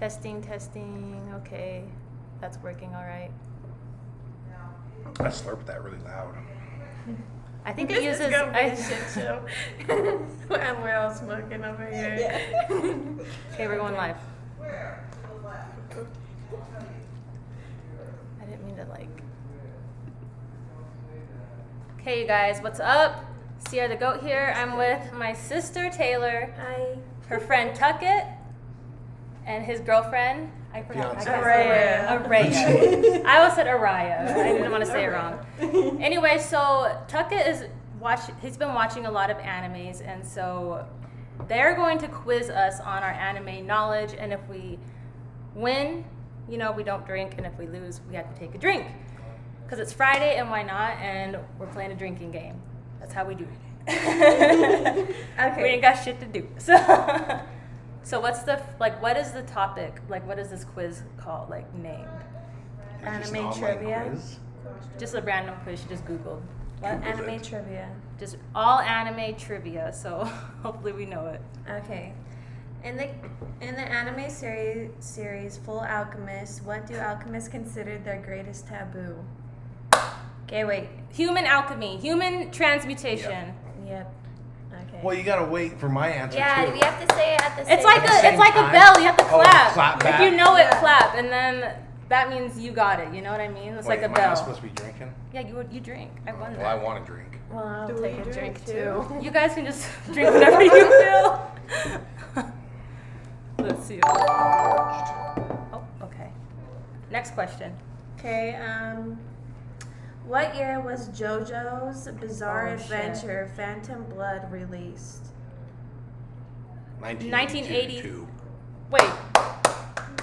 Testing. Okay. That's working all right. I slurp that really loud. I think it uses... a shit show. And we're all smoking over here. Yeah. Okay, we're going live. I didn't mean to Okay, you guys, what's up? Sierrathegoat here. I'm with my sister Taylor. Hi. Her friend Tuckett. And his girlfriend. I forgot. Araya. I almost said Araya. I didn't want to say it wrong. Anyway, so Tuckett he's been watching a lot of animes, and so they're going to quiz us on our anime knowledge, and if we win, we don't drink, and if we lose, we have to take a drink. Because it's Friday, and why not? And we're playing a drinking game. That's how we do it. Okay. We ain't got shit to do. So what is the topic? What is this quiz called, named? Anime trivia. Quiz? Just a random quiz you just Googled. What? Anime trivia. Just all anime trivia, so hopefully we know it. Okay. In the anime series Full Alchemist, what do alchemists consider their greatest taboo? Okay, wait. Human alchemy, human transmutation. Yep. Okay. Well, you gotta wait for my answer Yeah, too. we have to say it at the same It's like time. a bell. You have to clap. Clap back. If you know it, clap, and then that means you got it. You know what I mean? It's like a Am I bell. not supposed to be drinking? Yeah, you drink. I won Well, I that. want to drink. Well, I'll Do take we a drink too. You guys can just drink whatever you feel. Let's see. Oh, okay. Next question. Okay, what year was JoJo's Bizarre Oh, shit. Adventure Phantom Blood released? 1982. Wait.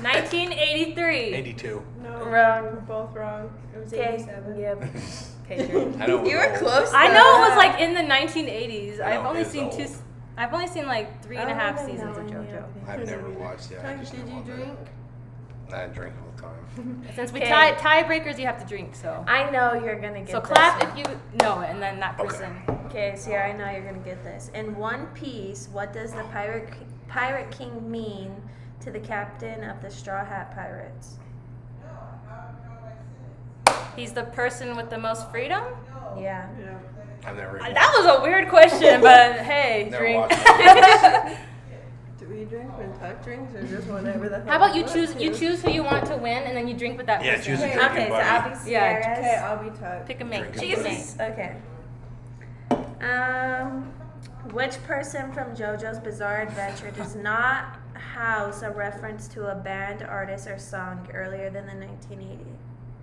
1983. 82. No, Wrong. we're both wrong. It was Okay. 87. Yep. Okay, Drew. I know. You were close. I know it was in the 1980s. I I've know, only it's seen old. two. I've only seen 3.5 Oh, seasons of no, JoJo. I've never watched it. I Tuck, just did know you of it. drink? I drink all the time. Since we Okay. tiebreakers, you have to drink. So I know you're gonna get so this clap one. if you know it, and then that Okay. person. Okay, Sierra, I know you're gonna get this. In One Piece, what does the Pirate King mean to the captain of the Straw Hat Pirates? He's the person with the most freedom. Yeah. Yeah. I've never. That was a weird question, but hey, Never drink. watched it. Do we drink when Tuck drinks or just whatever the hell? How about you we choose? want You to? choose who you want to win, and then you drink with that Yeah, person. choose a Okay. drinking Okay, so buddy. I'll be Yeah, Sierra's. Okay, I'll be Tuck. Pick a mate. Drinking Pick a mate. Jesus. Okay. Which person from JoJo's Bizarre Adventure does not house a reference to a band, artist, or song earlier than the 1980s?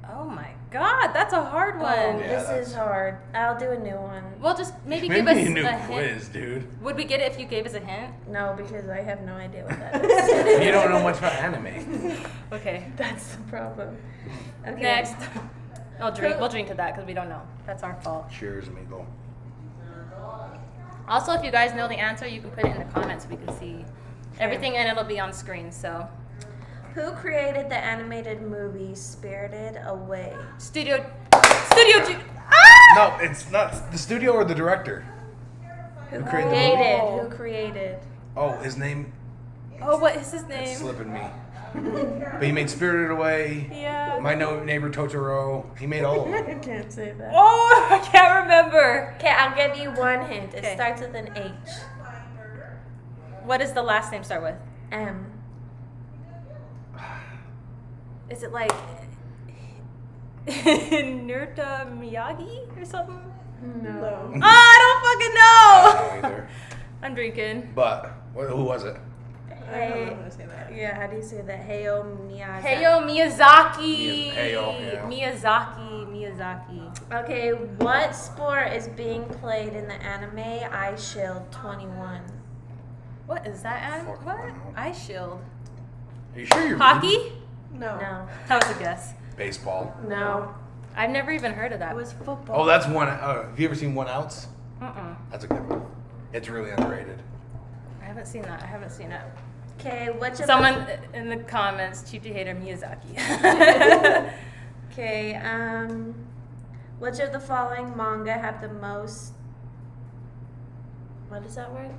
Oh my God, that's a hard one. Oh, Yeah, this that's- is hard. I'll do a new one. Well, just maybe Maybe give us a new hint. quiz, dude. Would we get it if you gave us a hint? No, because I have no idea what that is. You don't know much about anime. Okay. That's the problem. Okay. Next. I'll drink. We'll drink to that because we don't know. That's our fault. Cheers, amigo. Also, if you guys know the answer, you can put it in the comments so we can see everything, and it'll be on screen. So, Who created the animated movie Spirited Away? Studio. No, it's not the studio or the director. Who created the created? movie? Who created? Oh, his name. Oh, what is his It's name? slipping me. But he made Spirited Away. Yeah. My Neighbor Totoro. He made all of them. I can't say that. Oh, I can't remember. Okay, I'll give you one hint. It Okay. starts with an H. What does the last name start with? M. Is it like Nurta Miyagi or something? No. Oh, I don't fucking know. I don't know either. I'm drinking. But who was it? I don't know how to say that. Yeah, how do you say that? Heyo Miyazaki. Hayao Miyazaki. Hayao, yeah. Miyazaki. Okay, what sport is being played in the anime Eye Shield 21? What is that? Fuck, What? I don't know. Ice Shield. Are you sure you're Hockey? No. No. That was a guess. Baseball. No. I've never even heard of that. It was football. Oh, that's one. Have you ever seen 1 Ounce? Mm-mm. That's a good one. It's really underrated. I haven't seen that. I haven't seen it. Okay, which of Someone in the comments, Cheapy Hater Miyazaki. Okay, which of the following manga have the most? What is that word?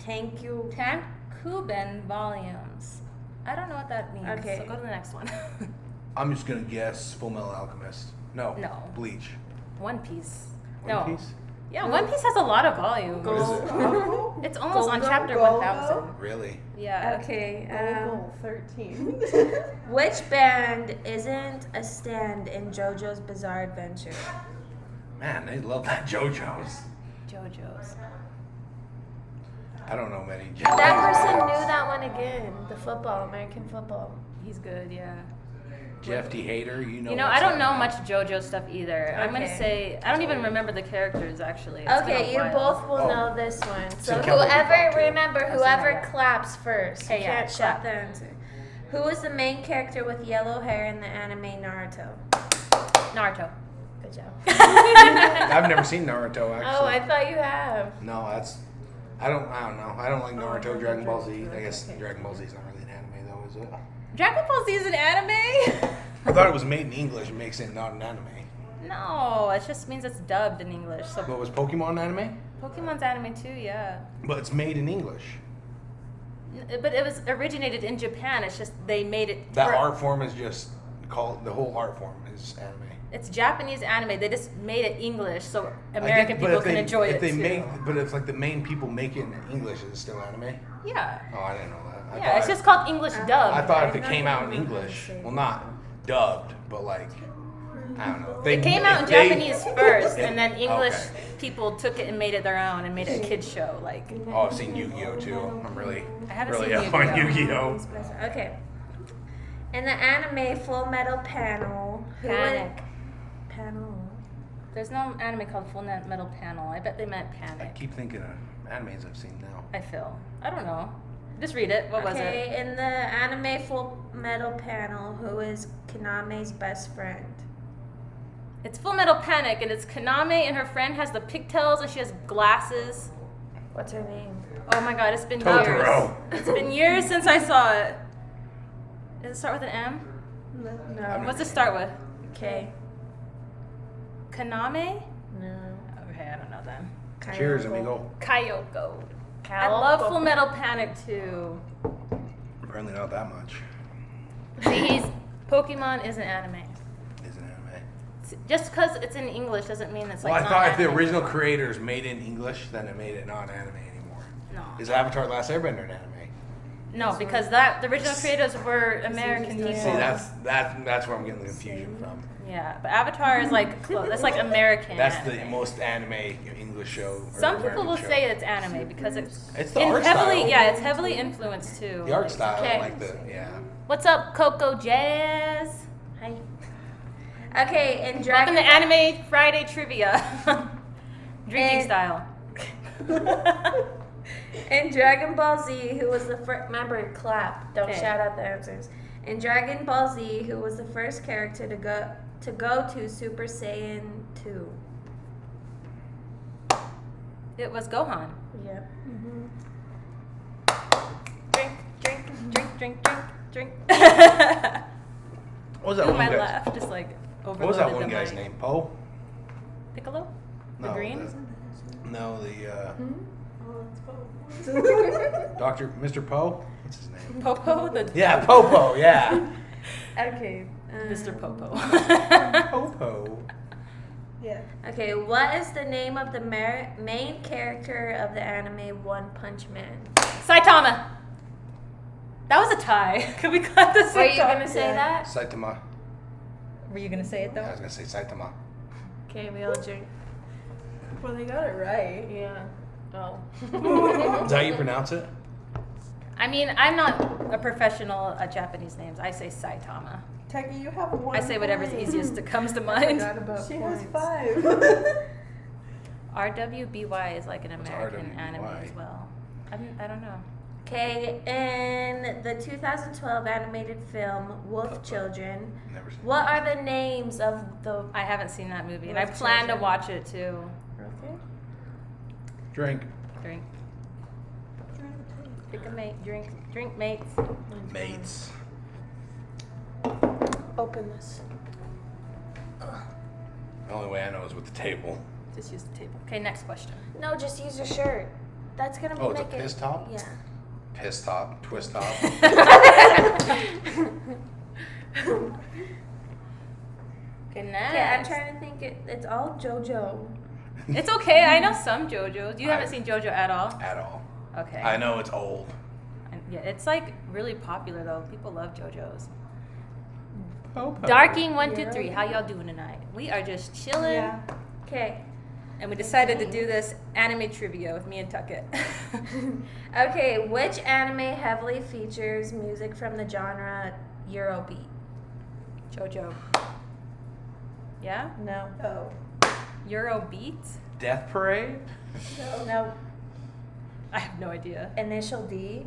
Thank you. Kuben volumes. I don't know what that means. Okay. So go to the next one. I'm just gonna guess Full Metal Alchemist. No. No. Bleach. One Piece. One No. Piece? Yeah, One Piece has a lot of volumes. What is it? Go, It's almost on Go, chapter go, 1000. Really? Yeah. Okay. go, 13. Which band isn't a stand in JoJo's Bizarre Adventure? Man, they love that JoJo's. JoJo's. I don't know many. That person Japanese knew that one again. The football, American football. He's good, yeah. Jeff D. Hater, you know. You know, what's I don't up, know man. much JoJo stuff either. I'm gonna Okay. say I don't even remember the characters actually. It's been Okay, a you while. both will Oh. know this one. So count what we whoever, thought, too. remember, I've seen whoever that, yeah. claps first. Okay, You yeah, can't shout clap. the answer. Who is the main character with yellow hair in the anime Naruto? Naruto. Good job. I've never seen Naruto actually. Oh, I thought you have. No, that's. I don't know. I don't like Naruto, Dragon Ball Z. I guess Dragon Ball Z is not really an anime though, is it? Dragon Ball Z is an anime? I thought it was made in English. It makes it not an anime. No, it just means it's dubbed in English. So But was Pokemon an anime? Pokemon's anime too, yeah. But it's made in English. But it was originated in Japan. It's just they made it. That for- art form is just called. The whole art form is anime. It's Japanese anime. They just made it English so I American get- but people if can they- enjoy if it they too. make, but it's like the main people make it in English. Is it still anime? Yeah. Oh, I didn't know that. I Yeah, it's thought- just called English dubbed. I thought if I it know came you out in know how to English, say well, that. not dubbed, but like I don't know. It came out in if they- Japanese first, and then English Okay. people took it and made it their own and made it a kids show. Like Oh, I've seen Yu-Gi-Oh too. I'm really, I haven't really seen up on Yu-Gi-Oh. Yu-Gi-Oh. Okay. In the anime Full Metal Panel, who Panic. Panel. There's no anime called Full Metal Panel. I bet they meant I Panic. keep thinking of animes I've seen now. I feel. I don't know. Just read it. What was it? Okay, in the anime Full Metal Panel, who is Kaname's best friend? It's Full Metal Panic, and it's Kaname, and her friend has the pigtails, and she has glasses. What's her name? Oh my god, it's been Totoro. years. It's been years since I saw it. Does it start with an M? No. What's it start with? Okay. Kaname? No. Okay, I don't know then. Cheers, Kyoko. amigo. Kyoko. I love Full Metal Panic too. Apparently not that much. See, Pokemon is an anime. Is an anime. Just because it's in English doesn't mean it's Well, like I not thought if the anime. original creators made it in English, then it made it not anime anymore. No. Is Avatar: The Last Airbender an anime? No, because the original creators were American people. See, that's where I'm getting the confusion from. Yeah, but Avatar is like close. That's like American. That's anime. the most anime English show. or Some people American will show. say it's anime because it's It's the in art heavily style. yeah, it's heavily influenced too. The art Like, style, Okay. like the yeah. What's up, Coco Jazz? Hi. Okay, in Welcome Dragon to Anime Friday Trivia. Drinking And- style. In Dragon Ball Z, who was the first? Remember, clap. Don't Okay. shout out the answers. In Dragon Ball Z, who was the first character to go to Super Saiyan 2? It was Gohan. Yep. Drink, drink, drink, drink, drink, drink. What was that Ooh, one my guy? laugh just like overloaded What was that one the guy's mic. name? Poe? Piccolo? The No, green? No, the Oh, Dr. Mr. Poe. What's his name? Popo? The Yeah, Popo. Yeah. Okay. Mr. Popo. Popo. yeah. Okay, what is the name of the main character of the anime One Punch Man? Saitama. That was a tie. Could we cut this? Were you gonna say Yeah. that? Saitama. Were you gonna say it I though? was gonna say Saitama. Okay, we all drink. Well, they got it right. Yeah. Oh. Is that how you pronounce it? I mean, I'm not a professional at Japanese names. I say Saitama. Taki, you have one. I say whatever's point. easiest that comes to I mind. forgot about She has points. 5. RWBY is like an What's American RWBY? anime as well. I don't know. Okay, in the 2012 animated film Wolf Children, Never seen. what are the names of the? I haven't seen that movie, and I Wolf plan to Children. watch it too. Okay. Drink. Drink. Pick a mate. Drink, mates. Mates. Open this. The only way I know is with the table. Just use the table. Okay, next question. No, just use your shirt. That's gonna Oh, it's a make it. piss top? Yeah. Piss top, twist top. Good Okay, I'm night. trying to think. It's all JoJo. It's okay. I know some JoJo's. You haven't seen JoJo at all? At all. Okay. I know it's old. Yeah, it's like really popular though. People love JoJo's. Popo. Darking 123. How y'all doing tonight? We are just chilling. Yeah. Okay. And we decided to do this anime trivia with me and Tuckett. Okay, which anime heavily features music from the genre Eurobeat? JoJo. Yeah? No. Oh. Eurobeat? Death Parade? No. I have no idea. Initial D?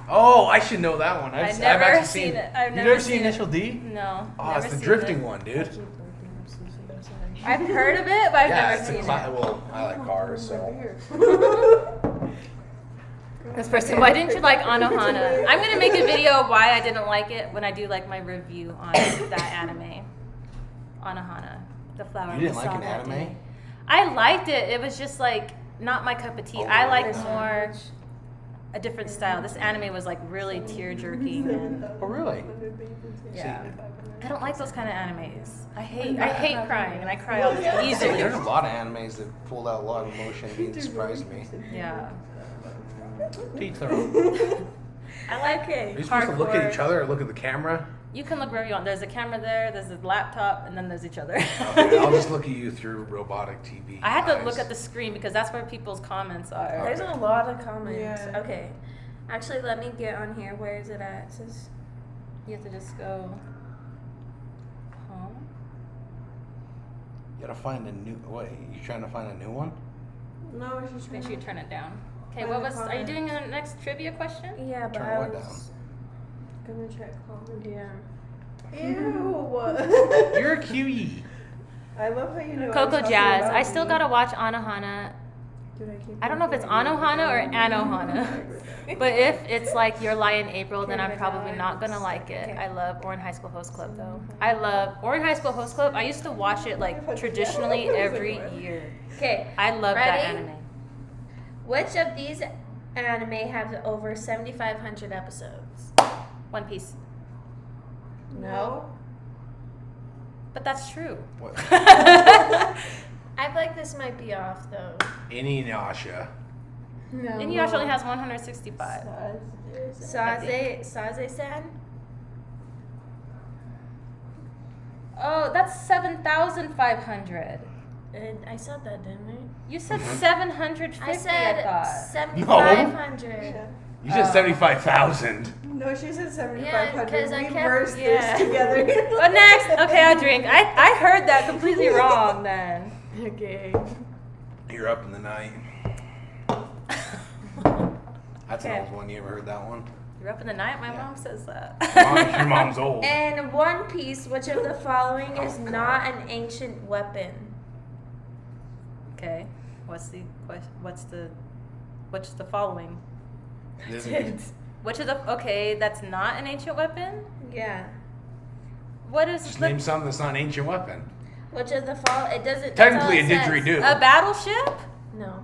Oh, I should know that one. I've never actually seen it. I've You've never never seen seen it. Initial D? No. Oh, never it's the seen drifting it. one, dude. I've heard of it, but I've Yeah, never it's seen a it. well, I like cars, so. This person, why didn't you like Anohana? I'm gonna make a video of why I didn't like it when I do like my review on that anime. Anohana, the flower. You we didn't like saw an that anime? day. I liked it. It was just like not my cup of tea. I like more a different style. This anime was like really tear jerking and Oh, really? yeah. I don't like those kind of animes. I hate crying and I cry all the easily. There's a lot of animes that pulled out a lot of emotion and surprised me. Yeah. Teach their own. I like Are it. you supposed to look at each other or look at the camera? You can look wherever you want. There's a camera there, there's a laptop, and then there's each other. Okay, I'll just look at you through robotic TV. I had to eyes. look at the screen because that's where people's comments are. There's a lot of comments. Yeah. Okay. Actually, let me get on here. Where is it at? It says, You have to just go home. You gotta find a new. What? You trying to find a new one? No, it's just Make sure you turn it down. Okay, Find what the was? Are you comments. doing the next trivia question? yeah, but Turn I what was. gonna check comments. Yeah. Ew. You're a QE. I love how you know. Coco Jazz. I still gotta watch Anohana. I don't know if it's Anohana or Anohana. But if it's like Your Lie in April, then I'm probably not gonna like it. I love Orange High School Host Club though. I love Orange High School Host Club. I used to watch it like traditionally every year. Okay. I love that Ready? anime. Which of these anime have over 7,500 episodes? One Piece. No. But that's true. What? I feel like this might be off though. Inuyasha. No. Inuyasha only has 165. Saze-san? Oh, that's 7,500. And I said that, didn't I? You said 750, I said thought. 7,500. You said 75,000. No, she said 7,500. Yeah, 'cause I we kept- versed yeah. this together. But next, okay, I'll drink. I heard that completely wrong then. Okay. You're up in the night. That's Okay. an old one. You ever heard that one? You're up in the night? My Yeah. mom says that. Your mom's old. In One Piece, which of the following is not an ancient weapon? Okay. What's the following? Which of the okay, that's not an ancient weapon? Yeah. What is Just the name something that's not an ancient weapon. Which of the it doesn't. Technically, a that's all it says. didgeridoo. a battleship? No.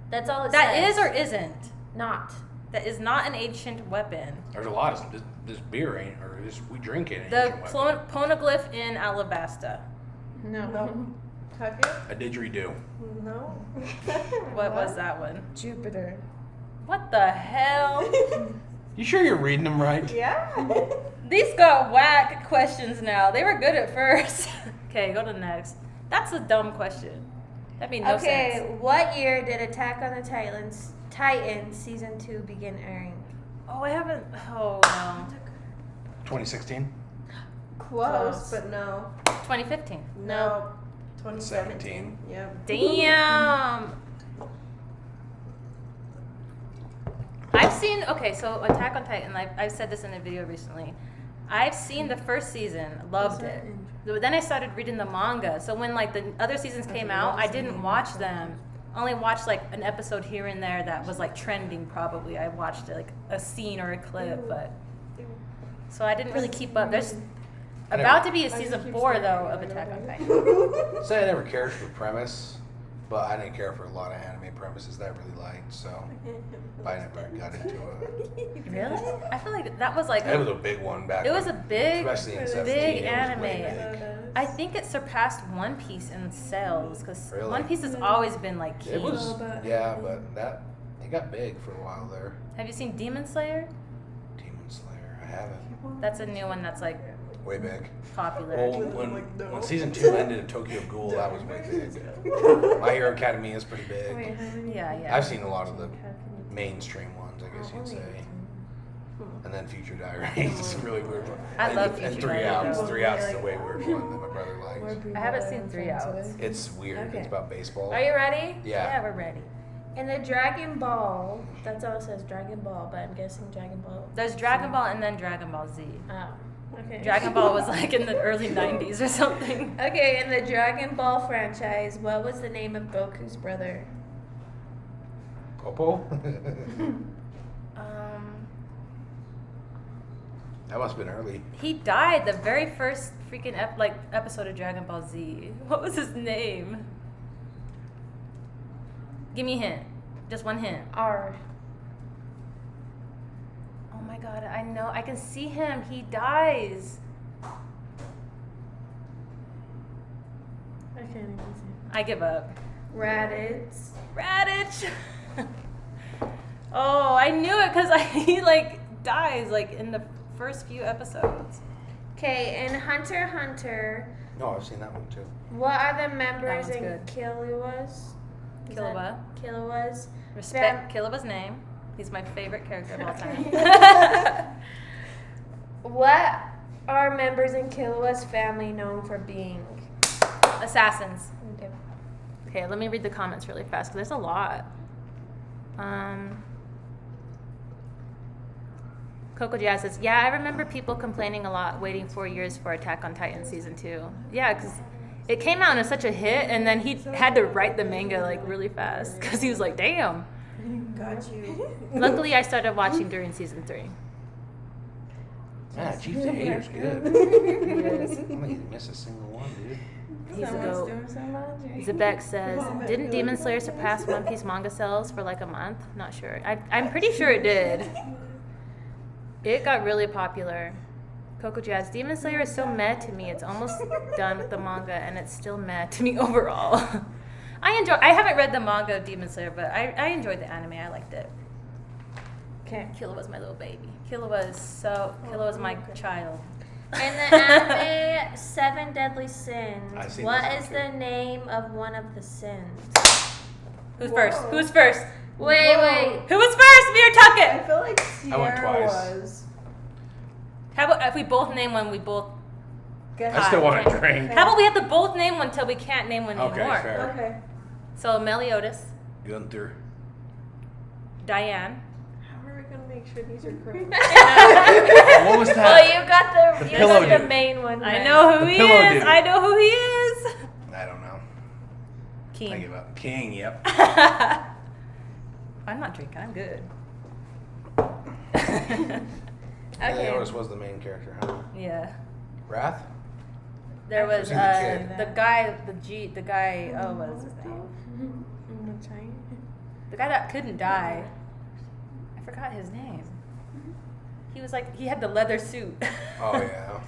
That's all it That says. is or isn't? Not. That is not an ancient weapon. There's a lot of this beer ain't, or this we drink it. Ain't The ancient weapon. poneglyph in Alabasta. No. No. Tuck it? A didgeridoo. No. What was that one? Jupiter. What the hell? You sure you're reading them right? Yeah. These got whack questions now. They were good at first. Okay, go to the next. That's a dumb question. That made no Okay, sense. what year did Attack on the Titans season 2 begin airing? Oh, I haven't. Oh no. 2016. Close, but no. 2015. No. 2017. 17. Yep. Damn. I've seen. Okay, so Attack on Titan. I've said this in a video recently. I've seen the first season, loved it. But then I started reading the manga. So when like the other seasons came out, I didn't watch them. Only watched like an episode here and there that was like trending. Probably I watched like a scene or a clip, but so I didn't really keep up. There's about to be a season 4 though of Attack on Titan. Say I never cared for the premise. but I didn't care for a lot of anime premises that I really liked, so I never got into it. Really? I feel like that was like It was a big one back it was a then, big, especially in 17. big it was anime. way big. I think it surpassed One Piece in sales because Really? One Piece has always been like king. It was, yeah, but it got big for a while there. Have you seen Demon Slayer? Demon Slayer, I haven't. That's a new one that's like Way big. popular. Oh, when season 2 ended in Tokyo Ghoul, that was way big. My Hero Academia is pretty big. Yeah. I've seen a lot of the mainstream ones, I guess you'd say. And then Future Diaries is a really weird one. I love And Future 3 Diaries. Outs. 3 Outs is a way weird one that my brother likes. I haven't seen 3 Outs. It's weird. Okay. It's about baseball. Are you ready? Yeah. Yeah, we're ready. And the Dragon Ball, that's all it says, Dragon Ball, but I'm guessing Dragon Ball. There's Dragon Ball and then Dragon Ball Z. Oh, okay. Dragon Ball was like in the early 90s or something. Okay, in the Dragon Ball franchise, what was the name of Goku's brother? Popo? That must have been early. He died the very first freaking episode of Dragon Ball Z. What was his name? Give me a hint. Just one hint. R. Oh my god, I know. I can see him. He dies. I can't even see. I give up. Raditz. Raditz. Oh, I knew it because he like dies like in the first few episodes. Okay, in Hunter x Hunter, No, I've seen that one too. what are the members one's in good. Killua's? Is Killua. that Killua's. Respect Killua's name. He's my favorite character of all time. What are members in Killua's family known for being? Assassins. Okay. Okay, let me read the comments really fast because there's a lot. Coco Jazz says, yeah, I remember people complaining a lot, waiting 4 years for Attack on Titan season 2. Yeah, because it came out as such a hit, and then he had to write the manga like really fast because he was like, damn. Got you. Luckily, I started watching during season 3. Man, Chief the Hater's good. He is. I don't think he missed a single one, dude. He's a Someone's goat. doing some laundry. Zebek says, didn't Demon Slayer surpass One Piece manga sales for like a month? Not sure. I'm pretty sure it did. It got really popular. Coco Jazz, Demon Slayer is so meh to me. It's almost done with the manga, and it's still meh to me overall. I haven't read the manga of Demon Slayer, but I enjoyed the anime. I liked it. Okay. Killua was my little baby. Killua is my child. In the anime Seven Deadly Sins, I've seen what this is one, the name of one of the sins? Who's first? Who's first? Wait. Who was first? Me or I Tucket? feel like I went Sierra twice. was. How about if we both name one, we both... I still want to drink. How about we have to both name one until we can't name one Okay, anymore? fair. Okay. So Meliodas, Gunther. Diane. How are we gonna make sure these are correct? What was Well, that? you got The the pillow dude. main one. I then. know who The he pillow is. dude. I know who he is. I don't know. I King. give up. King, yep. I'm not drinking. I'm good. Okay. Meliodas was the main character, huh? Yeah. Wrath? There was Who's the kid? the guy. Oh, what is his name? I'm trying. The guy that couldn't die. I forgot his name. He was like he had the leather suit. Oh, yeah.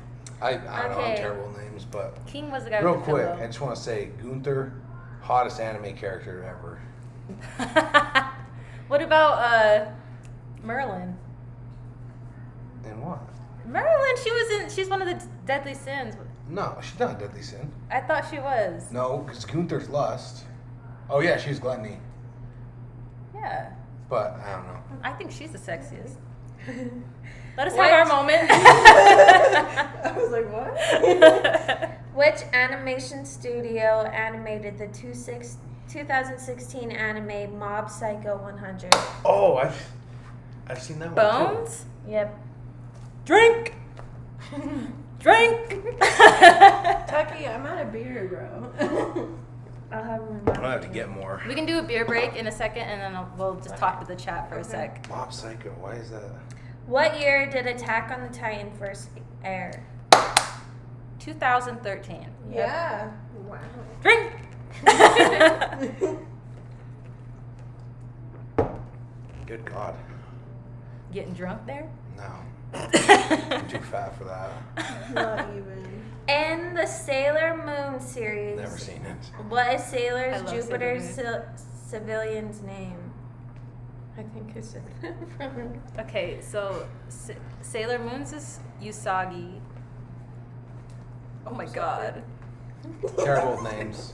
I don't know. I'm Okay. terrible with names, but King was the guy real with the quick, pillow. I just want to say Gunther, hottest anime character ever. What about Merlin? And what? Merlin, she's one of the deadly sins. No, she's not a deadly sin. I thought she was. No, because Gunther's lust. Oh, yeah, she's gluttony. Yeah. But I don't know. I think she's the sexiest. Let us What? have our moment. I was like, what? Which animation studio animated the 2016 anime Mob Psycho 100? Oh, I've seen that one too. Bones? Yep. Drink! Drink! Tucky, I'm out of beer, bro. I'll have one. I'm gonna have to get more. We can do a beer break in a second and then we'll just talk to the chat for a sec. Mob Psycho, why is that? What year did Attack on the Titan first air? 2013. Yeah. Wow. Drink! Good God. Getting drunk there? No. I'm too fat for that. Not even. In the Sailor Moon series, Never seen it. what is I Sailor's love Jupiter's Sailor civilian's name? I think it's from. Okay, so Sailor Moon's is Usagi. Oh my god. Terrible with names.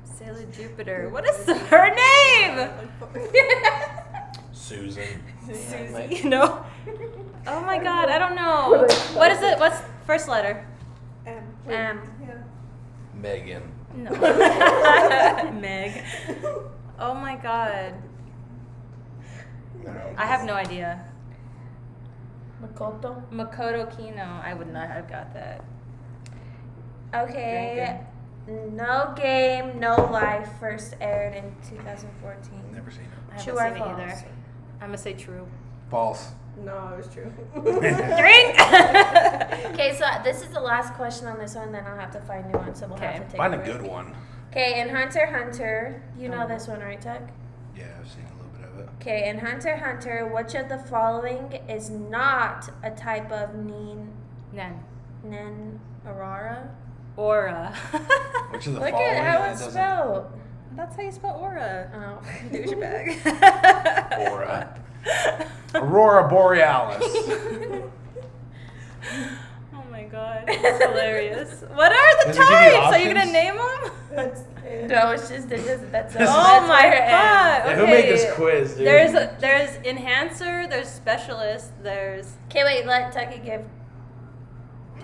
Sailor Jupiter. What is her name? Susan. Susie. No. Oh my god, I don't know. What is it? What's first letter? M. Yeah. Megan. No. Meg. Oh my god. No. I have no idea. Makoto. Makoto Kino. I would not have got that. Okay. No Game, No Life first aired in 2014. Never seen it. I haven't True or seen it false? either. I'm gonna say true. False. No, it was true. Drink! Okay, so this is the last question on this one, then I'll have to find new ones, so we'll Okay. have to take Find a break. good one. Okay, in Hunter x Hunter, you know this one, right, Tuck? Yeah, I've seen a little bit of it. Okay, in Hunter x Hunter, which of the following is not a type of Nen. Aurora? Aura. Which of the Look following? at how It it's doesn't- spelled. That's how you spell aura. Oh. Douchebag. Aura. Aurora Borealis. Oh my god, that's hilarious. What are the Does it give you types? Are you gonna options? name them? No, it's just that's This is- Oh my where it ends. god. Yeah, Okay. who made this quiz, dude? There's enhancer, there's specialist, there's Okay, wait, let Tucky give.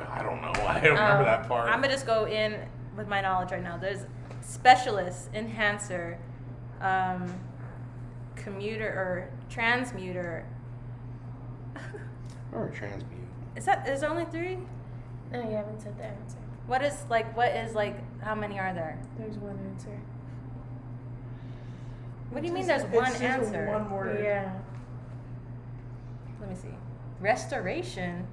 I don't know. I don't remember that part. I'm gonna just go in with my knowledge right now. There's specialist, enhancer, commuter or transmuter. Or transmute. Is there only 3? No, you haven't said the answer. What is how many are there? There's one answer. What do you mean It's there's just- one it's just answer? One word. Yeah. Let me see. Restoration.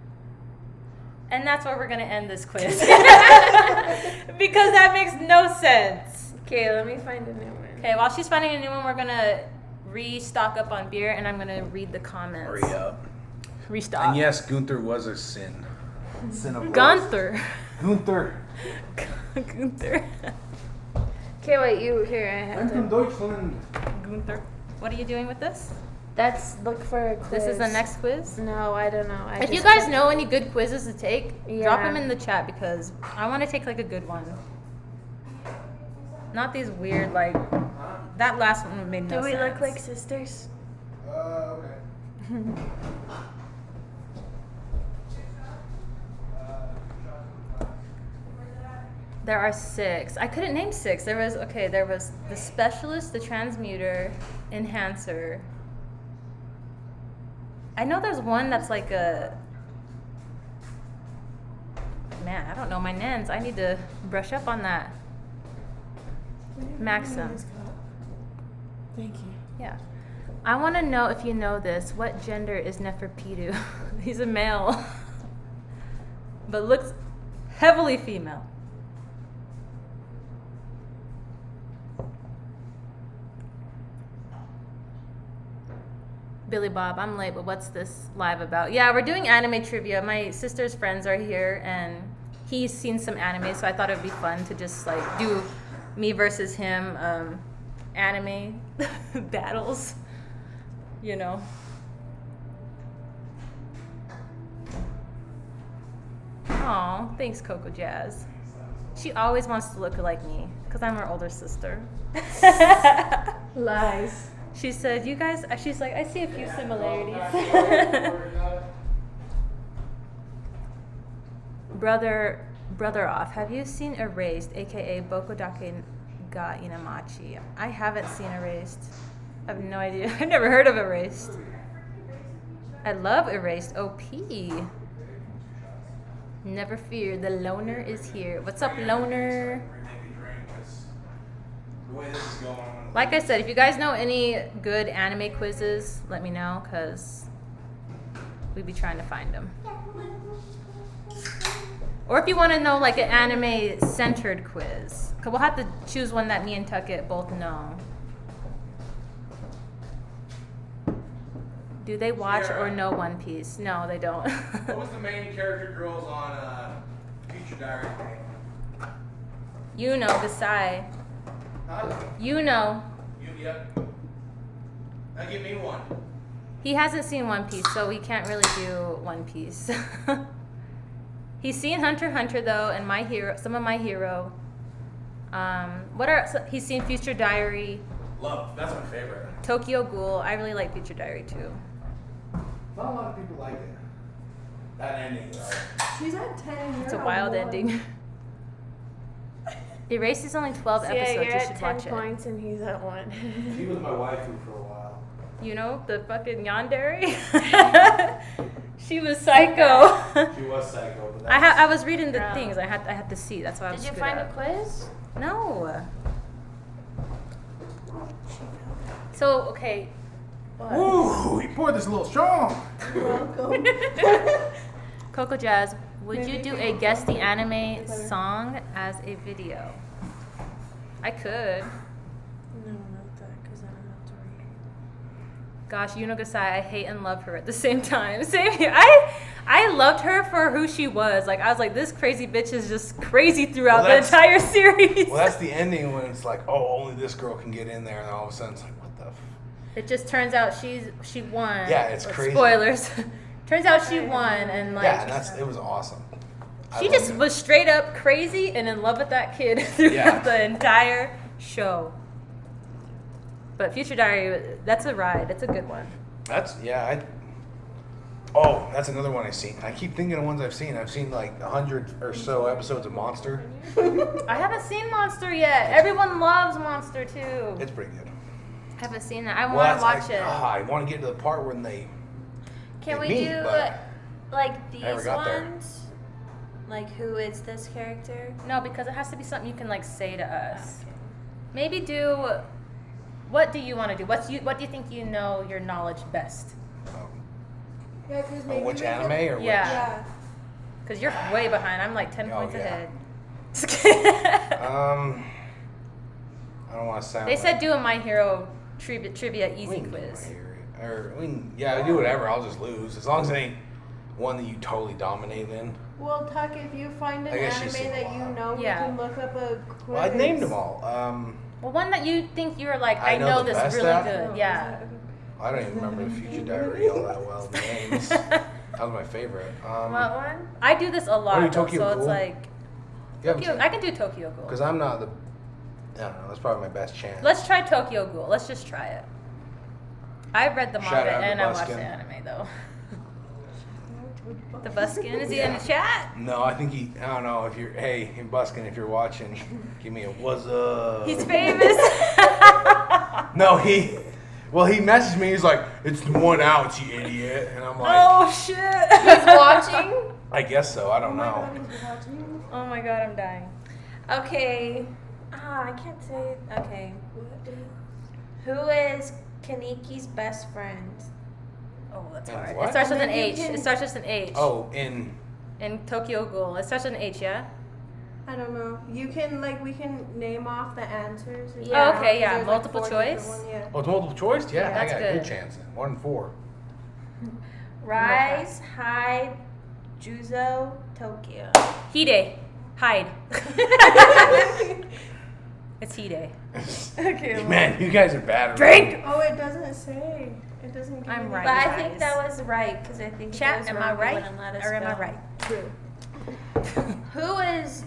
And that's where we're gonna end this quiz. Because that makes no sense. Okay, let me find a new one. Okay, while she's finding a new one, we're gonna restock up on beer and I'm gonna read the comments. Hurry up. Restock. And yes, Gunther was a sin. Sin of love. Gunther. Gunther. Gunther. Okay, wait, you here. I have to. Deutschland. Gunther. What are you doing with this? That's look for a quiz. This is the next quiz? No, I don't know. If you guys know any good quizzes to take, drop Yeah. them in the chat because I want to take like a good one. Not these weird that last one made no Do sense. we look like sisters? Okay. There are 6. I couldn't name 6. There was the specialist, the transmuter, enhancer. I know there's one that's like a man, I don't know my names. I need to brush up on that. Maxim. Thank you. Yeah. I want to know if you know this. What gender is Neferpitu? He's a male. But looks heavily female. Billy Bob, I'm late, but what's this live about? Yeah, we're doing anime trivia. My sister's friends are here, and he's seen some anime, so I thought it would be fun to just do me versus him anime battles, you know. Aw, thanks, Coco Jazz. She always wants to look like me, because I'm her older sister. Lies. She said, you guys, she's like, I see a few similarities. Brother off, have you seen Erased, aka Bokodake ga Inamachi? I haven't seen Erased. I have no idea. I've never heard of Erased. I love Erased. OP. Never fear, the loner is here. What's up, loner? Like I said, if you guys know any good anime quizzes, let me know, because we'd be trying to find them. Or if you want to know like an anime-centered quiz, because we'll have to choose one that me and Tuckett both know. Do they watch or know One Piece? No, they don't. What was the main character girls on Future Diary thing? You know, Gasai. You know. Yep. Now give me one. He hasn't seen One Piece, so we can't really do One Piece. He's seen Hunter x Hunter though, and My Hero, some of My Hero. He's seen Future Diary. Love, that's my favorite. Tokyo Ghoul. I really like Future Diary too. Not a lot of people like it. That ending, though. She's at 10. It's a wild ending. Erased is only 12 So episodes. yeah, you're You at should 10 watch it. points and he's at 1. She was my waifu for a while. You know, the fucking yandere? She was psycho. She was psycho. But I was reading the Girl. things. I had to see. That's why I was Did you screwed find up. a quiz? No. So, okay. Ooh, he poured this a little strong. You're welcome. Coco Jazz, would you Maybe do we a can- guess the anime Better. song as a video? I could. No, not that, because I don't have to read. Gosh, Yuno Gasai, I hate and love her at the same time. Same here. I loved her for who she was. Like, I was like, this crazy bitch is just crazy throughout Well, the entire series. Well, that's the ending when it's like, oh, only this girl can get in there, and all of a sudden it's like, what the f? It just turns out she won. Yeah, it's But crazy. Spoilers. Turns out she won, and like Yeah, and it was awesome. I she loved just it. was straight up crazy and in love with that kid throughout Yeah. the entire show. But Future Diary, that's a ride. It's a good one. That's that's another one I've seen. I keep thinking of ones I've seen. I've seen like 100 or so episodes of Monster. I haven't seen Monster yet. Everyone loves Monster too. It's pretty good. I haven't seen that. I want to watch it. I want to get to the part when they. Can we me, do but like these never got there. ones? Like who is this character? No, because it has to be something you can like say to us. Maybe do. What do you want to do? What do you think you know your knowledge best? Yeah, because maybe Which we anime could- or Yeah. Because you're way behind. I'm like 10 Oh, points yeah. ahead. I don't want to sound. They said like, do a My Hero trivia we easy can do quiz. My Hero. Or we do whatever. I'll just lose as long as it ain't one that you totally dominate in. Well, Tuck, if you find an I guess anime she's seen a that you lot. know, Yeah. we can look up a quiz. Well, I named them all. Well, one that you think you're like, I I know know the this best really at? good. Oh, Yeah. is that- I don't even remember the Future Diary all that well. The names. That was my favorite. What one? I do this a lot, What are you, though, Tokyo so it's Ghoul? like I can do Tokyo Ghoul. Because I'm not the. I don't know. That's probably my best chance. Let's try Tokyo Ghoul. Let's just try it. I read the Shout manga out to and I watched Buskin. the anime though. The Buskin, is he in the chat? No, I think he. I don't know if you're. Hey, Buskin, if you're watching, give me a what's up. He's famous. No, he. Well, he messaged me. He's like, "It's 1 out, you idiot," and I'm like, Oh shit! He's watching. "I guess so. I don't Oh my know." God, he's watching. Oh my god, I'm dying. Okay. I can't say. Okay. Who is Kaniki's best friend? Oh, that's And hard. what? It starts with And an then you H. can- It starts with an H. Oh, in. In Tokyo Ghoul, it starts with an H, yeah. I don't know. You can we can name off the answers. if you Yeah. want, Oh, okay, 'cause yeah, there's, multiple 4 different choice? ones, yeah. Oh, it's multiple choice. Yeah, That's I got a good. good chance. 1 in 4. Rise, Hide, Juzo, Tokyo. Hide. Hide. It's Hide. Okay. Man, you guys are bad. at Drink! Oh, it doesn't say. It doesn't. Give I'm me right. But I guys. think that was right because I think if it Chat, was am wrong, I they right? wouldn't let us Or am I go. right? True. Who is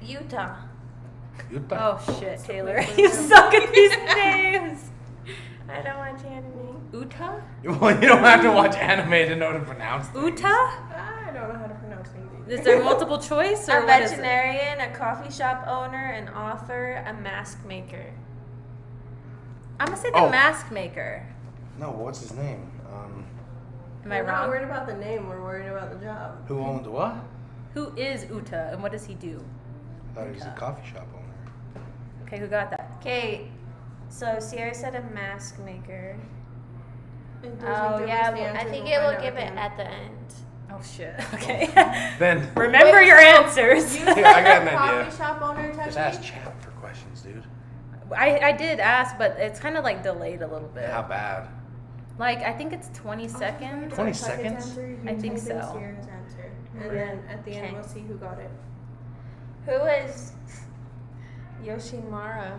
Utah? Oh shit, Taylor. You suck at these names. I don't watch anime. Uta? Well, you don't have to watch anime to know to pronounce things. Uta? I don't know how to pronounce things. Is there multiple choice or A what is it? veterinarian, a coffee shop owner, an author, a mask maker. I'm gonna say the Oh. mask maker. No, what's his name? Am I We're not wrong? worried about the name. We're worried about the job. Who owned the what? Who is Uta and what does he do? I thought he was a coffee shop owner. Okay, who got that? Okay, so Sierra said a mask maker. It doesn't Oh give us yeah, the I answers, think we'll it will find give out it at the at the end. Oh shit. Okay. Then Remember your answers. You I got an coffee idea. shop owner just touch ask me? chat for questions, dude. I did ask, but it's kind of like delayed a little bit. How bad? Like I think it's 20 seconds. 20 Tuckett's seconds? answer, you I think type in so. Sierra's answer. And then at the end Okay. we'll see who got it. Who is Yoshimara?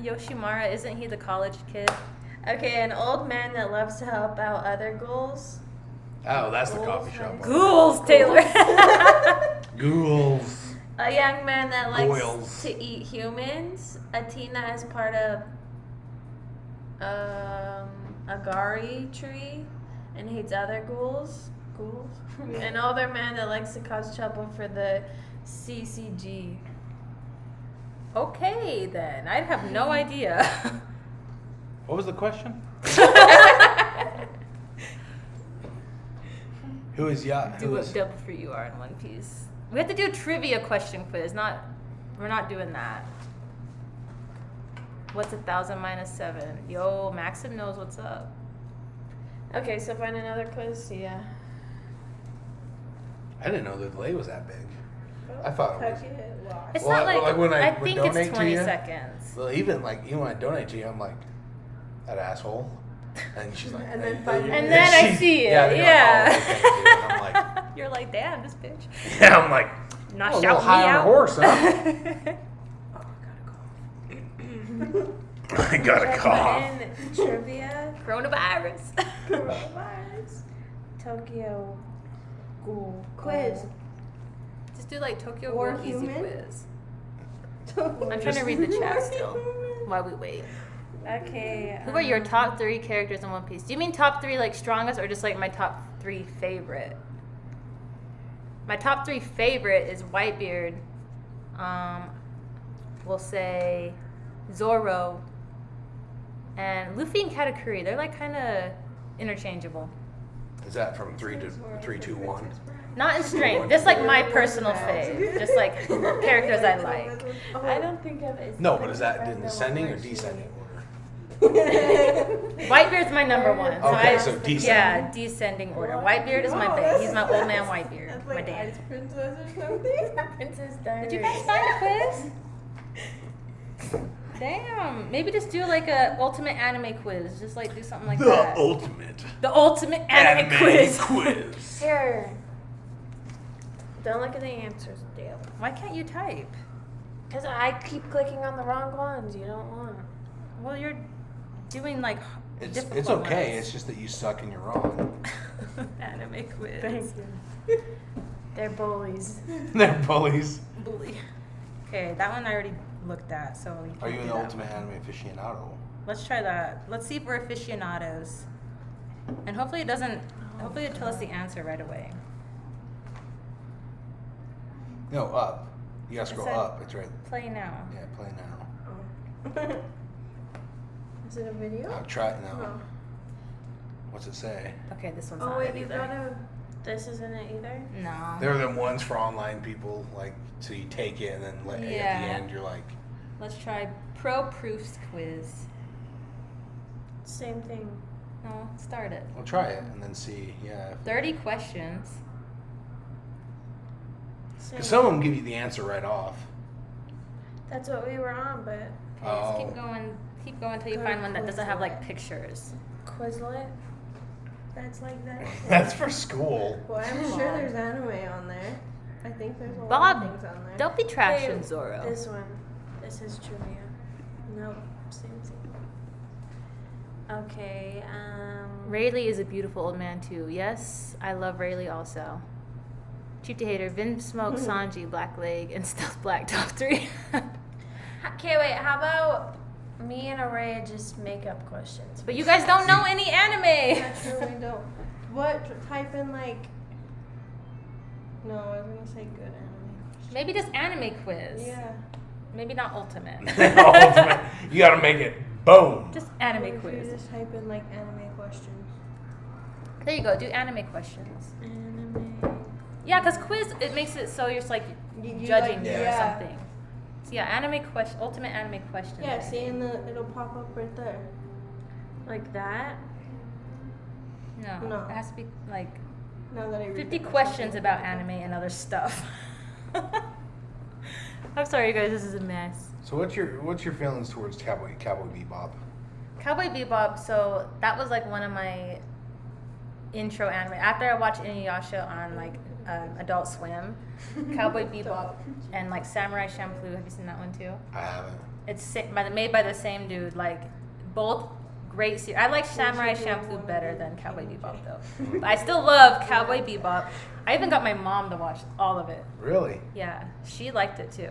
Yoshimara, isn't he the college kid? Okay, an old man that loves to help out other ghouls. Oh, that's the Ghouls, coffee shop. right? Ghouls, Taylor. Ghouls. A young man that likes Goyles. to eat humans. A teen that is part of a gari tree and hates other ghouls. An older man that likes to cause trouble for the CCG. Okay, then. I have no idea. What was the question? Who is ya? Do a double for you are in One Piece. We have to do a trivia question quiz. We're not doing that. What's 1,000 minus 7? Yo, Maxim knows what's up. Okay, so find another quiz. Yeah. I didn't know the delay was that big. I thought it was. Tuckett lost. It's Well, not like, like when I I would think donate it's to 20 you. seconds. Well, even when I donate to you, I'm like, that asshole. And she's like, And then "Hey, 5 you-" And then I she- see it. Yeah. they're Yeah. Like, oh, okay, dude. And I'm like, You're like, damn, this bitch. yeah, I'm like, Not oh, a little shouting high me on out. the horse, huh? Oh, I gotta I got a cough. cough. In trivia, Coronavirus. coronavirus, Tokyo Ghoul Quiz. Just do like Tokyo Or Ghoul easy human? quiz. I'm trying to read the chat still while we wait. Okay. Who are your top 3 characters in One Piece? Do you mean top 3 like strongest or just like my top 3 favorite? My top 3 favorite is Whitebeard. We'll say Zoro and Luffy and Katakuri. They're like kind of interchangeable. Is that from 3 to 3, 2, 1? Not in strength, just like my personal fave. Just like characters I like. I don't think of it. No, but is that in descending or descending order? Whitebeard's my number 1. Okay, so descending. Yeah, descending order. Whitebeard is my bae. He's my old man Whitebeard. That's My like dad. Ice Princess or something. Princess Diaries. Did you guys find a quiz? Damn. Maybe just do like a ultimate anime quiz. Just like do something like that. ultimate The ultimate anime quiz. quiz. Here. Don't look at the answers, Dale. Why can't you type? Because I keep clicking on the wrong ones. You don't want. Well, you're doing like It's difficult okay. ones. It's just that you suck and you're wrong. Anime quiz. Thank you. They're bullies. They're bullies. Bully. Okay, that one I already looked at. So you Are can't you do an that ultimate one. anime aficionado? Let's try that. Let's see if we're aficionados. And hopefully it doesn't. Hopefully it tells us the answer right away. No, up. You gotta It scroll said- up. It's right. Play now. Yeah, play now. Is it a video? Try it now. Oh. What's it say? Okay, this one's Oh not wait, it you either. gotta. This isn't it either. No. They're the ones for online people, like, so you take it and then at the Yeah. end you're like, Let's try pro proofs quiz. Same thing. No, start it. well, try it and then see. Yeah. 30 questions. Same. Because some of them give you the answer right off. That's what we were on, but Okay, Oh. just keep going. Keep going until you Go find to one that doesn't have like Quizlet. pictures. Quizlet. That's like that. That's for school. Well, I'm Come sure on. there's anime on there. I think there's a lot Bob, of things on there. don't be trashing Okay, Zoro. This one. This is trivia. Nope. Same thing. Okay. Rayleigh is a beautiful old man too. Yes, I love Rayleigh also. Cheap to hater, Vin Smoke, Sanji, Black Leg, and Stealth Black top 3. Okay, wait. How about me and Araya just make up questions? But you guys don't know any anime. That's true, we don't. What? Type in like. No, I was gonna say good anime. Maybe just anime quiz. Yeah. Maybe not ultimate. Ultimate. You gotta make it boom. Just What anime if you quiz. just type in like anime questions. There you go. Do anime questions. Anime. Yeah, because quiz, it makes it so you're just like You judging like- you or yeah. something. So yeah, anime question, ultimate anime questions. Yeah, see, and it'll pop up right there. Like that? No. No. It has to be like Now that I read 50 the questions question. about anime and other stuff. I'm sorry, you guys. This is a mess. So what's your feelings towards Cowboy Bebop? Cowboy Bebop. So that was like one of my intro anime. After I watched Inuyasha on like Adult Swim, Cowboy Bebop and like Samurai Champloo. Have you seen that one too? I haven't. It's made by the same dude. Like both great series. I like Samurai Champloo better than Cowboy Bebop though. But I still love Cowboy Bebop. I even got my mom to watch all of it. Really? Yeah, she liked it too.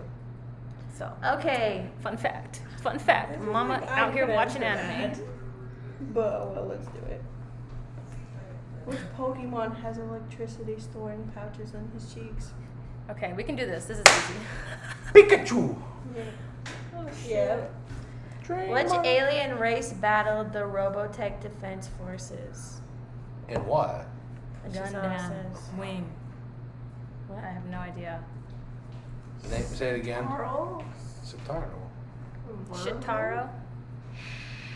So Okay. fun fact. Mama Like, out I here could watching answer anime. that. But oh well, let's do it. Which Pokemon has electricity storing pouches in his cheeks? Okay, we can do this. This is easy. Pikachu. Yeah. Which alien race battled the Robotech Defense Forces? And what? Which is all it says. Wing. What? I have no idea. Say it again. Carl. Sataro. Shitaro.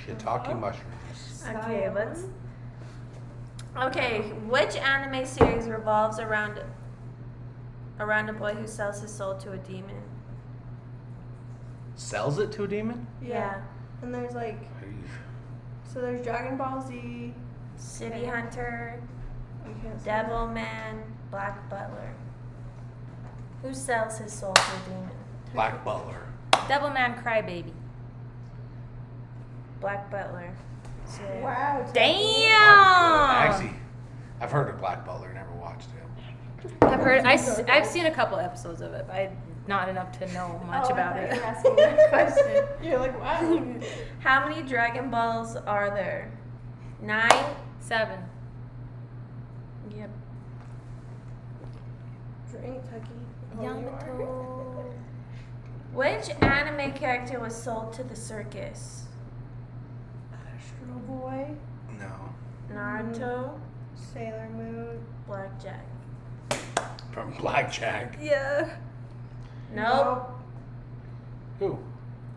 Shiitake mushrooms. Okay, let's. Okay, which anime series revolves around a boy who sells his soul to a demon? Sells it to a demon? Yeah. And there's like, so there's Dragon Ball Z. City Hunter, I can't say Devil Man, Black Butler. Who sells his soul to a demon? Black Butler. Devilman Crybaby. Black Butler. So, that. Wow. Damn. Actually, I've heard of Black Butler, never watched it. I've heard. I've seen a couple episodes of it, but not enough to know much about it. You were asking that question. You're like, wow. How many Dragon Balls are there? 9? 7. Yep. Drink, Tucky. Yamato. Which anime character was sold to the circus? Astro Boy. No. Naruto, Sailor Moon. Blackjack. From Blackjack. Yeah. Nope. Who?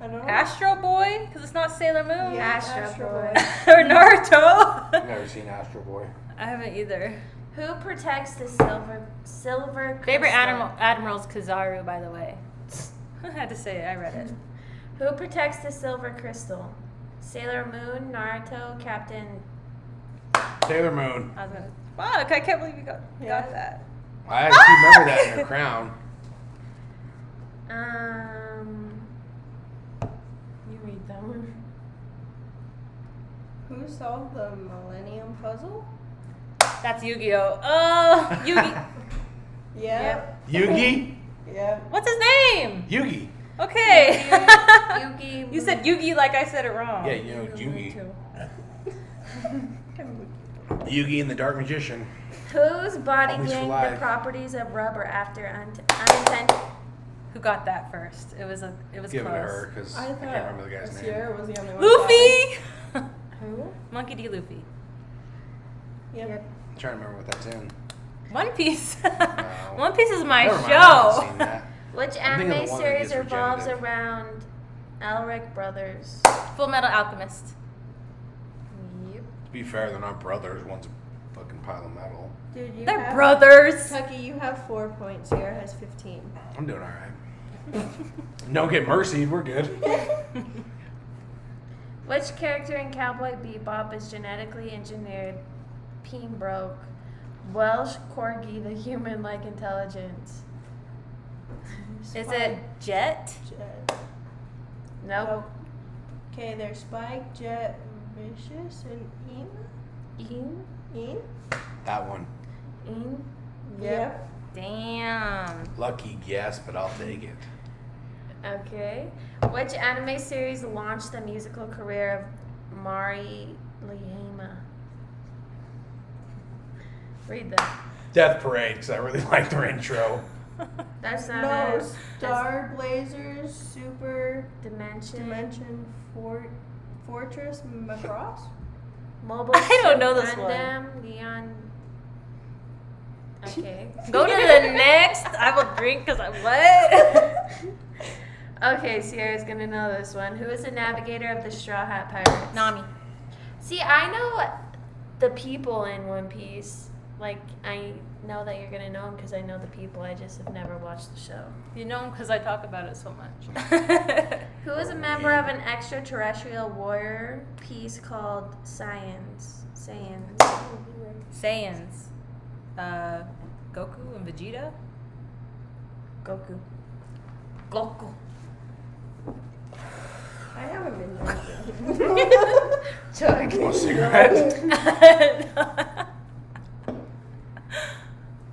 I don't know. Astro Boy, because it's not Sailor Moon. Yeah, Astro Boy. Or Naruto. I've never seen Astro Boy. I haven't either. Who protects the silver crystal? Favorite admiral's Kizaru, by the way. I had to say it. I read it. Who protects the silver crystal? Sailor Moon, Naruto, Captain. Sailor Moon. I was gonna. Fuck! I can't believe you got Yeah. that. I actually remember that in her crown. You read that one. Who solved the Millennium Puzzle? That's Yu-Gi-Oh. Oh, Yugi. Yeah. Yugi? Yeah. What's his name? Yugi. Okay. Yugi. You said Yugi like I said it wrong. Yeah, you know Yugi. Yugi and the Dark Magician. Whose body Always gained the alive. properties of rubber after unintended? Who got that first? It was Give close. it to her because I, I can't thought remember the guy's name. Sierra was the only one. Luffy. Who? Monkey D. Luffy. Yep. I'm trying to remember what that's in. One Piece. No. One Piece is my Never mind, I haven't show. seen that. Which I'm thinking of anime the one that series gets revolves regenerative. around Elric brothers? Full Metal Alchemist. Yep. To be fair, they're not brothers. One's a fucking pile of metal. Dude, you They're have, brothers. Tucky, you have 4 points. Sierra has 15. I'm doing all right. Don't get mercied. We're good. Which character in Cowboy Bebop is genetically engineered Pembroke? Welsh Corgi, the human-like intelligence. Is it Jet? Jet. Nope. Okay, there's Spike, Jet, Vicious, and In? Een? That one. In? Yep. Damn. Lucky guess, but I'll take it. Okay. Which anime series launched the musical career of Mari Liema? Read that. Death Parade, because I really liked their intro. That's not No, it. Star Blazers, Super Dimension. Fortress Macross? Mobile I don't know Suit this one. Gundam, Leon. Okay. Go to the next. I will drink because I what? Okay, Sierra's gonna know this one. Who is the navigator of the Straw Hat Pirates? Nami. See, I know the people in One Piece. Like, I know that you're gonna know them because I know the people. I just have never watched the show. You know him because I talk about it so much. Who is a member of an extraterrestrial warrior piece called Saiyans? Saiyans. Goku and Vegeta? Goku. I haven't been drinking. Chug. Want a cigarette?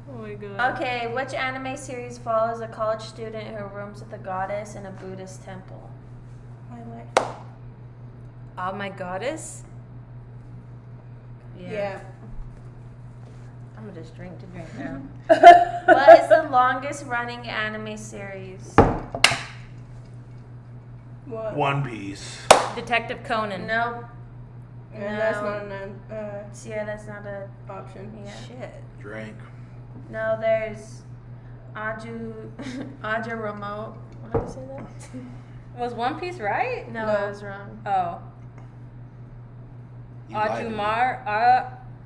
Oh my god. Okay, which anime series follows a college student who rooms with a goddess in a Buddhist temple? My life. Oh my goddess? Yeah. I'm gonna just drink to drink now. What is the longest running anime series? What? One Piece. Detective Conan. Nope. And that's No. not an Sierra, that's not a. option. Yeah. Shit. Drink. No, there's Aja Remote. How do you say that? Was One Piece right? No, No. I was wrong. Oh. You lied to me.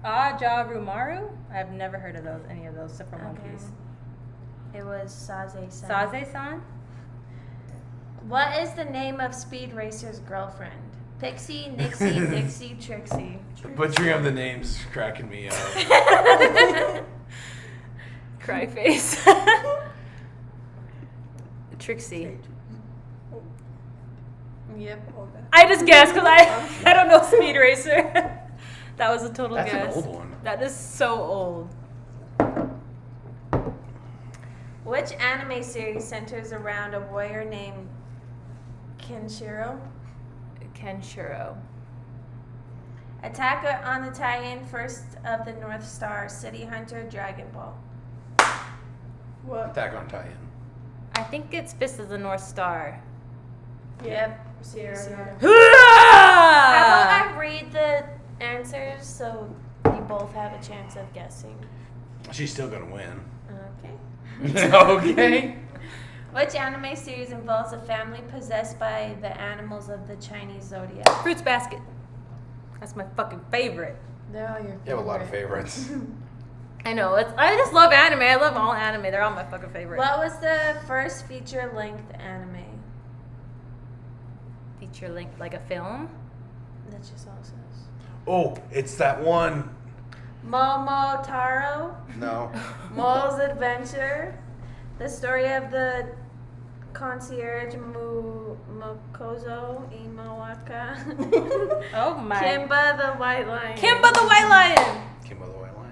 Ajarumaru? I've never heard of any of those except for One Okay. Piece. It was Saze-san. Saze-san? What is the name of Speed Racer's girlfriend? Pixie, Nixie, Dixie, Trixie. The butchering of the names is cracking me up. Cry face. Trixie. Yep. I just guessed because I don't know Speed Racer. That was a total That's guess. an old one. That is so old. Which anime series centers around a warrior named Kenshiro? Kenshiro. Attack on the Titan, First of the North Star, City Hunter, Dragon Ball. What? Attack on Titan. I think it's Fist of the North Star. Yep. Sierra. How about I read the answers so you both have a chance of guessing? She's still gonna win. Okay. Okay. Which anime series involves a family possessed by the animals of the Chinese zodiac? Fruits Basket. That's my fucking favorite. They're all your favorite. You have a lot of favorites. I know. I just love anime. I love all anime. They're all my fucking favorite. What was the first feature-length anime? Feature length, like a film? That just all says. Oh, it's that one. Momotaro, No. Mole's Adventure, the story of the concierge Mokozo Imawaka, Oh my. Kimba the White Lion. Kimba the White Lion. Kimbo the White Lion.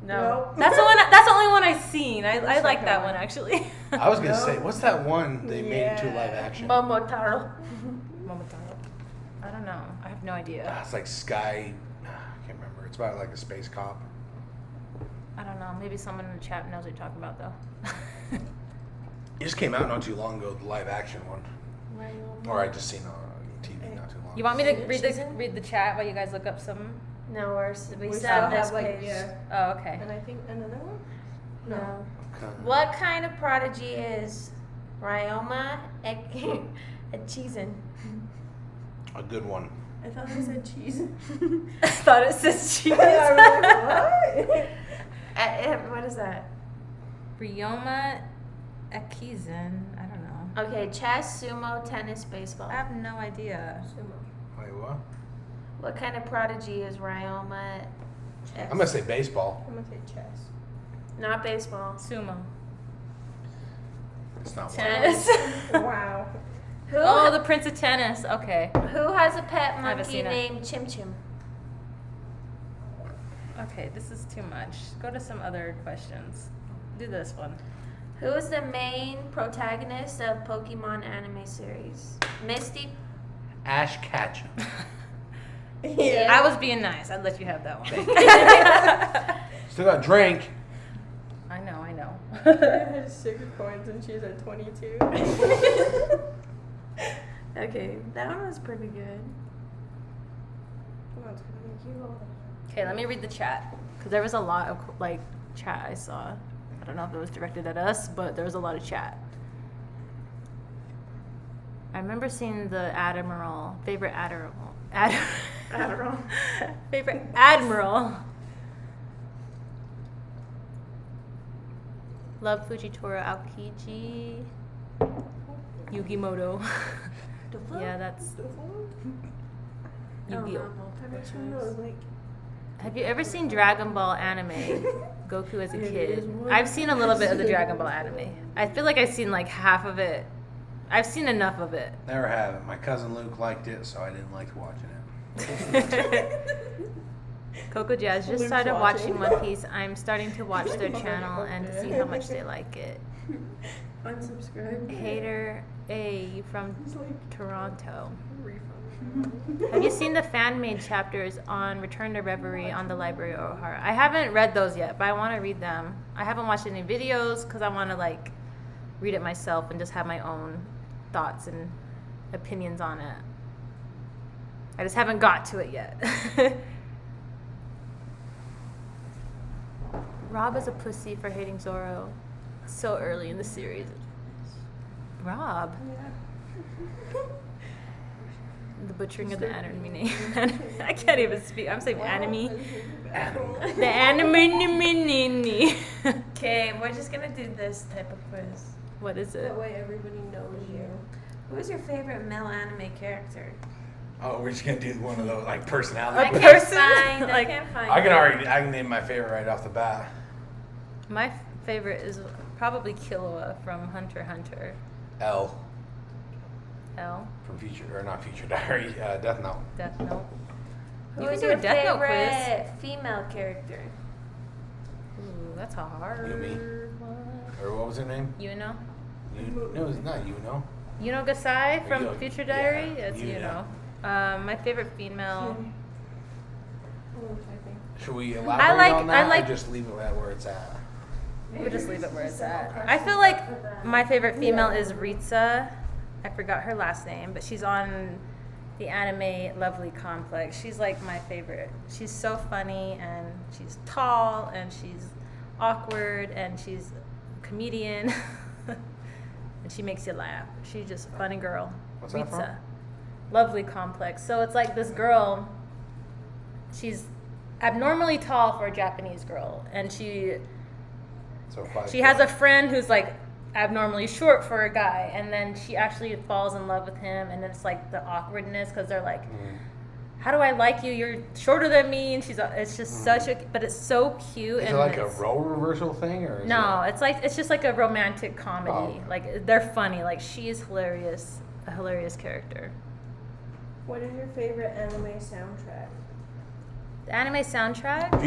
No. That's the one. That's the only one I've seen. I like second that one. one actually. I was gonna No. say, what's that one they made into live action? Momotaro. Momotaro. I don't know. I have no idea. It's like Sky. I can't remember. It's about like a space cop. I don't know. Maybe someone in the chat knows what you're talking about though. It just came out not too long ago, the live action one. Or I just seen it on TV not too long. You want me to Which season? read the chat while you guys look up some? No, we We still have still this have, like, page. yeah. Oh, okay. And I think another one? No. Okay. What kind of prodigy is Ryoma Echizen? A good one. I thought I said cheese. I thought it says cheese. I was like, what? What is that? Ryoma Ekizen. I don't know. Okay, chess, sumo, tennis, baseball. I have no idea. Wait, what? What kind of prodigy is Ryoma? I'm gonna say baseball. I'm gonna say chess. Not baseball. Sumo. It's not one. Tennis. Wow. Who, Oh, the Prince of Tennis. Okay. who has a pet haven't monkey seen it. named Chim Chim? Okay, this is too much. Go to some other questions. Do this one. Who is the main protagonist of Pokemon anime series? Misty. Ash Ketchum. Yeah. I was being nice. I'd let you have that one. Still got drink. I know. I had sugar coins and she's at 22. Okay, that one was pretty good. That's gonna make you old. Okay, let me read the chat because there was a lot of like chat I saw. I don't know if it was directed at us, but there was a lot of chat. I remember seeing the favorite Admiral. Admiral. Favorite admiral. Love Fujitora Aokiji. Yugimoto. Yeah, that's Yu-Gi-Oh. Have you ever seen Dragon Ball anime? Goku as a kid. I've seen a little bit of the Dragon Ball anime. I feel like I've seen like half of it. I've seen enough of it. Never have it. My cousin Luke liked it, so I didn't like watching it. Coco Jazz just Luke's started watching watching. One Piece. I'm starting to watch their channel and to see how much they like it. Unsubscribe. Hater A from It's like Toronto. refund. Have you seen the fan-made chapters on Return to Reverie on the Library of O'Hara? I haven't read those yet, but I want to read them. I haven't watched any videos because I want to like read it myself and just have my own thoughts and opinions on it. I just haven't got to it yet. Rob is a pussy for hating Zoro so early in the series. Rob. The butchering of the anime name. I can't even speak. I'm saying anime. The anime. Okay, we're just gonna do this type of quiz. What is it? That way everybody knows you. Who's your favorite male anime character? Oh, we're just gonna do one of those like I personality. A can't person? find. I Like, can't find. I it. can name my favorite right off the bat. My favorite is probably Killua from Hunter x Hunter. L L. from not Future Diary, Death Note. Death Note. Who You is can do your a Death Note quiz. favorite female character? Ooh, that's a hard Yumi. one. Or what was her name? Yuno. No, it's not Yuno. Yuno Gasai from Yo- Future Diary? yeah, It's Yuno. Yuno. My favorite female. Should we elaborate on that I like- or just leave it at where it's at? We'll just leave it where it's at. I feel like my favorite female is Ritsa. I forgot her last name, but she's on the anime Lovely Complex. She's like my favorite. She's so funny and she's tall and she's awkward and she's a comedian and she makes you laugh. She's just a funny girl. What's that from? Lovely Complex. So it's like this girl, she's abnormally tall for a Japanese girl, and she So has a friend who's like abnormally short for a guy, and then she actually falls in love with him, and then it's like the awkwardness because they're like, how do I like you? You're shorter than me, and it's just such a, but it's so cute. Is and it like a it's- role reversal thing or? Is No, it's just like a romantic comedy. Oh. Like they're funny. Like she is hilarious, a hilarious character. What is your favorite anime soundtrack? The anime soundtrack. Not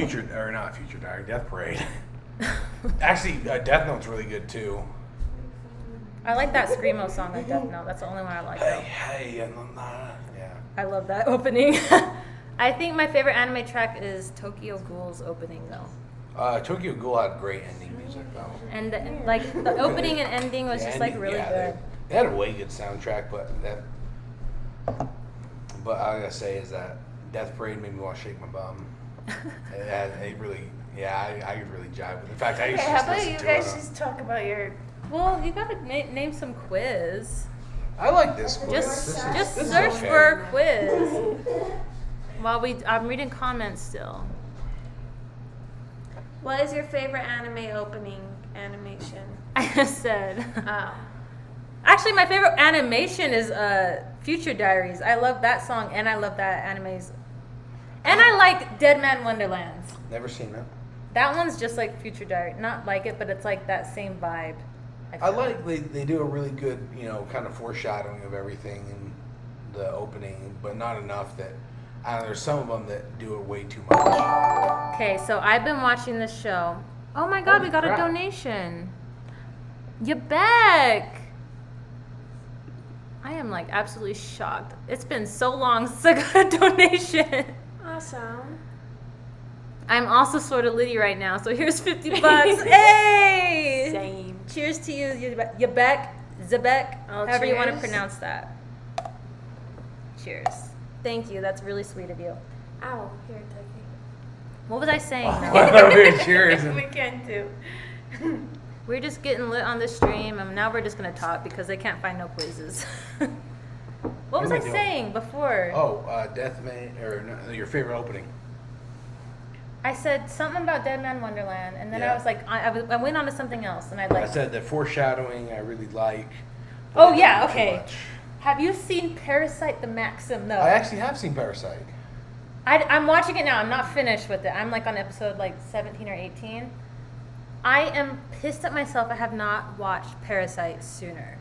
Future Diary, Death Parade. Actually, Death Note's really good too. I like that screamo song on Death Note. That's the only one I like. Hey, Though. hey, and yeah. I love that opening. I think my favorite anime track is Tokyo Ghoul's opening though. Tokyo Ghoul had great ending music though. And the opening and ending was The just like ending- really yeah, good. They had a way good soundtrack, but I gotta say is that Death Parade made me want to shake my bum. it really, I could really jive with it. In fact, I used to How just about listen you to guys it. just talk about your? Well, you gotta name some quiz. I like this quiz. Just This is search okay. for a quiz. While I'm reading comments still. What is your favorite anime opening animation? I just said. Oh, Actually, my favorite animation is Future Diaries. I love that song, and I love that anime's. And I like Dead Man Wonderlands. Never seen that. That one's just like Future Diary. Not like it, but it's like that same vibe. I feel. like they do a really good, kind of foreshadowing of everything in the opening, but not enough that. I don't know, there's some of them that do it way too much. Okay, so I've been watching this show. Oh my god, Holy we got crap. a donation. You back. I am like absolutely shocked. It's been so long since I got a donation. awesome. I'm also sort of litty right now, so here's 50 bucks. Hey! Same. Cheers to you, Yabek, Zebek, Oh, however you want to cheers. pronounce that. Cheers. Thank you. That's really sweet of you. Ow, here, Tucky. What was I saying? Cheers. We can do. We're just getting lit on the stream, and now we're just gonna talk because they can't find no quizzes. What was am I I doing? saying before? Oh, your favorite opening. I said something about Dead Man Wonderland, and then Yeah. I was like, I went on to something else, and I like. I said the foreshadowing I really like. Oh, but yeah, not too okay. much. Have you seen Parasite the Maxim though? I actually have seen Parasite. I'm watching it now. I'm not finished with it. I'm like on episode like 17 or 18. I am pissed at myself. I have not watched Parasite sooner.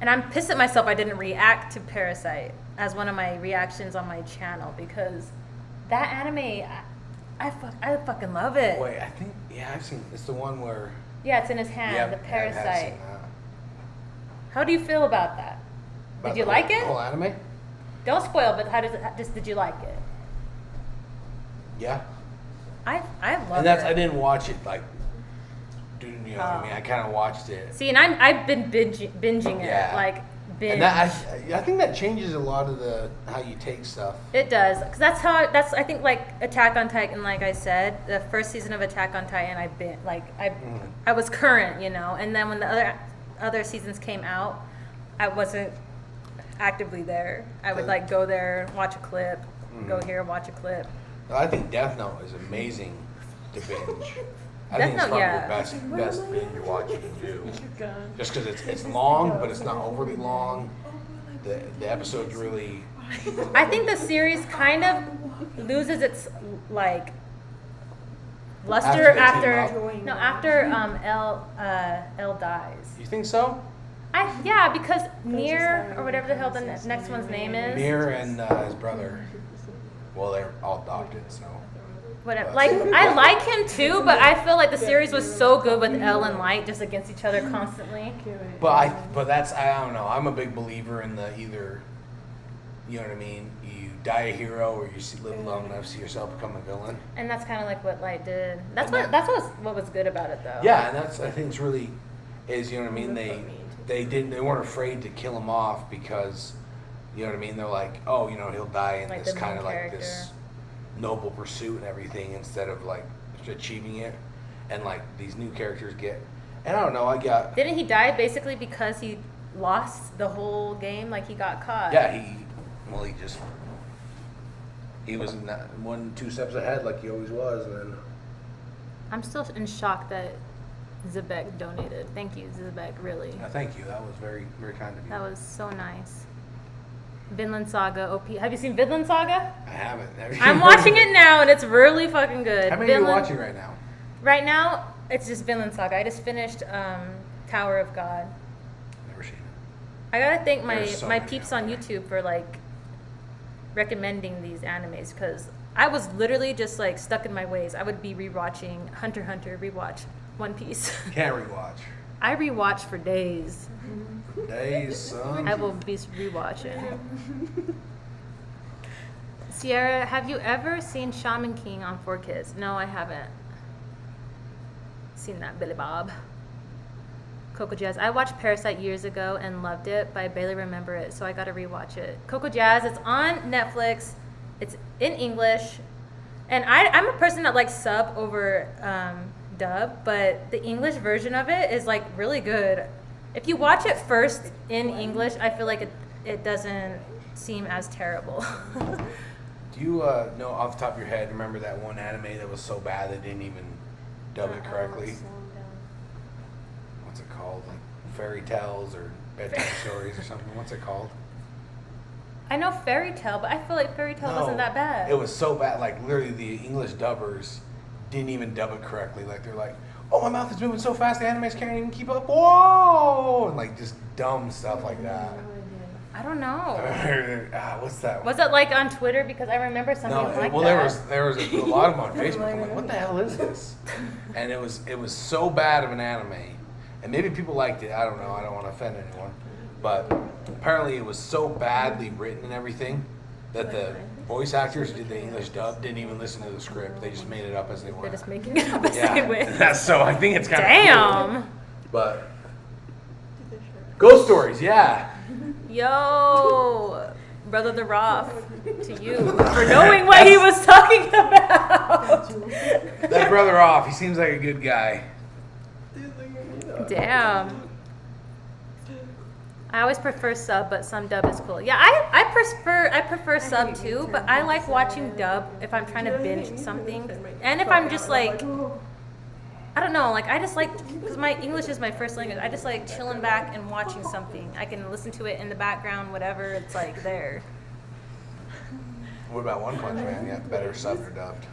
And I'm pissed at myself I didn't react to Parasite as one of my reactions on my channel because that anime, I fucking love it. Wait, I think I've seen. It's the one where. Yeah, it's in his hand, Yeah, the I have Parasite. seen that. How do you feel about that? About Did you the like whole- it? The whole anime? Don't spoil, but how does it? Just did you like it? Yeah. I love And that's it. I didn't watch it like. Dude, you know what I Oh. mean? I kind of watched it. See, and I've been binging it, Yeah. like binge. And that I think that changes a lot of the how you take stuff. It does, because that's I think like Attack on Titan. Like I said, the first season of Attack on Titan, I was current, you know, and then when the other seasons came out, I wasn't actively there. I would like go there, watch a clip, go here, watch a clip. I think Death Note is amazing to binge. I Death think it's Note, probably yeah. the best binge watch you can do. Just because it's long, but it's not overly long. The episodes really. I think the series kind of loses its like luster After after L dies. You think so? Because Mir or whatever the hell the next one's name is. Mir and his brother. Well, they're all adopted, so. Whatever. Like I like him too, but I feel like the series was so good with L and Light just against each other constantly. But that's I don't know. I'm a big believer in the either. You know what I mean? You die a hero, or you live long enough to see yourself become a villain. And that's kind of like what Light did. And What was good about it though. Yeah, and I think it's really is you know what I mean. They weren't afraid to kill him off because you know what I mean. They're like, oh, you know, he'll die in Like this the kind main of like character. this noble pursuit and everything instead of like achieving it. And like these new characters get, and I don't know. Didn't he die basically because he lost the whole game? Like he got caught. Yeah, he was 2 steps ahead like he always was, and then. I'm still in shock that Zebek donated. Thank you, Zebek. Really. Thank you. That was very, very kind of you. That was so nice. Vinland Saga OP. Have you seen Vinland Saga? I haven't. I'm watching it now and it's really fucking good. How many are you watching right now? Right now, it's just Vinland Saga. I just finished Tower of God. Never seen it. I gotta thank There's so my many peeps out on there. YouTube for like recommending these animes because I was literally just like stuck in my ways. I would be rewatching Hunter x Hunter, rewatch One Piece. Can't rewatch. I rewatch for days. Days, son. I will be rewatching. Sierra, have you ever seen Shaman King on 4Kids? No, I haven't. Seen that, Billy Bob. Coco Jazz. I watched Parasite years ago and loved it, but I barely remember it, so I gotta rewatch it. Coco Jazz, it's on Netflix. It's in English. And I'm a person that likes sub over dub, but the English version of it is like really good. If you watch it first in English, I feel like it doesn't seem as terrible. Do you know off the top of your head, remember that one anime that was so bad they didn't even dub it correctly? What's it called? Like Fairy Tales or Bedtime Stories or something? What's it called? I know Fairy Tale, but I feel like Fairy Tale wasn't that bad. It was so bad. Like literally the English dubbers didn't even dub it correctly. Like they're like, oh, my mouth is moving so fast the animes can't even keep up. Whoa! And like just dumb stuff like that. I don't know. What's that? Was it like on Twitter? Because I remember something like well, that. there was a lot of them on Facebook. I'm like, what the hell is this? And it was so bad of an anime, and maybe people liked it. I don't know. I don't want to offend anyone, but apparently it was so badly written and everything that the voice actors who did the English dub didn't even listen to the script. They just made it up as they went. They're just making it up as they went. Yeah, so I think it's kind of Damn. cool. But ghost stories, yeah. Yo, Brother the Roth, to you for knowing what he was talking about. That brother off. He seems like a good guy. Damn. I always prefer sub, but some dub is cool. Yeah, I prefer sub too, but I like watching dub if I'm trying to binge something, and if I'm just like, I don't know, like I just like, because my English is my first language. I just like chilling back and watching something. I can listen to it in the background, whatever. It's like there. What about One Punch Man? Yeah, better subbed or dubbed?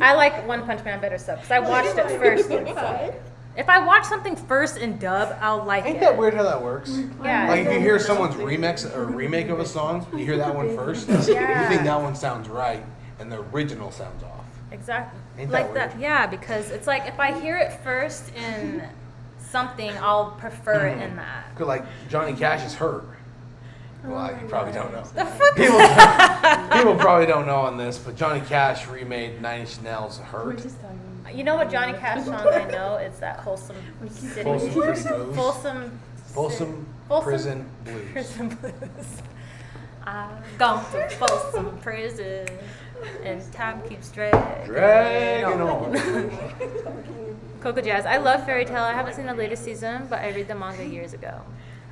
I like One Punch Man better sub because I watched it first in sub. If I watch something first in dub, I'll like Ain't it. that weird how that works? Yeah. Like if you hear someone's remix or remake of a song, you hear that one first, you think that one sounds right, and the original sounds off. Exactly. Ain't that Like that, weird? yeah, because it's like if I hear it first in something, I'll prefer it in that. 'Cause like Johnny Cash is hurt. Well, you probably don't know. The fuck? People probably don't know on this, but Johnny Cash remade Nine Inch Nails' "Hurt." You know what Johnny Cash song I know? It's that Wholesome City. Folsom Pretty Blues. Folsom Prison Blues. Prison Blues. I've gone to Folsom Prison, and time keeps Dragging on. Coco Jazz. I love Fairy Tail. I haven't seen the latest season, but I read the manga years ago.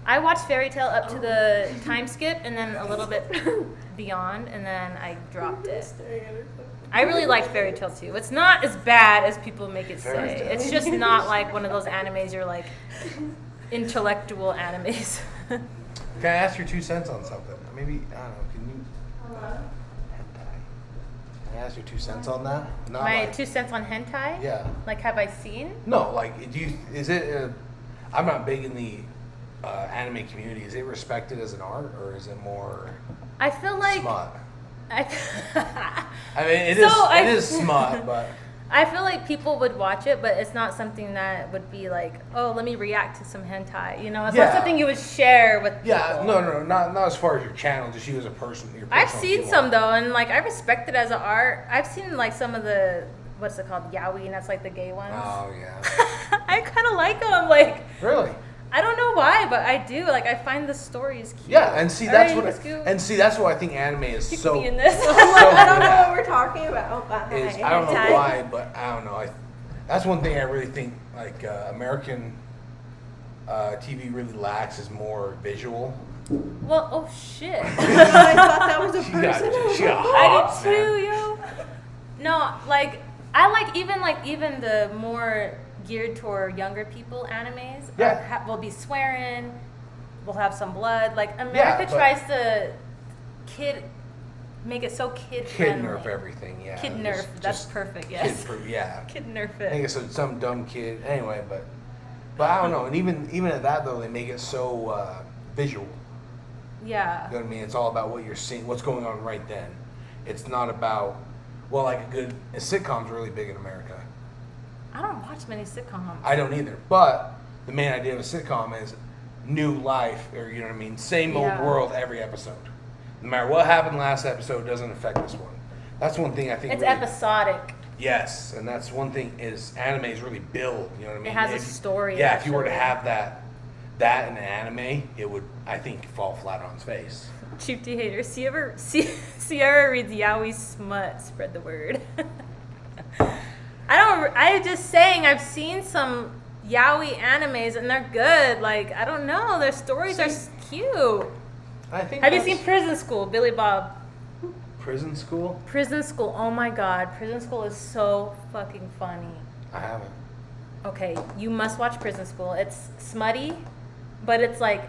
I watched Fairy Tail up to the time skip and then a little bit beyond, and then I dropped it. I really like Fairy Tail too. It's not as bad as people make it say. It's just not like one of those animes you're like intellectual animes. Can I ask your 2 cents on something? Maybe, I don't know, can you... Hentai. Can I ask your 2 cents on that? Not My like, 2 cents on hentai? Yeah. Like, have I seen? No, like, is it, I'm not big in the anime community. Is it respected as an art, or is it more I feel like smut? I mean, it is smut, but... I feel like people would watch it, but it's not something that would be like, oh, let me react to some hentai. You know, it's not something you would share with people. Yeah, no, not as far as your channel, just you as a person. Your I've personal seen feeling. some though, and like I respect it as an art. I've seen like some of the what's it called, yaoi, and that's like the gay ones. Oh yeah. I kind of like them. Like Really? I don't know why, but I do. Like I find the stories cute. Yeah, and see that's Alright, what let's go. that's what I think anime is You so. could be in this. so I don't good know at. what we're talking about. But Is hi. I don't know Hentai. why, but I don't know. That's one thing I really think like American TV really lacks is more visual. Well, oh shit. I thought that was a She person. got I hot, did too, man. yo. No, like I like even the more geared toward younger people animes. Yeah. Will be swearing. We'll have some blood. Like America Yeah, but- tries to make it so kid Kid friendly. nerf everything, yeah. Kid Just- nerf. That's just perfect. Yes. yeah. Kid nerf I think it. it's some dumb kid. Anyway, but I don't know. And even at that though, they make it so visual. Yeah. You know what I mean? It's all about what you're seeing, what's going on right then. It's not about like a sitcom's really big in America. I don't watch many sitcoms. I don't either. But the main idea of a sitcom is new life, or you know what I mean, same old Yeah. world every episode. No matter what happened last episode, doesn't affect this one. That's one thing I think. It's really, episodic. Yes, and that's one thing is animes really build. You know what I mean? It has a If- story, Yeah, if you were to actually. have that in an anime, it would, I think, fall flat on its face. Cheap tea hater. Sierra reads yaoi smut. Spread the word. I'm just saying I've seen some yaoi animes and they're good. Like I don't know, their stories are cute. I think. Have you that's seen Prison School, Billy Bob? Prison School? Prison School. Oh my God, Prison School is so fucking funny. I haven't. Okay, you must watch Prison School. It's smutty, but it's like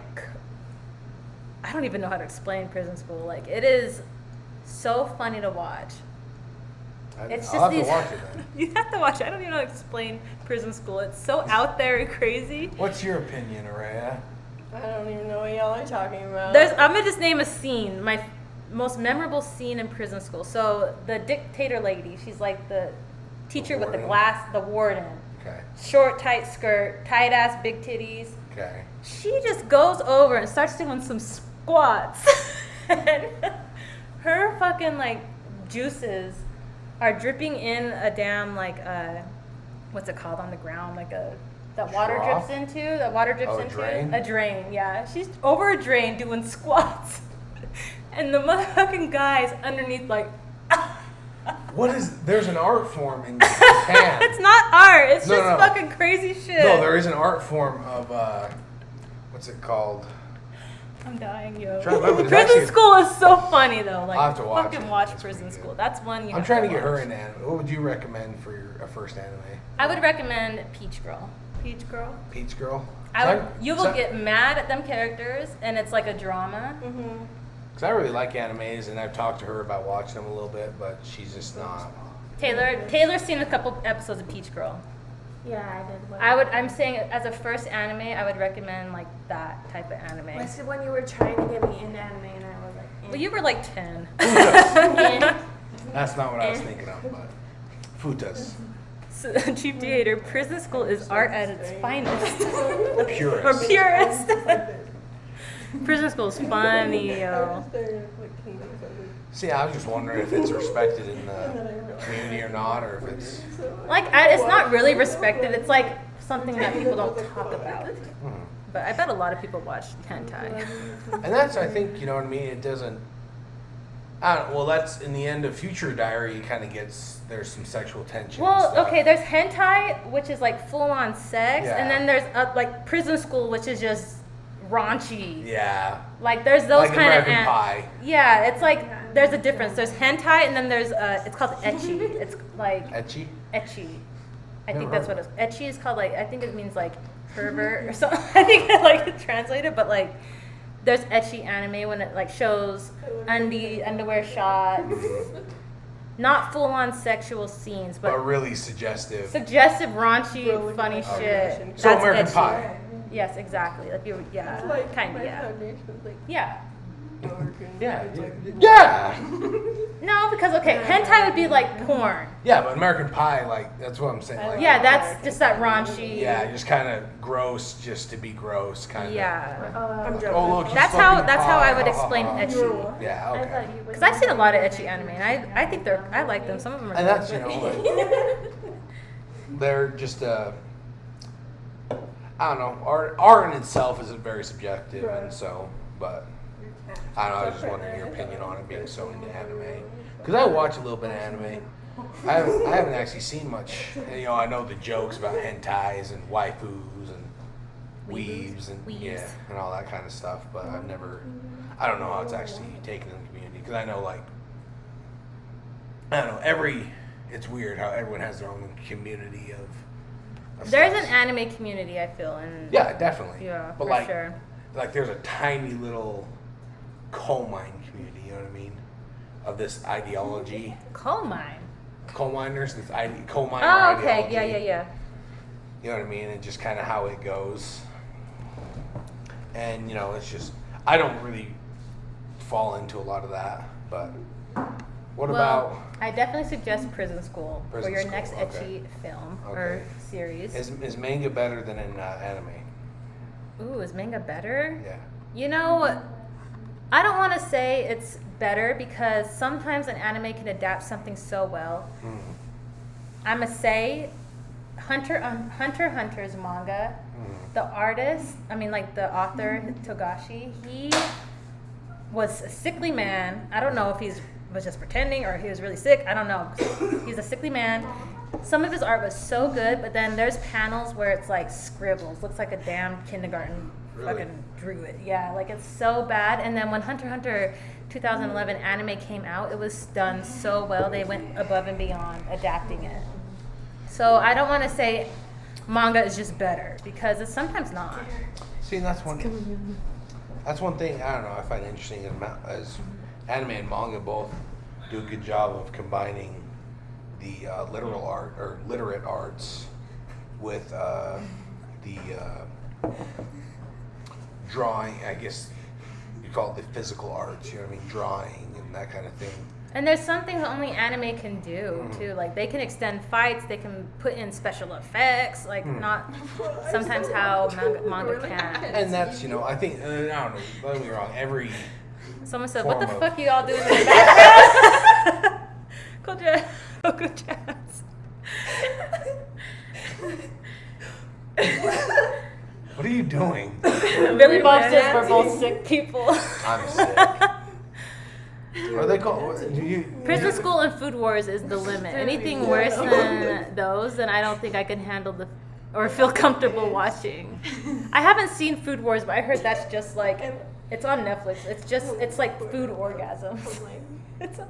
I don't even know how to explain Prison School. Like it is so funny to watch. It's I'll just have these. to watch it then. You have to watch it. I don't even know how to explain Prison School. It's so out there and crazy. What's your opinion, Araya? I don't even know what y'all are talking about. I'm gonna just name a scene. My most memorable scene in Prison School. So the dictator lady, she's like the teacher with the warden. the warden. Okay. Short, tight skirt, tight ass, big titties. Okay. She just goes over and starts doing some squats. And her fucking like juices are dripping in a damn like what's it called on the ground, like that water Trough? drips into Oh, a drain? a drain. Yeah, she's over a drain doing squats, and the motherfucking guys underneath like What is? There's an art form in Japan. it's not art, it's No, just no. fucking crazy shit. No, there is an art form of what's it called? I'm dying, yo. Trying to remember, there's Prison actually- School is so funny though. Like, I'll have to watch fucking it. watch It's Prison pretty School. good. That's one you I'm have trying to get watch. her into anime. What would you recommend for a first anime? I would recommend Peach Girl. Peach Girl. Peach Girl? You will get mad at them characters, and it's like a drama. Mm-hmm. Because I really like animes, and I've talked to her about watching them a little bit, but she's just not. Taylor's seen a couple episodes of Peach Girl. Yeah, I did. I'm saying as a first anime, I would recommend like that type of anime. What's the one you were trying to get me into anime and I was like, eh. Well, you were like 10. That's not what I was thinking of, but. Futas. So, Chief Theater, Prison School is art at its finest. Purist. Or purest. Prison School is funny, yo. See, I was just wondering if it's respected in the community or not, or if it's. Like, it's not really respected. It's like something that people don't talk about. But I bet a lot of people watch hentai. And that's, I think, you know what I mean? It doesn't. I don't know. Well, that's in the end of Future Diary, it kind of gets. There's some sexual tension. and Well, stuff. okay, there's hentai, which is like full on sex, Yeah. and then there's like Prison School, which is just raunchy. Yeah. Like there's those Like kind American of Pie. Yeah, it's like there's a difference. There's hentai, and then there's it's called ecchi. It's like Etchy? ecchi. I think Never that's heard what it's. Ecchi is called like I think it means like pervert or something. I think I like translated, but like there's ecchi anime when it like shows underwear shots, not full on sexual scenes, But but really suggestive. suggestive, raunchy, Really funny good shit. foundation. So That's American ecchi. Pie. Yes, exactly. Like you, yeah, Like, kind of, my yeah, foundation was like yeah. dark and Yeah. it's like- Yeah. No, because okay, hentai would be like porn. Yeah, but American Pie, like, that's what I'm saying. Like, Yeah, that's just that raunchy. Yeah, just kind of gross just to be gross, kind of. Yeah. I'm joking. Oh, look, he's That's how fucking I pie. would explain ecchi. Yeah, I okay. thought you would. Because I've seen a lot of ecchi anime, and I think I like them. Some of them are. And good. that's, you know, like, they're just, I don't know, art in itself is very subjective, and so, but, I don't know, I was just wondering your opinion on it being so into anime. Because I watch a little bit of anime. I haven't actually seen much. And, you know, I know the jokes about hentais and waifus and weebs and Weebs. and all that kind of stuff, but I don't know how it's actually taken in the community. Because I know, like, I don't know, it's weird how everyone has their own community of There's stuff. an anime community, I feel, and Yeah, definitely. yeah, but for like, sure. like there's a tiny little coal mine community. You know what I mean? Of this ideology, Coal mine. coal miners. This coal miner Oh, okay. ideology. Yeah. You know what I mean? And just kind of how it goes. And you know, it's just I don't really fall into a lot of that. But what about? I definitely suggest Prison School Prison for your School, next okay. ecchi film Okay. or series. Is manga better than in anime? Ooh, is manga better? Yeah. You know, I don't want to say it's better because sometimes an anime can adapt something so well. Mm. I'm gonna say Hunter x Hunter's manga, the artist, the author Togashi, he was a sickly man. I don't know if was just pretending or he was really sick. I don't know. He's a sickly man. Some of his art was so good, but then there's panels where it's like scribbles. Looks like a damn kindergarten Really? fucking drew it. Yeah, like it's so bad. And then when Hunter x Hunter 2011 anime came out, it was done so well. They went above and beyond adapting it. So I don't want to say manga is just better because it's sometimes not. See, that's one thing I don't know I find interesting as anime and manga both do a good job of combining the literal art or literate arts with the drawing. I guess you call it the physical arts. You know what I mean? Drawing and that kind of thing. And there's some things only anime can do too. Like they can extend fights, they can put in special effects, like not sometimes how manga can. And that's I think I don't know. Don't get me wrong. Every Someone said, "What the form of- fuck you all doing in the background?" Cool jazz. Oh, good jazz. what are you doing? Billy Bob says we're both sick people. I'm sick. What are they called? Do you? Prison School and Food Wars is the limit. Anything worse than those, then I don't think I can handle or feel comfortable watching. I haven't seen Food Wars, but I heard that's just like it's on Netflix. It's like food orgasm.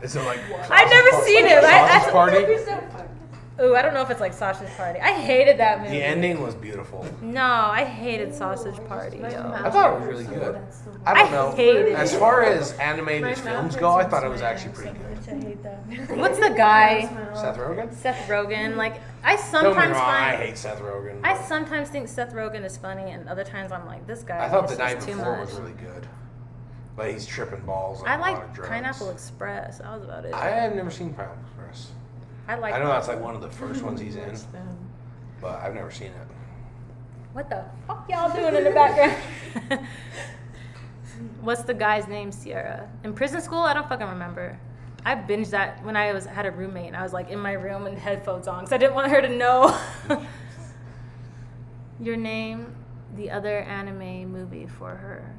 Is it like I've never seen it. Sausage Party? Ooh, I don't know if it's like Sausage Party. I hated that movie. The ending was beautiful. No, I hated Sausage Party. I Yo. thought it was really good. I don't know. hated As it. far as animated films go, I thought it was actually pretty good. I hate that. What's the guy? Seth Rogen? Seth Rogen. Like I Don't get me sometimes wrong, I find hate Seth Rogen. I but sometimes think Seth Rogen is funny, and other times I'm like, this guy. I thought is The Night just too Before much. was really good. But he's tripping balls on I a lot of like drugs. Pineapple Express. That was about it. I have never seen Pineapple Express. I like. I know that's like one of the first ones he's in, them. but I've never seen it. What the fuck y'all doing in the background? What's the guy's name? Sierra. In Prison School? I don't fucking remember. I binged that when I had a roommate and I was like in my room with headphones on because I didn't want her to know. Your Name, the other anime movie for her.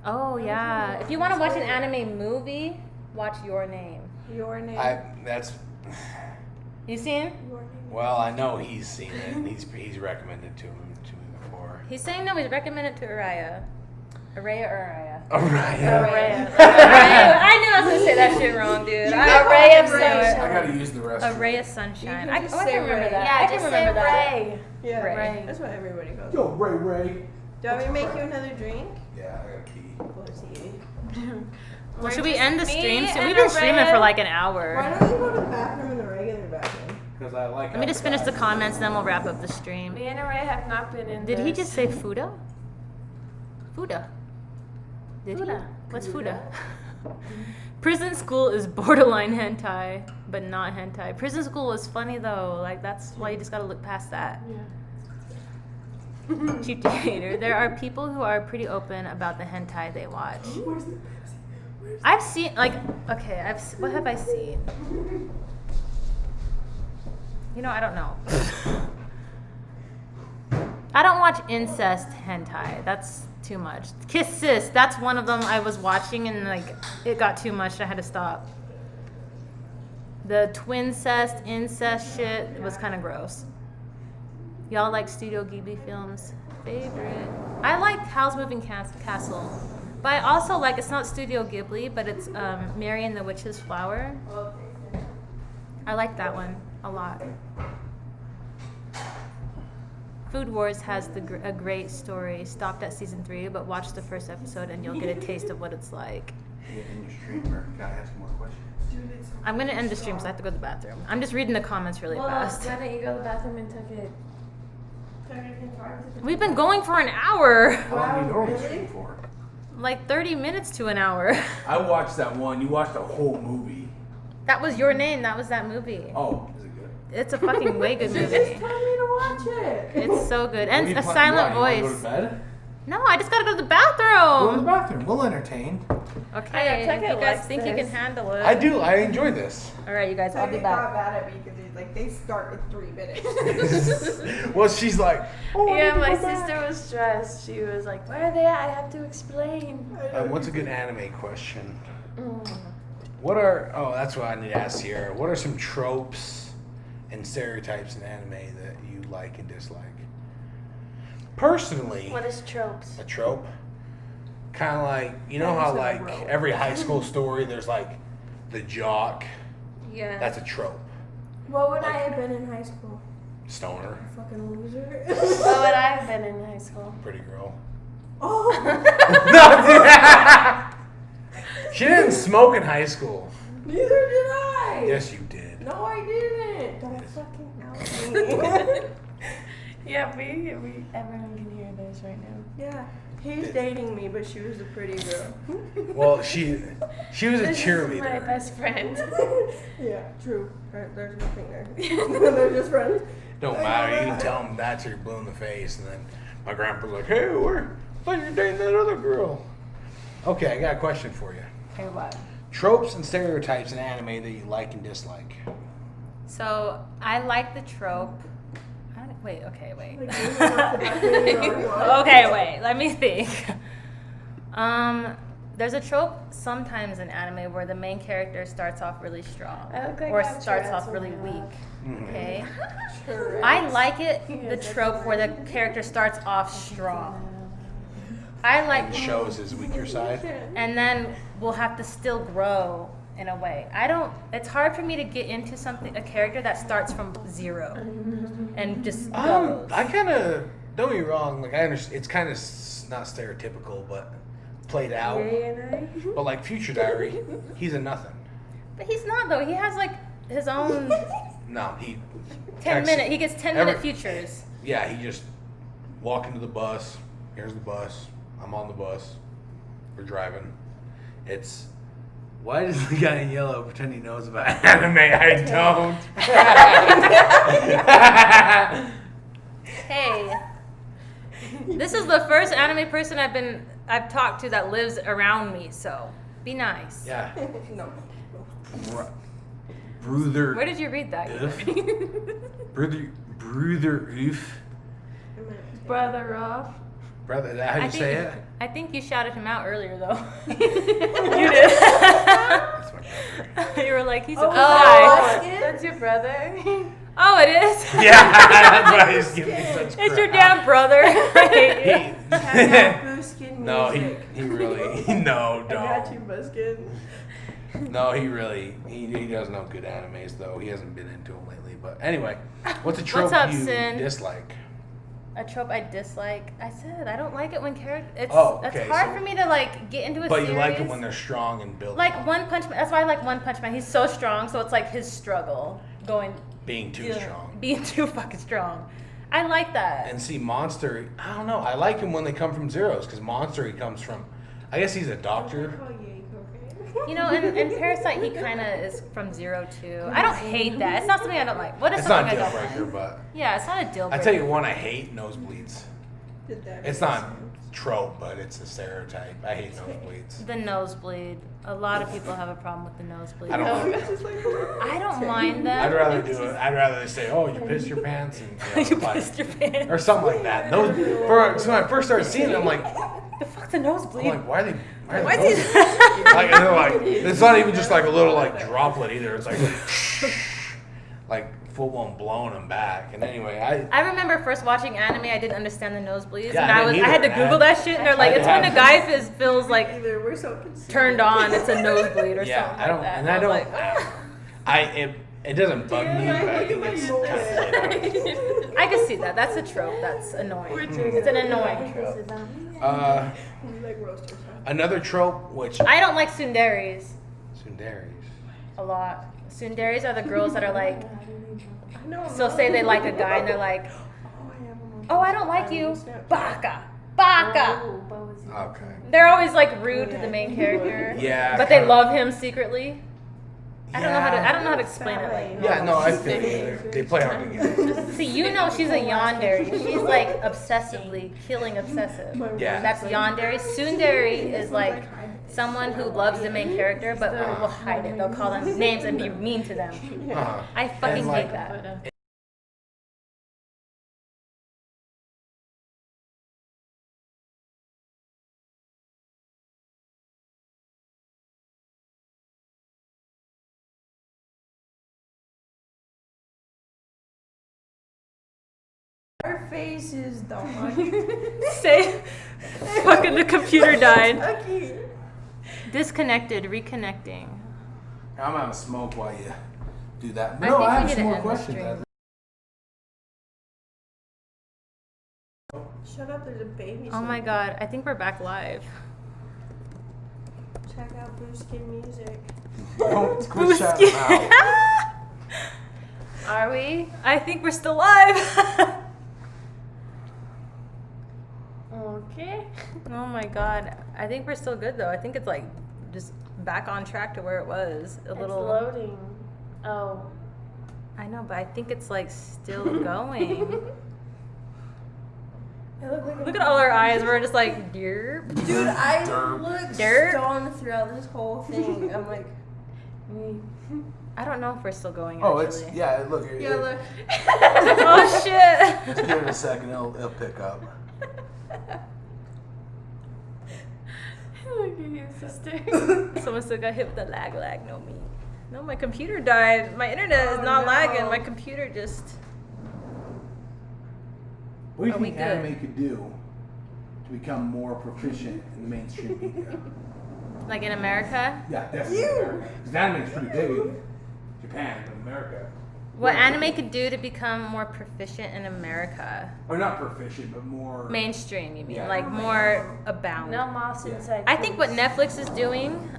Oh yeah. If you want to watch an anime movie, watch Your Name. Your Name. That's You seen? Your Name. well, I know he's seen it. And he's recommended to me before. He's saying no. He's recommended to Araya. Araya or Araya? Araya. Araya. I knew I was gonna say that shit wrong, dude. Araya of I Sunshine. gotta use the restroom. Array of Sunshine. You I can just can say remember Ray. that. Yeah, I can just remember say that. Ray. Yeah, Ray. that's what everybody goes. Yo, Ray. Do you want me to make you another drink? Yeah, I got a key. Well, should we end the stream? Me So and we've been streaming Araya. for like an Why hour. don't you go to the bathroom in the regular bathroom? Because I like. Let me just finish the comments, then we'll wrap up the stream. Me and Araya have not been in Did he this. just say Fuda? Fuda. Did Fuda. he? What's Fuda? Prison School is borderline hentai, but not hentai. Prison School was funny though. Like that's why you just gotta look past that. Cheap hater. There are people who are pretty open about the hentai they watch. I've seen okay. What have I seen? You know, I don't know. I don't watch incest hentai. That's too much. Kiss Sis. That's one of them I was watching and like it got too much. And I had to stop. The twincest, incest shit was kind of gross. Y'all like Studio Ghibli films? Favorite? I like Howl's Moving Castle. But I also like, it's not Studio Ghibli, but it's Mary and the Witch's Flower. I like that one a lot. Food Wars has a great story. Stopped at season 3, but watch the first episode and you'll get a taste of what it's like. Yeah, in your stream, or can I ask more questions? I'm going to end the stream because I have to go to the bathroom. I'm just reading the comments really Well, fast. why don't you go to the bathroom and tuck it? We've been going for an hour. How long do you normally stream for? Like 30 minutes to an hour. I watched that one. You watched the whole movie. That was Your Name. That was that movie. Oh, is it good? It's a fucking way good Just movie. tell me to watch it. It's so good. And What do a you silent why, you wanna voice. Go to bed? No, I just gotta go to the Go to the bathroom. bathroom. We'll entertain. Okay, Tucker if you guys likes think you this. can handle it. I do. I enjoy this. All right, you guys, I'll be Tony got back. mad at me because they start in 3 minutes. Well, she's like, oh, I Yeah, need to my go back. sister was stressed. She was like, "Where are they at? I have to explain." What's a good anime question? Mm. What are? Oh, that's what I need to ask here. What are some tropes and stereotypes in anime that you like and dislike? Personally, What is tropes? a trope, kind of like how like every high school story, there's like the jock. Yeah. That's a trope. What would I have been in high school? Stoner, Fucking loser. What would I have been in high school? pretty girl. Oh. She didn't smoke in high school. Neither did I. Yes, you did. No, I didn't. Don't fucking out me. Yeah, everyone can hear this right now. Yeah. He's dating me, but she was a pretty girl. Well, she was a This is cheerleader. my best friend. Yeah, true. There's nothing there. They're just friends. Don't matter. You can tell them that till you're blue in the face, and then my grandpa's like, "Hey, I thought you were dating that other girl." Okay, I got a question for you. Okay, what? Tropes and stereotypes in anime that you like and dislike. So I like the trope. Wait. Like, moving off the balcony or what? Okay, wait. Let me think. There's a trope sometimes in anime where the main character starts off really strong I look like or I have starts Tourette's off really on my weak. lap. Mhm. Okay. I like it, the trope where the character starts off strong. I like And shows his weaker side. and then we'll have to still grow in a way. It's hard for me to get into a character that starts from zero and just goes. I kind of, don't get me wrong, like I understand, it's kind of not stereotypical, but played out. But like Future Diary, he's a nothing. But he's not though. He has like his own No, he 10-minute. He gets 10-minute futures. Yeah, he just walk into the bus. Here's the bus. I'm on the bus. We're driving. It's why does the guy in yellow pretend he knows about anime? I don't. Hey, this is the first anime person I've talked to that lives around me. So be nice. Yeah. No. Brother. Where did you read that? Brother Oof. Brother off. Brother, is that how you say it? I think you shouted him out earlier though. You did. That's my brother. You were like, he's a Oh, cool guy. That's your brother. Oh, it is? Yeah, that's why he's giving me such crap. It's your damn brother. I hate you. Check out Buskin No, music. he really, no, I got don't. you, Buskin. No, he really, he doesn't know good animes though. He hasn't been into them lately. But anyway, what's a trope up, you Sin? dislike? A trope I dislike. I said I don't like it when characters. Oh, okay, It's hard so- for me to like get into a But series. you like it when they're strong and built. like One Punch Man. That's why I like One Punch Man. He's so strong, so it's like his struggle going being too strong. being too fucking strong. I like that. And see, Monster, I don't know. I like him when they come from zeros because Monster, he comes from, I guess he's a doctor. You know, and Parasite, he kind of is from zero too. I don't hate that. It's not something I don't like. What is It's something not a I deal don't breaker, like? but Yeah, it's not a deal I breaker. tell you one I hate, nosebleeds. Did that It's not trope, but it's a stereotype. I hate nosebleeds. The nosebleed. A lot of people have a problem with the nosebleed. I don't like It's just like, I don't mind them. I'd rather do it. I'd rather they say, "Oh, you pissed your pants," and You like- pissed your pants. or something like that. So when I first started seeing it, I'm like, The fuck's a nosebleed? why are they? Why Why are they is nosebleeds? Like, and they're like, it's not even just like a little like droplet either. It's like full blown blowing them back. And anyway, I remember first watching anime, I didn't understand the nosebleeds, Yeah, and I I didn't had to either, Google man. that shit, and they're like, I it's when a have- guy feels like either we're so conceited. turned on, it's a nosebleed or yeah, something I don't, like that. and I was don't. like, It doesn't bug me, but I think it's kind of I can see that. That's a trope. That's annoying. It's an annoying trope. We like roasters. Another trope, which I don't like tsunderes Sundaris. a lot. Tsunderes are the girls that are like, I know. so say they like a guy and they're like, Oh, I have them on oh, I don't like you, Snapchat. baka, baka. Okay. They're always like rude to the main character. Yeah. But they kinda- love him secretly. I don't know how to explain it like. Yeah, no, I feel you. They play hard together. See, you know she's a yandere. She's like obsessively killing obsessive. Yeah. That's yandere. Tsundere is like someone who loves the main character but will hide it. They'll call them names and be mean to them. Uh-huh. I fucking And, like, hate that. Our faces, dog. Say, fucking the computer died. Okay. Disconnected, reconnecting. I'm gonna smoke while you do that. I No, think I we have need some to more end this questions. stream. Shut up, there's a baby. Oh my somewhere. god, I think we're back live. Check out Blue Skin Music. Don't quit shouting out. Are we? I think we're still live. Okay. Oh my god. I think we're still good though. I think it's like just back on track to where it was. A It's little loading. Oh. I know, but I think it's like still going. Look at all our eyes. We're just like, derp. Dude, I Derp. look Derp. stoned throughout this whole thing. I'm like, I don't know if we're still going. Oh, actually. it's yeah. Look, yeah, look. Oh shit. Just give it a second. It'll pick up. Look at you, sister. Someone still got hit with the lag. No me. No, my computer died. My internet is Oh, not no. lagging. My computer just. What do you Are we think good? anime could do to become more proficient in the mainstream media? Like in America? Yeah, definitely. Because anime is pretty big in Japan, but America. What anime could do to become more proficient in America? Or not proficient, but more. Mainstream, you mean? Yeah. Like more abound. No moss inside. I think what Netflix is doing.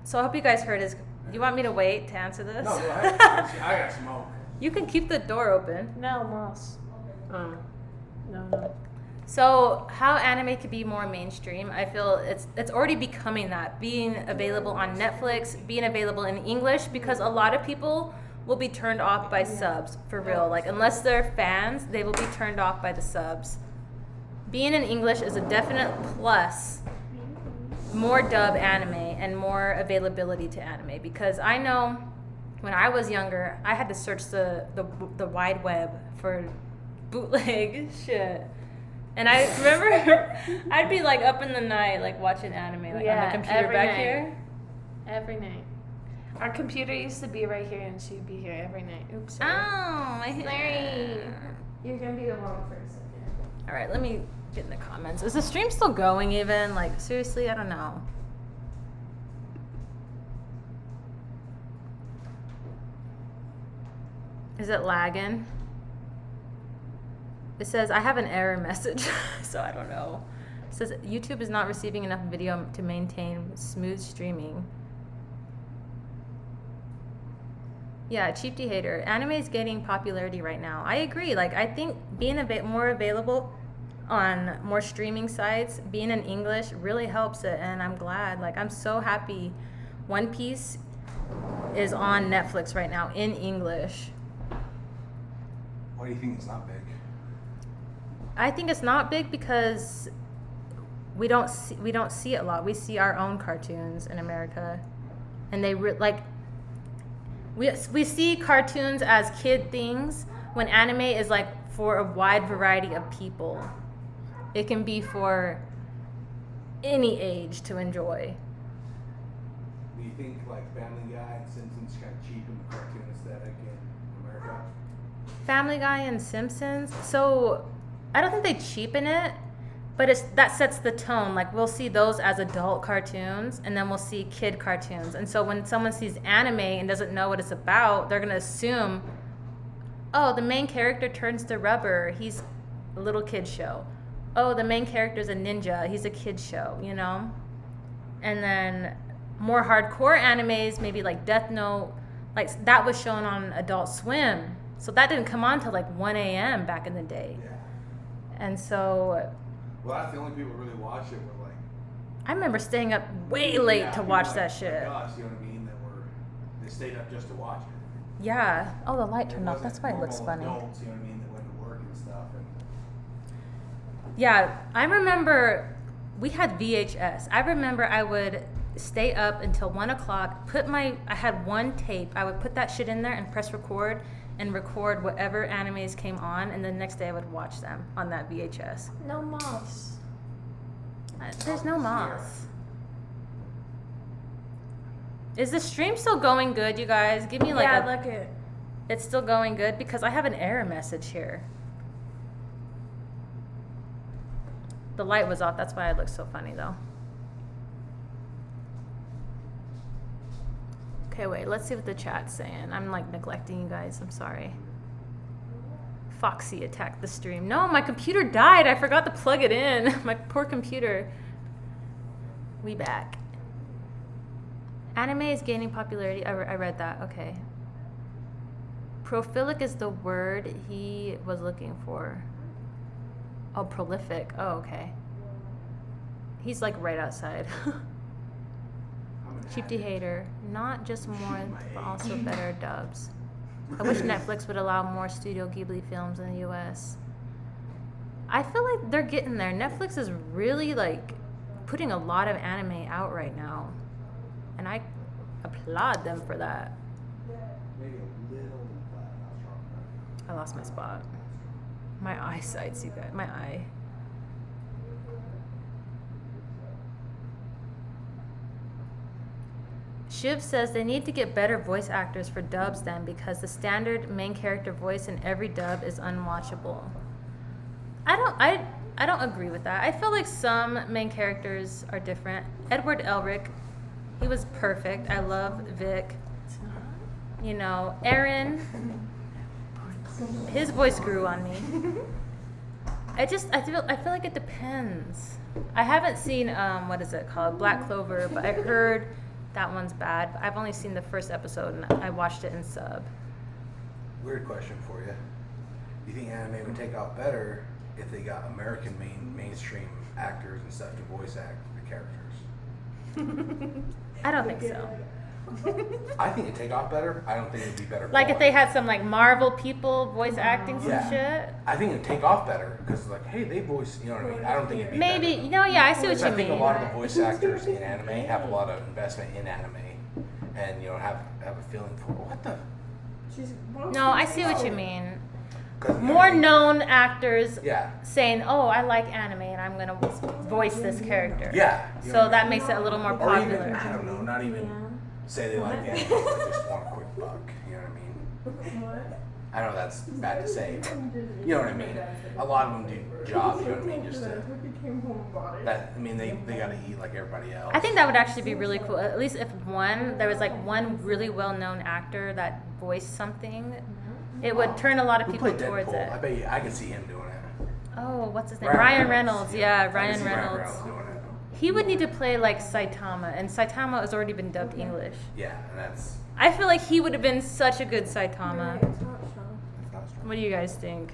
So I hope you guys heard is. You want me to wait to answer this? No, go ahead. I got smoke. You can keep the door open. No moss. Oh. No. So how anime could be more mainstream? I feel it's already becoming that, being available on Netflix, being available in English, because a lot of people will be turned off by subs for real. Like unless they're fans, they will be turned off by the subs. Being in English is a definite plus. More dub anime and more availability to anime, because I know when I was younger, I had to search the wide web for bootleg shit. And I remember I'd be like up in the night like watching anime like on the computer every back night. here. Every night. Our computer used to be right here, and she'd be here every night. Oops. Oh, Sorry. my Sorry. You're gonna be alone for a second. All right, let me get in the comments. Is the stream still going even? Like seriously, I don't know. Is it lagging? It says I have an error message, so I don't know. It says YouTube is not receiving enough video to maintain smooth streaming. Yeah, Cheap D Hater. Anime is gaining popularity right now. I agree. Like, I think being a bit more available on more streaming sites, being in English really helps it, and I'm glad. Like, I'm so happy One Piece is on Netflix right now in English. Why do you think it's not big? I think it's not big because we don't see it a lot. We see our own cartoons in America, and they we see cartoons as kid things when anime is like for a wide variety of people. It can be for any age to enjoy. Do you think like Family Guy and Simpsons kind of cheapen the cartoon aesthetic in America? Family Guy and Simpsons. So I don't think they cheapen it, but that sets the tone. Like we'll see those as adult cartoons, and then we'll see kid cartoons. And so when someone sees anime and doesn't know what it's about, they're gonna assume, oh, the main character turns to rubber. He's a little kid show. Oh, the main character's a ninja. He's a kid show, you know? And then more hardcore animes, maybe like Death Note, like that was shown on Adult Swim. So that didn't come on till like 1 a.m. back in the day. Yeah. And so Well, that's the only people who really watch it were like. I remember staying up way late Yeah, to people watch like, that shit. Like us, you know what I mean? They stayed up just to watch it. Yeah. Oh, the light It turned off. wasn't That's why it looks normal funny. Adults, you know what I mean? That went to work and stuff. And Yeah, I remember we had VHS. I remember I would stay up until 1 o'clock, I had one tape. I would put that shit in there and press record and record whatever animes came on, and the next day I would watch them on that VHS. No moths. There's no moth. Is the stream still going good, you guys? Give me like yeah, look it. It's still going good because I have an error message here. The light was off. That's why it looks so funny, though. Okay, wait. Let's see what the chat's saying. I'm like neglecting you guys. I'm sorry. Foxy attacked the stream. No, my computer died. I forgot to plug it in. My poor computer. We back. Anime is gaining popularity. I read that. Okay. Prolific is the word he was looking for. Oh, prolific. Oh, okay. He's like right outside. Cheap D Hater. Not just more, but also better dubs. I wish Netflix would allow more Studio Ghibli films in the US. I feel like they're getting there. Netflix is really like putting a lot of anime out right now. And I applaud them for that. maybe a little not strong enough. I lost my spot. My eyesight, you guys. My eye. Shiv says they need to get better voice actors for dubs then, because the standard main character voice in every dub is unwatchable. I don't agree with that. I feel like some main characters are different. Edward Elric, he was perfect. I love Vic. You know, Aaron, his voice grew on me. I feel like it depends. I haven't seen what is it called, Black Clover, but I heard that one's bad. I've only seen the first episode and I watched it in sub. Weird question for you. Do you think anime would take off better if they got American mainstream actors and stuff to voice act the characters? I don't think so. I think it'd take off better. I don't think it'd be better. Like if they had some like Marvel people voice acting some shit. I think it'd take off better because like, hey, they voice. You know what I mean? I don't think it'd be Maybe better. you know, yeah, I see what So you I think mean. a lot of the voice actors in anime have a lot of investment in anime, and you know have a feeling for what the. No, I see what you mean. 'Cause, you know More what I mean? known actors Yeah. saying, "Oh, I like anime and I'm gonna voice this character." Yeah. You know So what I that mean? makes it a little more Or even popular. I don't know, not even say they like anime, but just want a quick buck. You know what I mean? I know that's bad to say, but you know what I mean. A lot of them do jobs. You know what I mean? Just to, that. I mean, they gotta eat like everybody else. I think that would actually be really cool. At least if there was like one really well-known actor that voiced something, it would turn a lot of Who people played towards Deadpool? it. I bet you I can see him doing it. Oh, what's his name? Ryan Reynolds. Yeah, I can Ryan see Reynolds. doing it. He would need to play like Saitama, and Saitama has already been dubbed English. Yeah, and that's I feel like he would have been such a good Saitama. not strong. What do you guys think?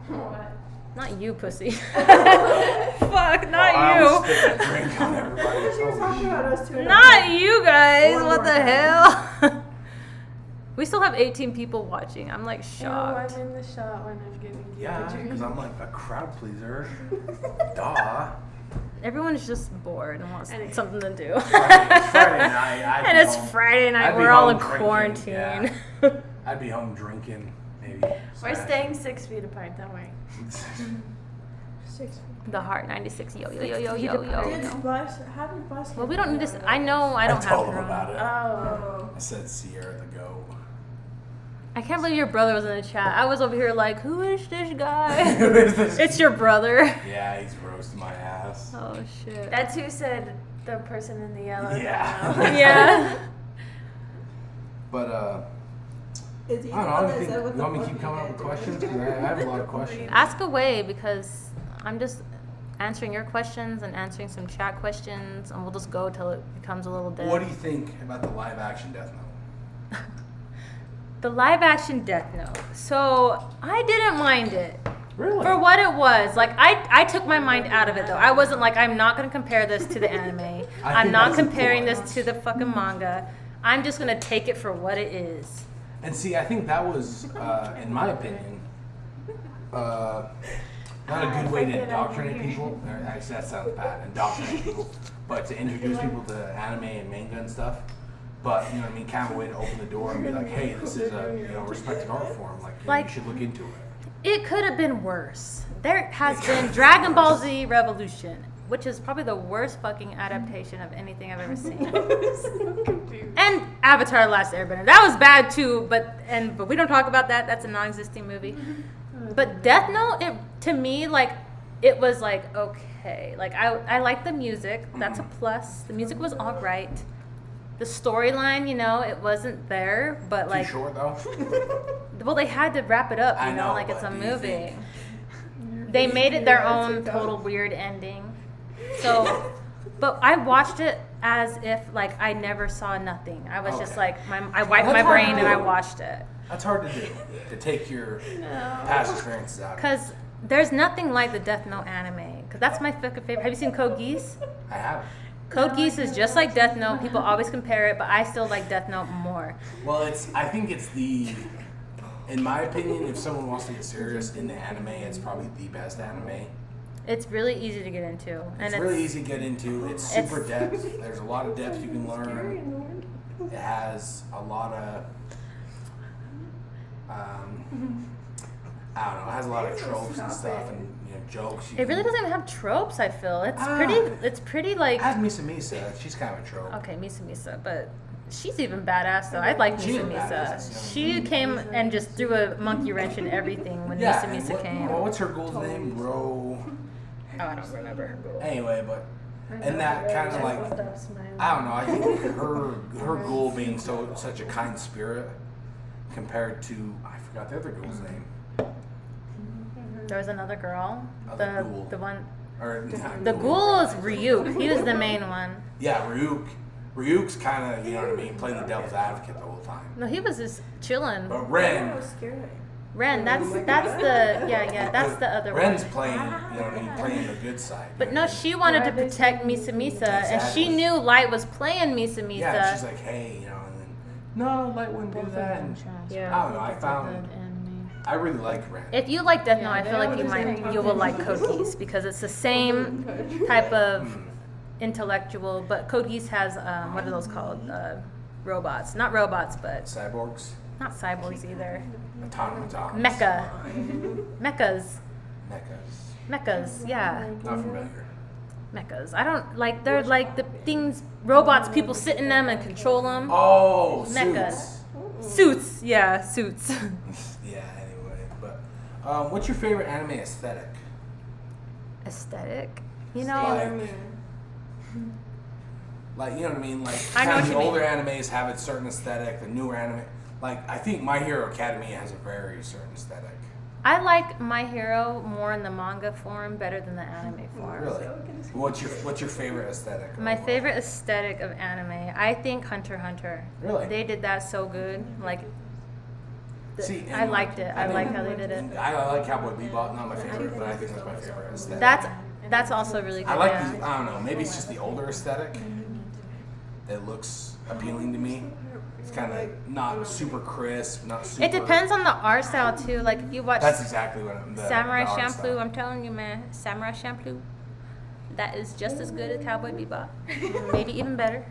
What? Not you, pussy. Fuck, not I almost you. spit that drink on everybody. She was talking about us too. Not you guys. One What more the time. hell? We still have 18 people watching. I'm like Oh, shocked. I'm in the shot when I'm giving you Yeah, a drink. because I'm like a crowd pleaser. Duh. Everyone's just bored and wants And- something to do. It's Friday night. I'd And be it's home. Friday night. I'd be We're all in home drinking, quarantine. yeah. I'd be home drinking, maybe. We're smash. staying 6 feet apart, don't worry. 6 feet. The Heart 96. Yo, yo, yo, yo, Feet yo, apart. yo. Did bus? How did bus? Well, we don't need to. I know I don't have told him Corona. about it. Oh. I said Sierra the goat. I can't believe your brother was in the chat. I was over here like, who is this guy? Who is this? It's your brother. Yeah, he's roasting my ass. Oh shit. That's who said the person in the yellow. Yeah. now. Yeah. But Is he I the don't one know. that You said what the want me to fuck keep you coming up did? with questions? 'Cause I have a lot of questions. Ask away because I'm just answering your questions and answering some chat questions, and we'll just go till it becomes a little dead. What do you think about the live action Death Note? The live action Death Note. So I didn't mind it. Really? For what it was. Like I took my mind out of it though. I wasn't like, I'm not gonna compare this to the anime. I'm think not that's comparing important. this to the fucking manga. I'm just gonna take it for what it is. And see, I think that was, in my opinion, not a good way to indoctrinate people. Actually, that sounds bad, indoctrinate people. But to introduce people to anime and manga and stuff. But, you know what I mean, kind of a way to open the door and be like, hey, this is a respected art form. Like, you should look into it. It could have been worse. There has been Dragon Ball Z Revolution, which is probably the worst fucking adaptation of anything I've ever seen. So confused. And Avatar: The Last Airbender. That was bad too, but we don't talk about that. That's a non-existing movie. But Death Note, to me, like, it was like, okay. Like, I like the music. That's a plus. The music was all right. The storyline, it wasn't there, but like, Too short, though? well, they had to wrap it up, I know, like it's but a do you movie. think- They made it their own total weird ending. So, but I watched it as if like I never saw nothing. I was just Okay. like, I wiped That's my hard to brain and do. I watched it. That's hard to do, to take your past experiences out of it. Because there's nothing like the Death Note anime. Because that's my fucking favorite. Have you seen Code Geass? I haven't. Code Geass is just like Death Note. People always compare it, but I still like Death Note more. Well, I think it's in my opinion, if someone wants to get serious in the anime, it's probably the best anime. It's really easy to get into. And It's really easy to get into. It's super it's- depth. There's a lot of depth you can learn. It has a lot of, I don't know, it has a lot of tropes and stuff and jokes. It really doesn't even have tropes, I feel. It's Ah. pretty like, It has Misa Misa. She's kind of a trope. okay, Misa Misa, but She's even badass though. I like She's Misa badass, yeah. Misa. She came and just threw a monkey wrench in everything when Yeah. Misa and Misa came. what's her ghoul's name? Bro. Oh, I don't remember her goal. Anyway, but and that kind of like I don't know. I think her ghoul being such a kind spirit compared to I forgot the other ghoul's name. There was another girl. Other ghoul. The one. Or not The ghoul is Ryuk. He was the main one. Yeah, Ryuk. Ryuk's kind of, you know what I mean, playing the devil's advocate the whole time. No, he was just chilling. But Ren, Ren, that's the that's the other Ren's one. playing, you know what I mean, playing the good side. But no, she wanted to protect Misa Misa, and she Exactly. knew Light was playing Misa Misa. Yeah, she's like, hey, you know, and then no, Light wouldn't do that. And I don't know. I found I really like Ren. If you like Death Note, I feel like you will like Code Geass because it's the same type of intellectual, but Code Geass has what are those called? Robots, not robots, but Cyborgs, not cyborgs either. autonomous, Mechas, yeah, Not familiar. mechas. I don't like. They're like the things, robots. People sit in them and control them. Oh, Mechas. suits. Suits. Yeah. Anyway, but what's your favorite anime aesthetic? Aesthetic, you know. Like you know what I mean? Like I know kind what of the you mean. older animes have a certain aesthetic. The newer anime, like I think My Hero Academia has a very certain aesthetic. I like My Hero more in the manga form better than the anime form. Really? What's your favorite aesthetic? My favorite aesthetic of anime, I think Hunter x Hunter. Really? They did that so good. Like, See, I liked it. I like how they did it. I like Cowboy Bebop. Not my favorite, but I think that's my favorite aesthetic. That's also really good. I like yeah. the. I don't know. Maybe it's just the older aesthetic that looks appealing to me. It's kind of not super crisp, not super. It depends on the art style too. Like if you watch That's exactly what Samurai the art Champloo, style. I'm telling you, man, Samurai Champloo, that is just as good as Cowboy Bebop, maybe even better.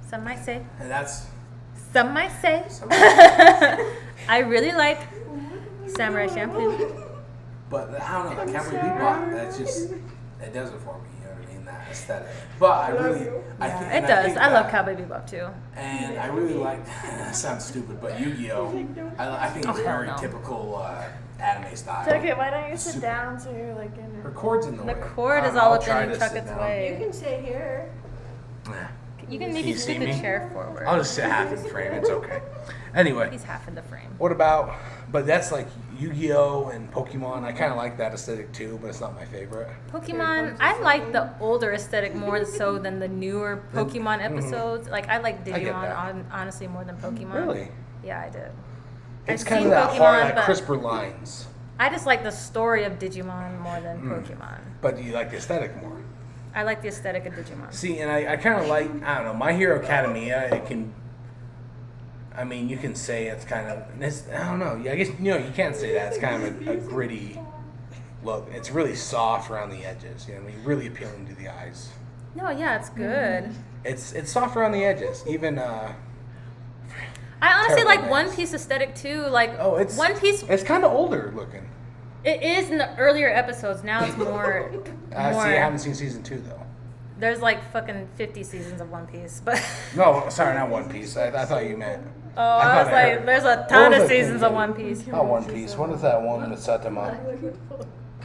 Some might say. And that's. Some might say. I really like Samurai Champloo. But I don't know, like Cowboy Bebop, that's just, it does it for me, you know what I mean, that aesthetic. But I really, I think, It and does. think I love that- Cowboy Bebop too. And I really like, that sounds stupid, but Yu-Gi-Oh! I think it's Oh, hell very no. typical anime style. Okay, why don't you sit down so you're like in Her it? cord's in the way. The cord I is don't know, all I'll up try in to Chucket's sit down. You way. can sit here. You can Can maybe you see scoot the me? chair forward. I'll just sit half in frame. It's okay. Anyway, He's half in the frame. what about? But that's like Yu-Gi-Oh and Pokemon. I kind of like that aesthetic too, but it's not my favorite. Pokemon, I like the older aesthetic more so than the newer Pokemon episodes. Like I like I get Digimon that. honestly more than Pokemon. Really? Yeah, I did. It's I've kind seen of that Pokemon, hard, that but crisper lines. I just like the story of Digimon more than Pokemon. But you like the aesthetic more. I like the aesthetic of Digimon. See, and I kind of like, I don't know, My Hero Academia, it can, I mean, you can say it's kind of, I don't know, I guess, you can't say that. It's kind of a gritty look. It's really soft around the edges, you know what I mean? Really appealing to the eyes. No, yeah, it's good. It's soft around the edges. Even, I honestly Terrible like names. One Piece aesthetic too. Like it's One Piece, It's kind of older looking. it is in the earlier episodes. Now it's more. See, I haven't seen season 2 though. There's like fucking 50 seasons of One Piece, but No, sorry, not One Piece. I thought you meant. oh, I was thought I like, heard- there's a What ton was of I seasons of thinking? One Piece. Not One Piece. What is that one with Satama?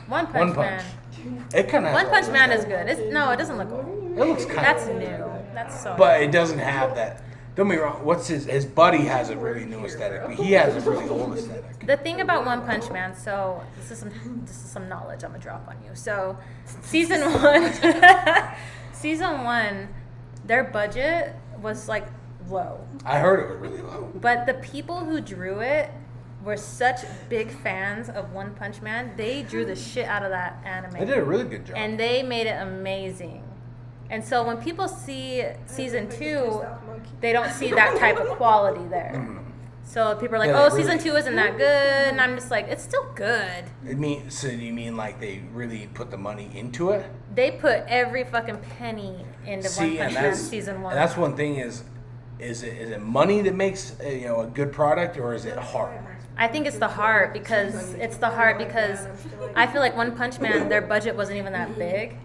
One Punch One Man. Punch. It kind of. One Punch Man is good. No, it doesn't look old. It looks kind That's of. new. That's so. But it doesn't have that. Don't be wrong. What's his buddy has a really new aesthetic, but he has a really old aesthetic. The thing about One Punch Man, so this is some knowledge I'm gonna drop on you. So, season one, their budget was like low, I heard it was really low. but the people who drew it were such big fans of One Punch Man. They drew the shit out of that anime. They did a really good job. And they made it amazing. And so when people see season 2, they don't see that type of quality there. So people are like, Yeah, "Oh, they really- season 2 isn't that good," and I'm just like, "It's still good." So you mean like they really put the money into it? They put every fucking penny into One See, Punch and Man that's season 1. And that's one thing is it money that makes a good product, or is it heart? I think it's the heart because I feel like One Punch Man, their budget wasn't even that big.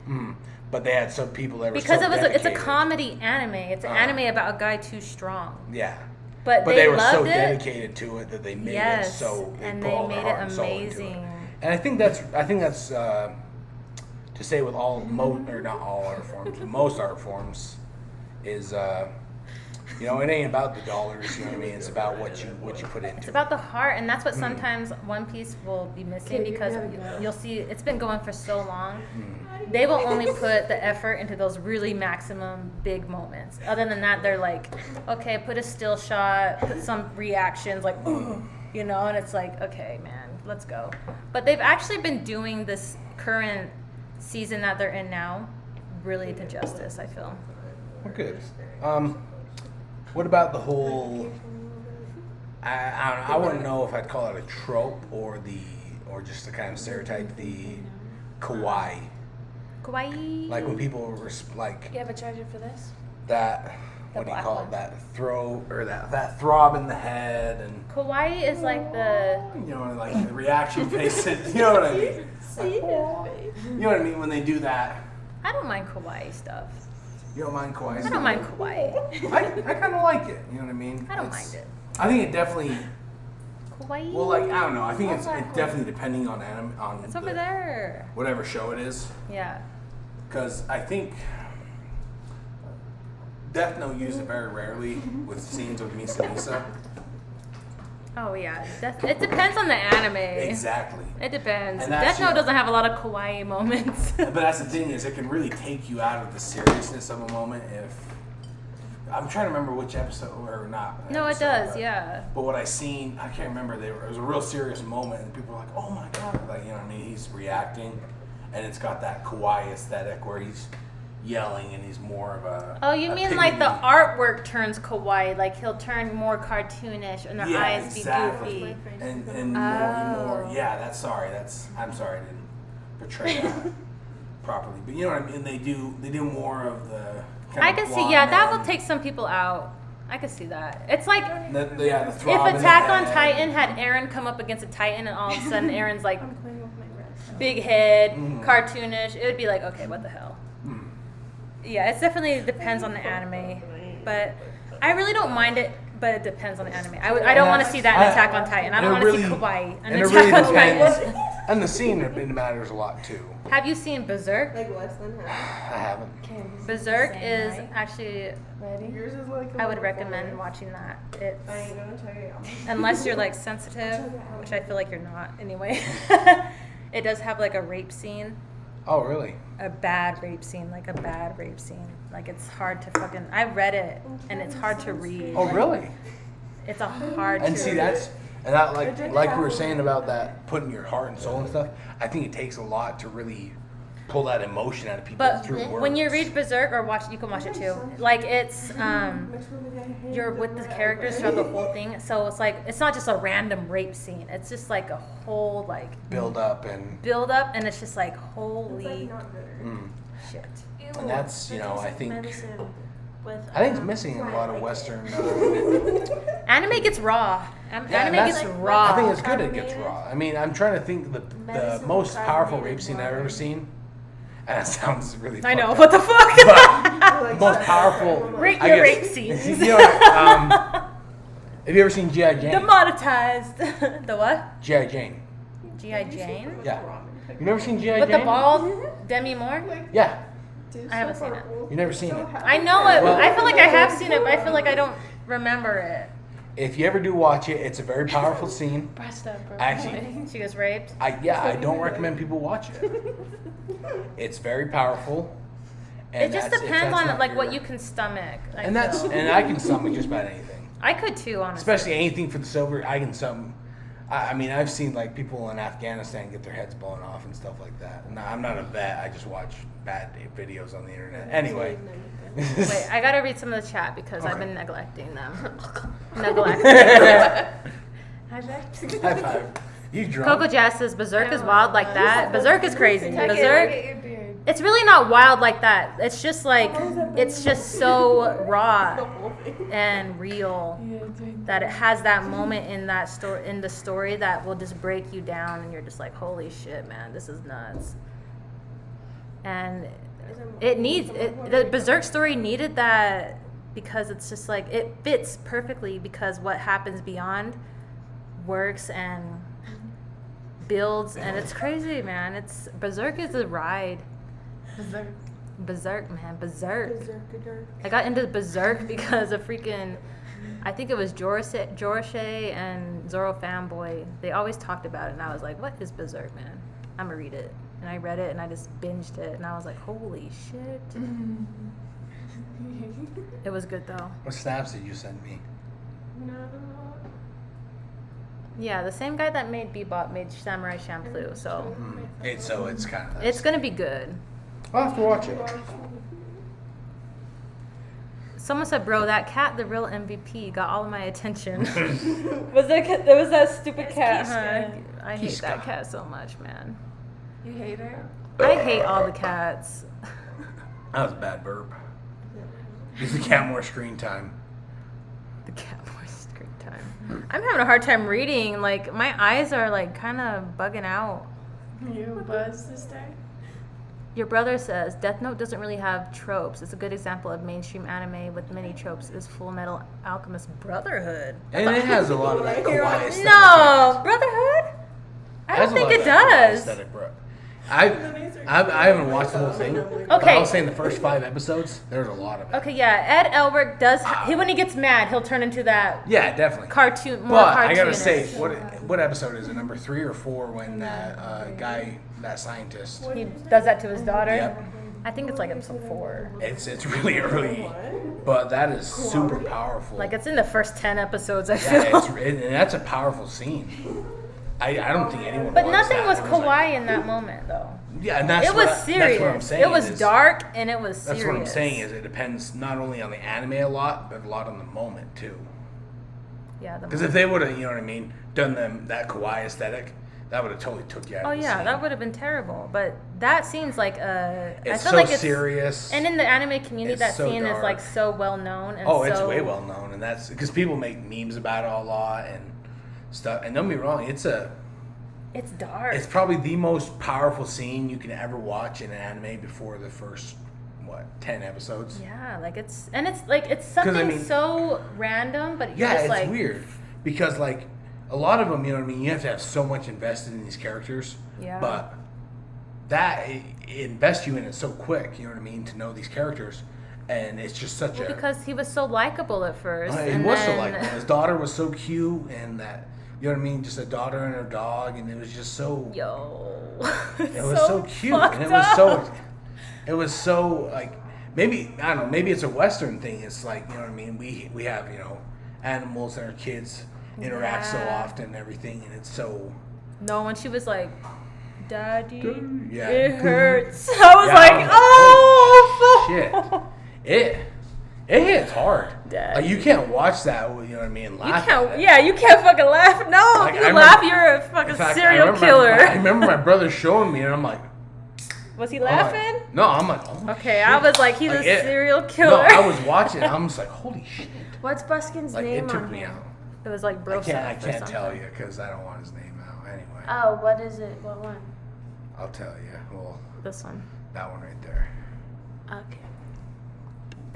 but they had some people that were because so it's a dedicated. comedy anime. It's an anime about a guy too strong. Yeah. But they were loved so it. dedicated to it that they made it so and put they all their made heart it and soul into it. amazing. And I think that's to say with all or not all art forms, but most art forms is you know, it ain't about the dollars, you know what I mean? It's about what you put into It's it. about the heart, and that's what sometimes One Piece will be missing because you'll see it's been going for so long. They will only put the effort into those really maximum big moments. Other than that, they're like, okay, put a still shot, put some reactions, like, you know, and it's like, okay, man, let's go. But they've actually been doing this current season that they're in now really to justice, I feel. Well, good. What about the whole? I don't know. I wouldn't know if I'd call it a trope or just the kind of stereotype, the kawaii. Kawaii. Like when people were like You have a charger for this? that. The What do you black call one. it? That throw or that throb in the head and Kawaii is like the. You know, like the reaction faces. You know what I mean? See his face. You know what I mean when they do that. I don't mind kawaii stuff. You don't mind kawaii? I don't mind kawaii. I kind of like it. You know what I mean? I don't mind it. I think it definitely. Kawaii. Well, like I don't know. I think it's definitely depending on It's over there. whatever show it is. Yeah. Because I think Death Note used it very rarely with scenes of Misa Misa. Oh yeah. It depends on the anime. Exactly. It depends. And that's, Death Note you know- doesn't have a lot of kawaii moments. But that's the thing is, it can really take you out of the seriousness of a moment if. I'm trying to remember which episode or not. No, it episode, does. but- Yeah. But what I seen, I can't remember. It was a real serious moment, and people were like, "Oh my god!" Like you know what I mean? He's reacting, and it's got that kawaii aesthetic where he's yelling and he's more of a. Oh, you a mean like the pygmy. artwork turns kawaii? Like he'll turn more cartoonish and their Yeah, eyes exactly. be goofy. And Oh. more. Yeah, I'm sorry. I didn't portray that properly. But you know what I mean? They do more of the. Kind I of can see. blonde Yeah, that men. will take some people out. I can see that. It's like The throb if in the Attack on head. Titan had Eren come up against a Titan, and all of a sudden Eren's like I'm playing with my wrist. big head, Mhm. cartoonish, it would be like, okay, what the hell? Mm. Yeah, it definitely depends on the anime, but I really don't mind it. But it depends on the anime. I don't want to see that in Attack on Titan. I and don't it want to see really- kawaii in and it Attack really on depends. Titan. And the scene it matters a lot too. Have you seen Berserk? Like less than half. I haven't. Berserk is actually. Ready? Yours is like a I would little recommend fuller. watching that. I It's ain't gonna tell you. unless you're like sensitive, which I feel like you're not anyway. It does have like a rape scene, Oh really? a bad rape scene, like a bad rape scene. Like it's hard to fucking. I read it and it's hard to read. Oh really? It's a hard. And to see read. that's and that like we were saying about that putting your heart and soul and stuff. I think it takes a lot to really pull that emotion out of people But through words. when you read Berserk or watch, you can watch it too. Like it's you're with the characters throughout the whole thing, so it's like it's not just a random rape scene. It's just like a whole like build up and build up, and it's just like holy mm. shit. And that's, you know, I think With, I think it's missing in a lot of Western. Anime gets raw. Yeah, Anime and that's- gets raw. I think it's good it gets raw. I mean, I'm trying to think the most powerful rape scene I've ever seen. And that sounds really. I know fucked what the up. fuck. But most powerful. Rate I your guess- rape scenes. You know, have you ever seen G.I. Jane? Demonetized. The what? G.I. Jane. G.I. Jane? Yeah. You never seen G.I. With Jane? the bald Demi Moore? Yeah. I haven't seen it. You never seen it. I know it. Well- I feel like I have seen it, but I feel like I don't remember it. If you ever do watch it, it's a very powerful scene. Breast up, bro. Actually, She was raped. I don't recommend people watch it. It's very powerful. And It just that's- if depends that's on not like your- what you can stomach. I And that's feel. and I can stomach just about anything. I could too, honestly. Especially anything for the silver, I can stomach. I mean, I've seen like people in Afghanistan get their heads blown off and stuff like that. And I'm not a vet. I just watch bad videos on the internet. Anyway. Wait, I gotta read some of the chat because I've Okay. been neglecting them. Neglecting. High five. You drunk? Coco Jazz says Berserk is wild like that. Berserk is crazy. Tuck it, look Berserk. at your beard. It's really not wild like that. It's just like it's just so raw and real that it has that moment in that story in the story that will just break you down and you're just like, holy shit, man, this is nuts. And It needs it. The Berserk story needed that because it's just like it fits perfectly because what happens beyond works and builds, and it's crazy, man. It's Berserk is a ride. Berserk, man, Berserk. I got into Berserk because of freaking, I think it was Joroshe and Zoro Fanboy. They always talked about it, and I was like, what is Berserk, man? I'm gonna read it. And I read it, and I just binged it, and I was like, holy shit. It was good, though. What snaps did you send me? Yeah, the same guy that made Bebop made Samurai Champloo, so It's kind of. it's gonna be good. I'll have to watch it. Someone said, "Bro, that cat, the real MVP, got all of my attention." Was that stupid cat? Huh? I hate that cat so much, man. You hate her? I hate all the cats. That was a bad burp. Gives the cat more screen time. The cat more screen time. I'm having a hard time reading. Like my eyes are like kind of bugging out. You buzz, sister? Your brother says Death Note doesn't really have tropes. It's a good example of mainstream anime with many tropes. Is Full Metal Alchemist Brotherhood? And it has a lot of that kawaii aesthetic. No, Brotherhood. I don't think it does. I haven't watched the whole thing. But I was saying the first 5 episodes, there's a lot of it. Okay, yeah. Ed Elric does. When he gets mad, he'll turn into that Yeah, definitely. cartoon. More But I gotta cartoonish. say, what episode is it? Number 3 or 4 when that guy, that scientist. He does that to his daughter. Yep. I think it's like episode 4. It's really early, but that is super powerful. Like it's in the first 10 episodes. I feel. Yeah, and that's a powerful scene. I don't think anyone. But watched nothing that. was It kawaii like- in that moment, though. Yeah, and that's It was serious. That's what I'm saying. It was is- dark and it was serious. That's what I'm saying is it depends not only on the anime a lot, but a lot on the moment too. Yeah. Because if they would have, you know what I mean, done that kawaii aesthetic, that would have totally took you out. Oh of the yeah, scene. that would have been terrible. But that seems like I It's feel so like it's serious. And in the anime community, It's that so scene is dark. like so well known. And Oh, so, it's way well known, and that's because people make memes about it a lot and stuff. And don't be wrong, it's dark. It's probably the most powerful scene you can ever watch in an anime before the first 10 episodes. Yeah, like it's something I mean- so random, but you're Yeah, just it's like weird because like a lot of them, you know what I mean. You have to have so much invested in these characters. Yeah. But that it invests you in it so quick. You know what I mean, to know these characters, and it's just such a. because he was so likable at first. He and was so then- likable. His daughter was so cute, and that. You know what I mean? Just a daughter and her dog, and it was just so. Yo. It was so cute, and it was so like maybe I don't know. Maybe it's a Western thing. It's like you know what I mean. We have animals and our kids interact so Yeah. often and everything, and it's so. No, when she was like, "Daddy, Yeah. it hurts," I was Yeah, like, I was like, "Oh, fuck." Shit, it hits hard. Dad. Like you can't watch that. You know what I mean? And You laugh. can't. at it. Yeah, you can't fucking laugh. No, Like, if you I laugh, remember- you're a fucking In fact, serial killer. I remember my brother showing me, and I'm like, Was he I'm like- laughing? no, I'm like, oh Okay, shit. I was like, he's Like, a it- serial No, killer. I was watching. I'm just like, holy shit. What's Buskin's Like name it took on me here? out. It was like bro. I can't tell you because I don't want his name out. Anyway, Oh, what is it? What one? I'll tell you. Well, This one. that one right there. Okay.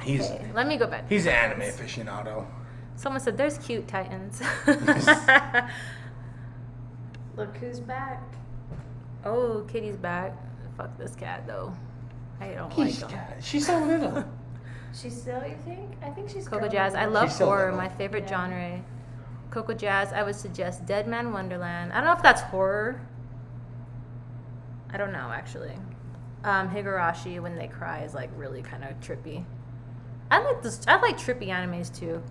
He's Okay, let me go back. he's an anime aficionado. Someone said there's cute titans. Look who's back. Oh, Kitty's back. Fuck this cat though. I don't like him. She's so little. She's still, you think? I think she's Coco growing Jazz. I up. love She's so horror. little. My favorite Yeah. genre. Coco Jazz. I would suggest Dead Man Wonderland. I don't know if that's horror. I don't know actually. Higurashi When They Cry is like really kind of trippy. I like this. I like trippy animes too.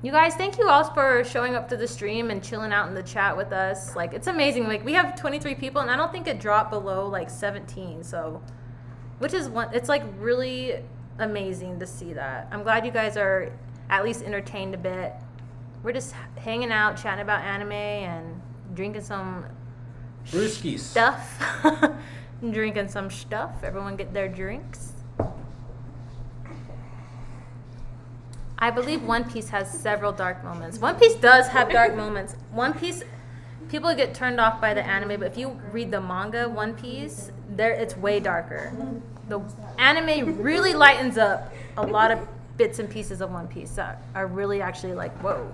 You guys, thank you all for showing up to the stream and chilling out in the chat with us. Like it's amazing. Like we have 23 people, and I don't think it dropped below like 17. So, which is one. It's like really amazing to see that. I'm glad you guys are at least entertained a bit. We're just hanging out, chatting about anime, and drinking some Brewskis. stuff. Drinking some stuff. Everyone get their drinks. I believe One Piece has several dark moments. One Piece does have dark moments. One Piece, people get turned off by the anime, but if you read the manga One Piece, there it's way darker. The anime really lightens up a lot of bits and pieces of One Piece that are really actually like, whoa.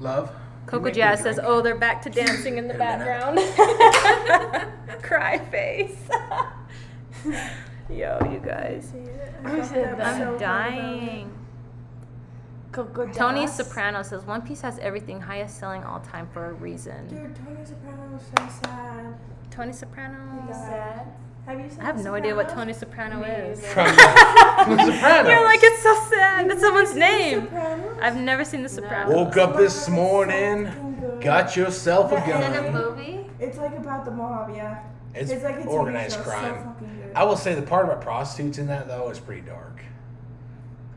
Love. Coco You make Jazz me says, drink. "Oh, they're back to dancing in the In a minute. background." Cry face. Yo, you guys. Who said that? I'm dying. Coco Tony Jazz. Soprano says, "One Piece has everything, highest selling all time for a reason." Dude, Tony Soprano was so sad. Tony Soprano. He's sad. Have you seen I have The no idea what Sopranos? Tony Soprano Me is. either. From The Sopranos. You're like, it's so sad. That's someone's The name. Sopranos? I've never seen The Sopranos. Woke up this morning, got yourself a Is it a gun. movie? It's like about the mob, yeah. It's like a TV organized show, crime. So fucking good. I will say the part about prostitutes in that though is pretty dark.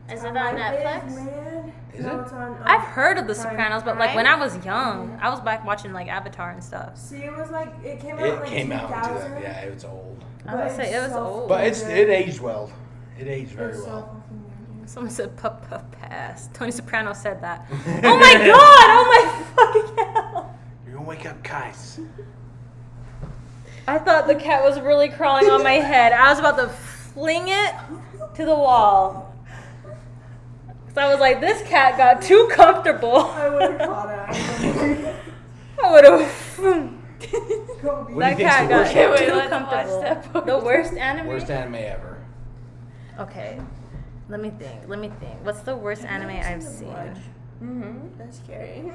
Is it on It is, Netflix? man. Is No, it? it's on, I've heard of The Prime. Sopranos, but like when I was young, I was back watching like Avatar and stuff. See, it was like it came out It like came 2000. out into that. Yeah, it's old. I would say it was so old. But fucking it good. aged well. It aged very It's so well. fucking good, dude. Someone said puff puff pass. Tony Soprano said that. Oh my god! Oh my fucking hell! You're gonna wake up Kais. I thought the cat was really crawling on my head. I was about to fling it to the wall. Cause I was like, this cat got too comfortable. I would have caught it. I would have. Kobe. What do That you think's cat the got worst too anime? let's watch comfortable. that part. The worst anime? Worst anime ever. Okay. Let me think. What's the worst anime I've seen? Mm-hmm. That's scary.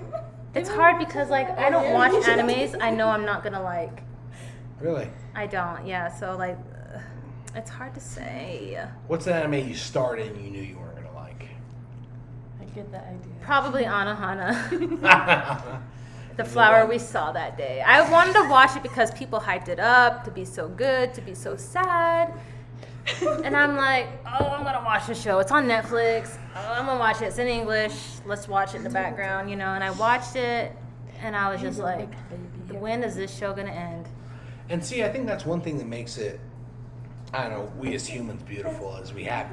It's hard because like I don't watch animes I know I'm not gonna like. Really? I don't, yeah. So like, it's hard to say. What's an anime you started and you knew you weren't gonna like? I get that idea. Probably Anohana. The flower we saw that day. I wanted to watch it because people hyped it up to be so good, to be so sad. And I'm like, oh, I'm gonna watch the show. It's on Netflix. Oh, I'm gonna watch it. It's in English. Let's watch it in the background, you know. And I watched it, and I was just like, when is this show gonna end? And see, I think that's one thing that makes it, I don't know, we as humans beautiful is we are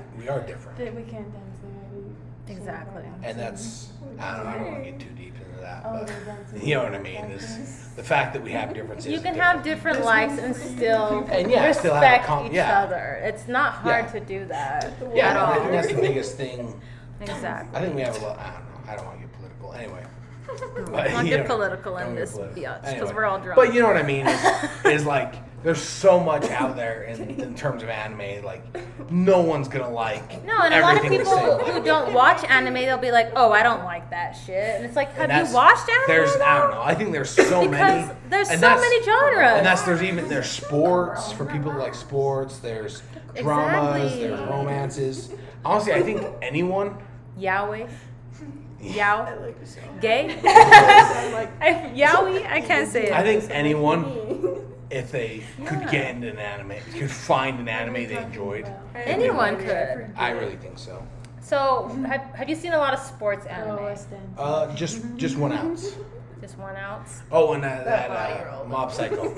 different. We can't dance there. Exactly. And that's, I don't want to get too deep into that, Oh, but they're dancing. you know what I mean? Is the fact that we have differences. You is can have different likes and still And yeah, still have respect each yeah. other. It's not hard Yeah. to do that Yeah, at I all. think that's the biggest thing. Exactly. I think we have a lot, I don't know, I don't want to get political. Anyway. But, Don't you get know, political in don't get this political. biatch because Anyway. we're all drunk. But you know what I mean? Is like, there's so much out there in terms of anime, like, no one's gonna like no, and a lot of everything the people same who way. don't watch anime, they'll be like, "Oh, I don't like that shit," and it's like, And have you watched anime? There's, though? I don't know. I think there's so Because many. there's and so that's- many genres. And there's sports for people who like sports. There's dramas. Exactly. There's romances. Honestly, I think anyone. Yaoi, Yao, I like the song. gay. like Yaoi, I can't say it. I think anyone, if they could get into an anime, could find an anime they enjoyed. Anyone could. I really think so. So, have you seen a lot of sports anime? Just one ounce. Just 1 ounce. Oh, and That that 5-year-old. Mob Psycho.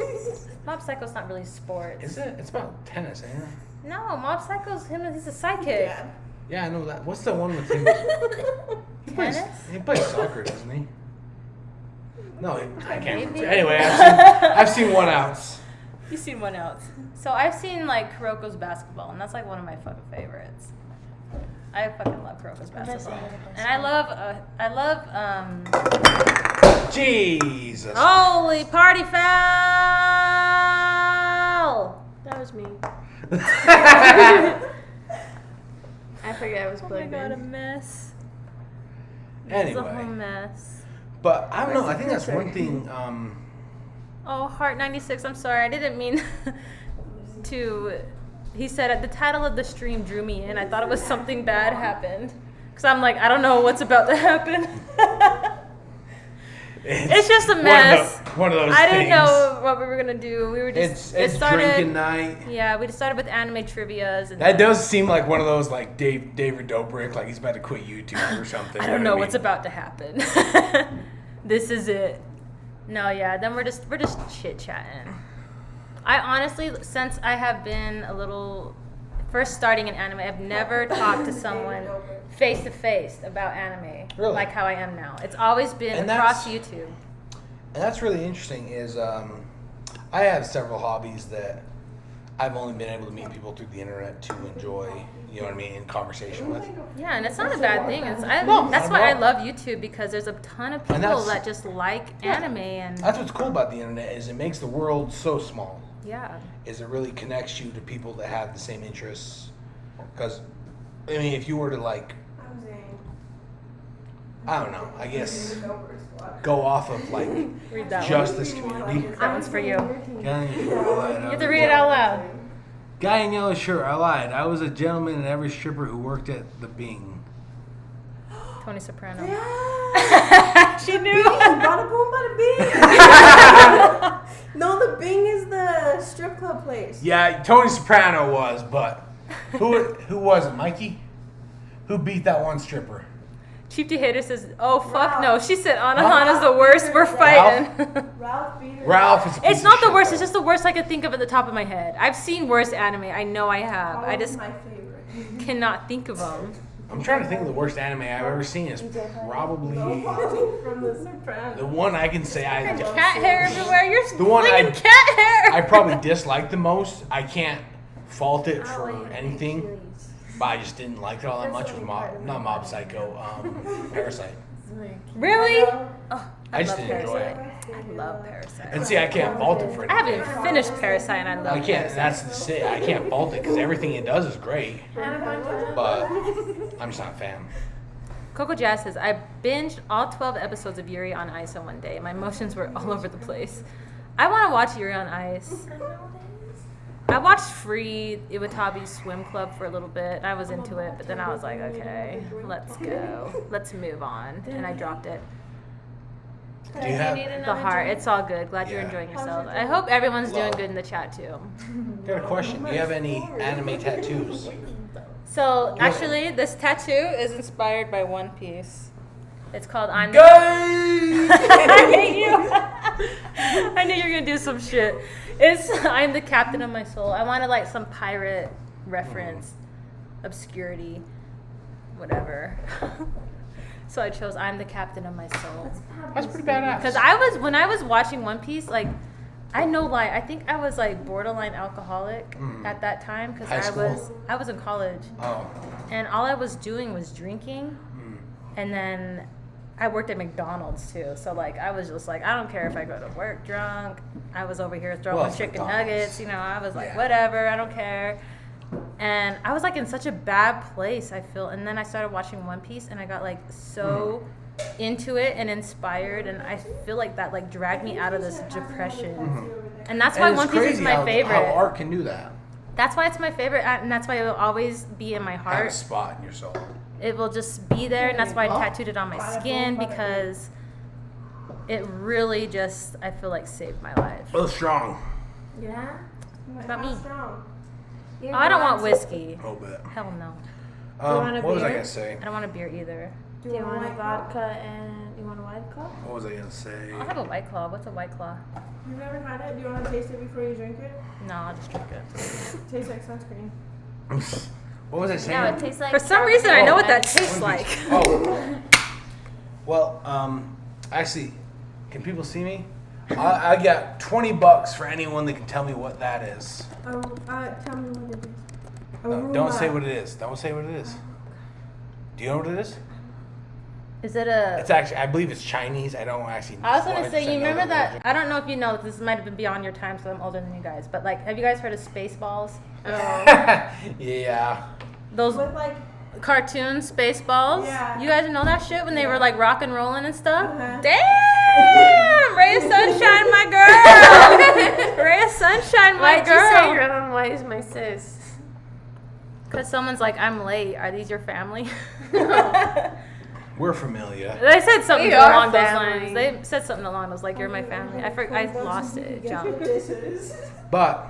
Mob Psycho's not really sports. Is it? It's about tennis, ain't it? No, Mob Psycho's him. He's a psychic. Yeah. Yeah, I know that. What's the one with him? He plays, Tennis? he plays soccer, doesn't he? No, I can't Maybe. remember. Anyway, I've seen 1 ounce. You've seen 1 ounce. So I've seen like Kuroko's basketball, and that's like one of my fucking favorites. I fucking love Kuroko's basketball, and I love Jesus. holy party foul! That was me. I forget I was Oh my plugged god, a in. mess. It's a whole Anyway, mess. but I don't know. I think that's one thing. Oh, Heart 96. I'm sorry, I didn't mean to. He said the title of the stream drew me in. I thought it was something bad happened. Because I'm like, I don't know what's about to happen. It's just a mess. One of those I things. didn't know what we were going to do. We were just. It's drinking night. Yeah, we just started with anime trivias. And That does seem like one of those like David Dobrik, like he's about to quit YouTube or something. I you don't know what what's mean? about to happen. This is it. No, yeah, then we're just chit chatting. I honestly, since I have been first starting in anime, I've never talked to someone face to face about anime Really? like how I am now. It's always been And across that's- YouTube. And that's really interesting. Is I have several hobbies that I've only been able to meet people through the internet to enjoy, you know what I mean, in conversation with. Yeah, and it's not a bad thing. It's, No, that's not why I at all. love YouTube, because there's a ton of And people that's- that just like anime and That's what's cool about the internet is it makes the world so small. yeah. Is it really connects you to people that have the same interests. Because, I mean, if you were to like, I don't know, I guess go off of like Read that just this community. one. That one's for you. You You have to read it out loud. Guy in yellow shirt, I lied. I was a gentleman and every stripper who worked at the Bing. Tony Soprano. Yeah. She knew. Bada boom, bada bing. No, the Bing is the strip club place. Yeah, Tony Soprano was, but who was it, Mikey? Who beat that one stripper? Chief Hater says, "Oh fuck Ralph. no." She said, "Anahana's the worst. We're fighting." Ralph Beater. Ralph is a piece It's not of the shit, worst. though. It's just the worst I could think of at the top of my head. I've seen worse anime. I know I have. I Probably just my favorite. cannot think of them. I'm trying to think of the worst anime I've ever seen is probably From The Sopranos. the one I can say I Cat hair everywhere. You're The one flinging I- cat hair. I probably dislike the most. I can't fault it for anything, but I just didn't like it all that much. Was Mob Psycho, Parasite. Really? Oh, I just love didn't enjoy it. Parasite. I love Parasite. And see, I can't fault it for I haven't anything. even finished Parasite, and I love I can't. Parasite. That's the say. I can't fault it because everything it does is great, but I'm just not a fan. Coco Jazz says, I binged all 12 episodes of Yuri on Ice in one day. My emotions were all over the place. I want to watch Yuri on Ice. I watched Free Iwatabi's Swim Club for a little bit, and I was into it, but then I was like, okay, let's go. Let's move on. And I dropped it. Do you have? The heart. It's all good. Glad you're Yeah. enjoying yourself. I hope everyone's doing good in the chat, too. Got a question. Do you have any anime tattoos? So, actually, this tattoo is inspired by One Piece. It's called I'm Gay! I hate you. I knew you were gonna do some shit. It's I'm the captain of my soul. I wanted like some pirate reference, obscurity, whatever. So I chose I'm the captain of my soul. That's pretty badass. Because when I was watching One Piece, like I think I was like borderline alcoholic at that time because High school? I was in college Oh. and all I was doing was drinking, and then I worked at McDonald's too. So like I was just like I don't care if I go to work drunk. I was over here throwing Well, it's chicken McDonald's. nuggets. You know, I was like Yeah. whatever, I don't care. And I was like in such a bad place, I feel. And then I started watching One Piece, and I got like so into it and inspired, and I feel like that like dragged me out of this depression. And that's why And it's One Piece is crazy my how favorite. art can do that. That's why it's my favorite, and that's why it will always be in my Have a heart. spot in your soul. It will just be there, and that's why I tattooed it on my skin, because it really just, I feel like, saved my life. Oh, strong. Yeah? What about me? Strong. Oh, I don't want whiskey. A little bit. Hell no. want a What was I beer? gonna say? I don't want a beer either. Do you want a vodka and you want a white claw? What was I gonna say? I'll have a White Claw. What's a White Claw? You've never had it? Do you want to taste it before you drink it? No, I'll just drink it. Tastes like sunscreen. What was I saying? No, it tastes like For some reason, I know what that One tastes like. Piece. Oh. Well, actually, can people see me? I got $20 for anyone that can tell me what that is. Oh, tell me what it is. No, don't say what it is. Don't say what it is. Do you know what it is? Is it a... It's actually, I believe it's Chinese. I don't actually. I was gonna 100% say, you know remember the that? origin. I don't know if you know. This might have been beyond your time, so I'm older than you guys. But like, have you guys heard of Spaceballs? Yeah. Those With like, cartoon Spaceballs. Yeah. You guys know that shit when they were like rock and rolling and stuff. Uh-huh. Damn, Ray of Sunshine, my girl. Ray of Sunshine, my Why'd you say girl. Ron? Why is my sis? Because someone's like, I'm late. Are these your family? We're familiar. They said something We are along those family. lines. They said something along those like, you're my family. I lost it, John. But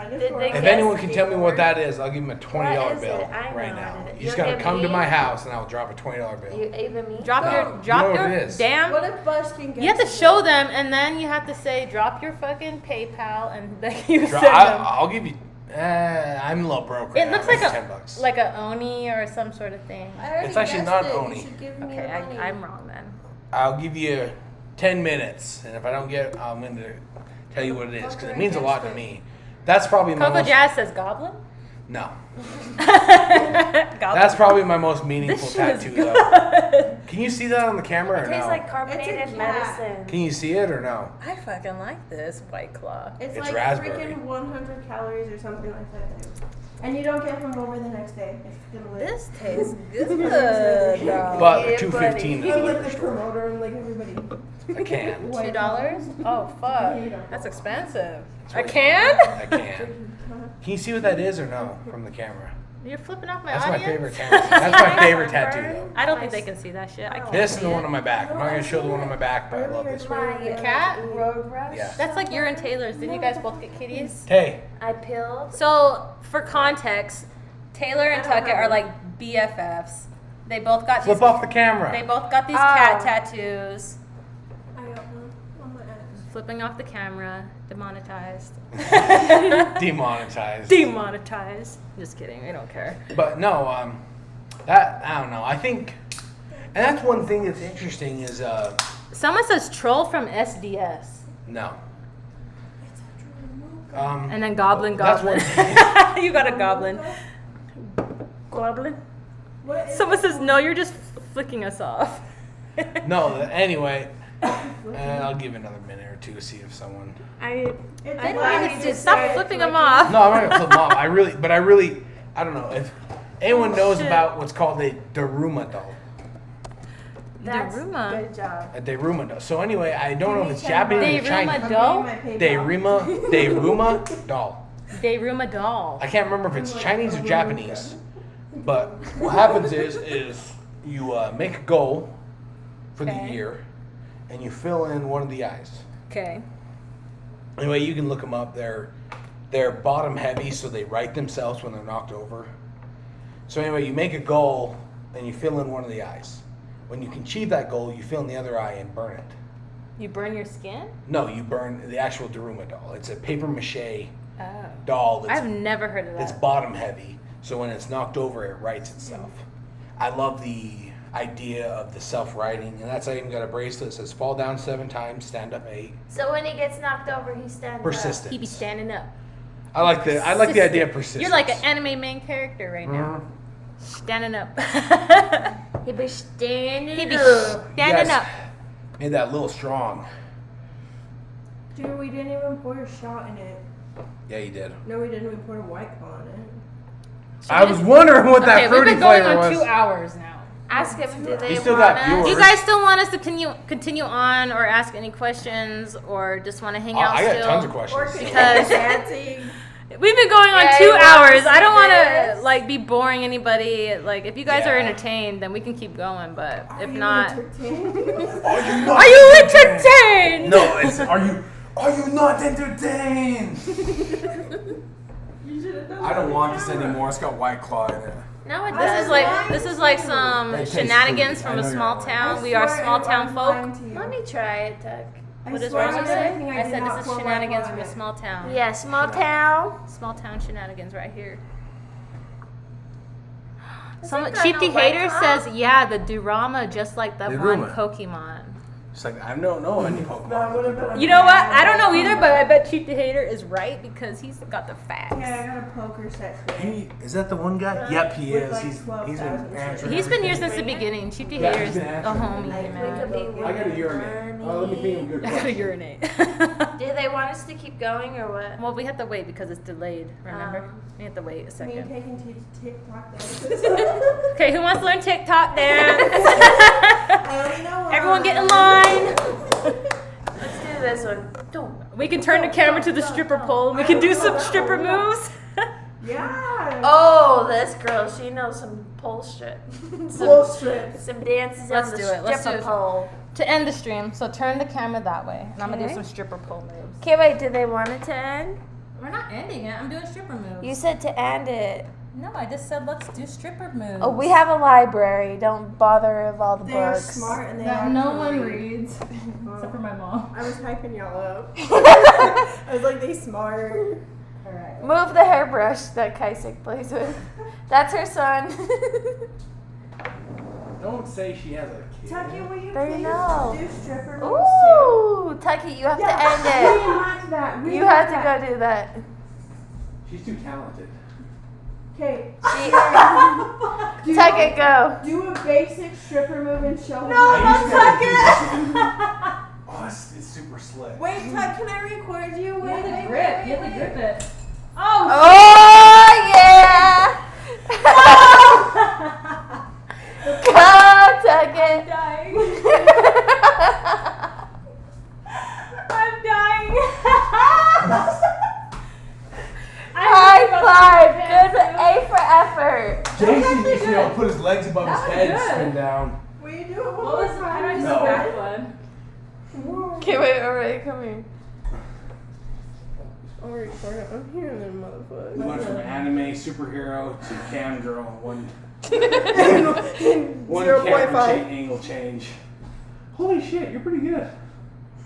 Did they if guess anyone can the tell me what word? that is, I'll give him a $20 What is bill it? I right know now. what it is. You just You'll gotta give come to me? my house and I'll drop a $20 bill. You even me? Drop No, your, you know drop what your it is. damn. what if Buzzkin gets You have to it? show them, and then you have to say, drop your fucking PayPal, and then you send them. I'll give you. I'm a little broke. Right It looks now. like $10. like a oni or some sort of thing. I already It's actually guessed not it. Oni. You should give me Okay, your money. I'm wrong then. I'll give you 10 minutes, and if I don't get, I'm gonna tell you what it is because it means a lot to me. That's probably my Coco most, Jazz says goblin. no. Goblin. That's probably my most meaningful This shit is tattoo good. though. Can you see that on the camera or It tastes no? like carbonated medicine. Can you see it or no? I fucking like this White Claw. It's It's like raspberry. freaking 100 calories or something like that, too. And you don't get hungover the next day. It's gonna live. This tastes good. Dog. But Yeah, $2.15 buddy. at the I'm liquor like the store. promoter and like everybody. A can. $2? Oh fuck, that's expensive. A right. can? A can. Can you see what that is or no from the camera? You're flipping off my That's my audience. favorite tattoo. That's my favorite tattoo though. I don't think they can see that shit. I can't. This and see the one it. on my back. I'm not gonna show the one on my back, but I love this one. My cat? road rush. Yeah. That's like your and Taylor's. Didn't you guys both get kitties? Hey, I peeled. So for context, Taylor and Tuckett are like BFFs. They both got these. flip off the camera. They both got these Oh. cat tattoos. I got one on my ass. Flipping off the camera, demonetized. Demonetized. Demonetized. Just kidding. We don't care. But no, that I don't know. I think, and that's one thing that's interesting is Someone says troll from SDS. no. And then goblin, That's goblin. one You got a goblin. Goblin? What is Someone says, no, you're just flicking us off. No. Anyway, I'll give it another minute or two to see if someone. It's I like- didn't even stop flipping them off. No, I'm not gonna flip them off. I really, I don't know if anyone knows shit. about what's called a Daruma doll. That's Daruma. good job. A Daruma doll. So anyway, I don't know if it's Japanese or Daruma Chinese. doll? Daruma doll. Daruma doll. I can't remember if it's Chinese or Japanese. But what happens is you make a goal for the Okay. year, and you fill in one of the eyes. Okay. Anyway, you can look them up. They're bottom heavy, so they write themselves when they're knocked over. So anyway, you make a goal, and you fill in one of the eyes. When you can achieve that goal, you fill in the other eye and burn it. You burn your skin? No, you burn the actual Daruma doll. It's a paper mache Oh. doll I've never heard of that's that. bottom heavy. So when it's knocked over, it writes itself. I love the idea of the self-writing, and that's I even got a bracelet that says fall down 7 times, stand up 8. So when he gets knocked over, he stands Persistent. He be standing up. I like the idea of persistence. You're like an anime main character right now. Standing up. up. He be standing He be up. standing Yes. up. Made that a little strong. Dude, we didn't even pour a shot in it. Yeah, you did. No, we didn't. We poured a White Claw in it. I was wondering what that Okay, we've fruity been going flavor on was. 2 hours now. Ask him, do they He still want got us? viewers. Do you guys still want us to continue on or ask any questions or just want to hang out I got still? tons of questions. Because dancing. we've been going on Yeah, 2 you wanna hours. I see don't want this? to like be boring anybody. Like if you guys are Yeah. entertained, then we can keep going. But if Are you not, entertained? are you entertained? No, it's are you not entertained? You should have done I that don't on want this camera. anymore. It's got White Claw in it. No, it This doesn't. is like some It tastes shenanigans fruity. from I a know small you're town. I We are swear small I'm town folk. lying to you. Let me try it, Tuck. I What is swear what on you say? everything I did said not this is pour White shenanigans Claw from in a it. small town. Yeah, small town. Small town shenanigans right here. This Some ain't got Cheap no the White Hater Claw. says, yeah, the Durama, just like the one Durama. Pokemon. It's like I don't know any Pokemon. That would have been. You know what? I don't know either, but I bet Cheap the Hater is right because he's got the facts. Yeah, I got a poker set today. Is that the one guy? Yep, he With is. like He's been 12,000 answering. He's been here everything. since the beginning. Cheap the Yeah, Hater's he's been a answering homie, everything. man. I gotta urinate. Oh, let me think of a good I gotta question. urinate. Do they want us to keep going or what? Well, we have to wait because it's delayed, remember? We have to wait a Me second. taking TikTok dances. Okay, who wants to learn TikTok dance? I only know one. Everyone get in line. Let's do this one. Don't. We can turn the camera to the stripper pole and we can do some stripper moves. Yeah. Oh, this girl, she knows some pole shit. Bullshit. Some dances Let's on the do it, let's stripper do it. pole. To end the stream, so turn the camera that way. And I'm gonna do Okay. some stripper pole moves. Okay, wait, did they want it to end? We're not ending it, I'm doing stripper moves. You said to end it. No, I just said let's do stripper moves. Oh, we have a library. Don't bother with all the They are books. smart and they that actually no one read. reads. Except for my mom. I was hyping y'all up. I was like, they smart. Alright. Move the hairbrush that Kaisik plays with. That's her son. Don't say she has a kid. Tucky, will you There you please go. do stripper moves too? Ooh, Tucky, you have to Yeah, end it. reenact that. You have to go do that. She's too talented. Okay. Tuck it, go. Do a basic stripper move and show her. Oh, it's super slick. Wait, Tuck, can I record you? You Wait, have to wait, grip. wait, You have to wait. grip it. Oh yeah! Go, Tuck it. Dying. I'm dying. High five. Good. A for effort. Jason used to be able to put his legs above his head and good. spin down. Will you do it one What more was how do I time? do No. the back one? Okay, wait, alright, come here. I'm recording. I'm hearing them We motherfuckers. went from anime superhero to cam girl in one 0.5. camera angle change. Holy shit, you're pretty good.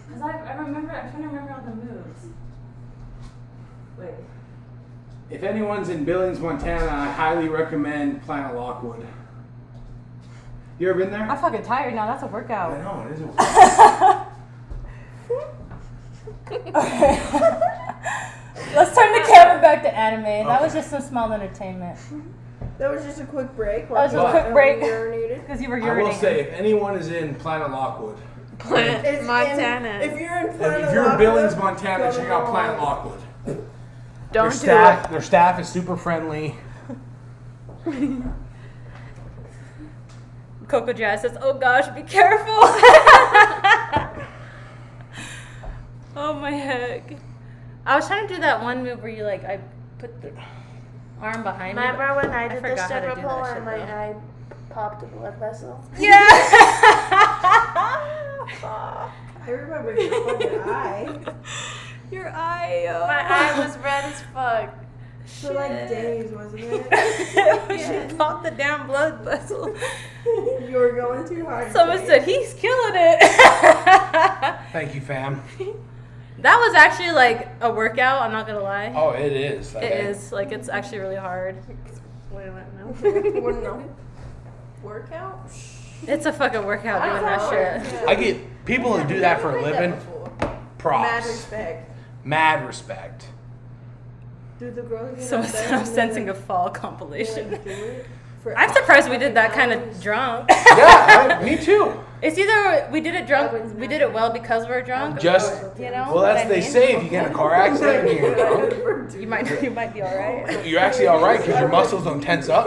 Because I remember, I'm trying to remember all the moves. Wait. If anyone's in Billings, Montana, I highly recommend Planet Lockwood. You ever been there? I'm fucking tired now. That's a workout. I know, it is. Let's turn the camera back to anime. That was just some small entertainment. That was just a quick break. That was just a What? quick break. Urinated. Because you were I will urinating. say, if anyone is in Planet Lockwood, It's Montana. if you're in if Planet you're in Lockwood, Billings, Montana, go to check out the Planet mall. Lockwood. Don't do Their staff is super friendly. Coco Jazz says, "Oh gosh, be careful." Oh my heck. I was trying to do that one move where you like, I put the arm behind me. Remember when I did the forgot how to stripper do that pole shit, and my though. eye popped a blood vessel? Yeah. I remember your fucking eye. Your eye. Oh. My eye was red as fuck. For like days, wasn't it? She popped the damn blood vessel. You were going too hard. Someone said he's killing it. Thank you, fam. That was actually like a workout. I'm not gonna lie. Oh, it is. Like, It is like it's actually really hard. Wait a minute, no. Wouldn't know. Workout? It's a fucking workout doing that shit. I get people who do that for a living. Mad Props. respect. Mad respect. Do the girls get Someone up said there I'm and they, sensing a like, fall they, compilation. like, do it for I'm surprised we did that fucking kind hours? of drunk. Yeah, me too. It's either we did it drunk, we did it well because we're drunk. Just- or, you know. Well, that's what I they mean? say if you get in a car accident, you're drunk. You might be all right. You're actually all right because your muscles don't tense up,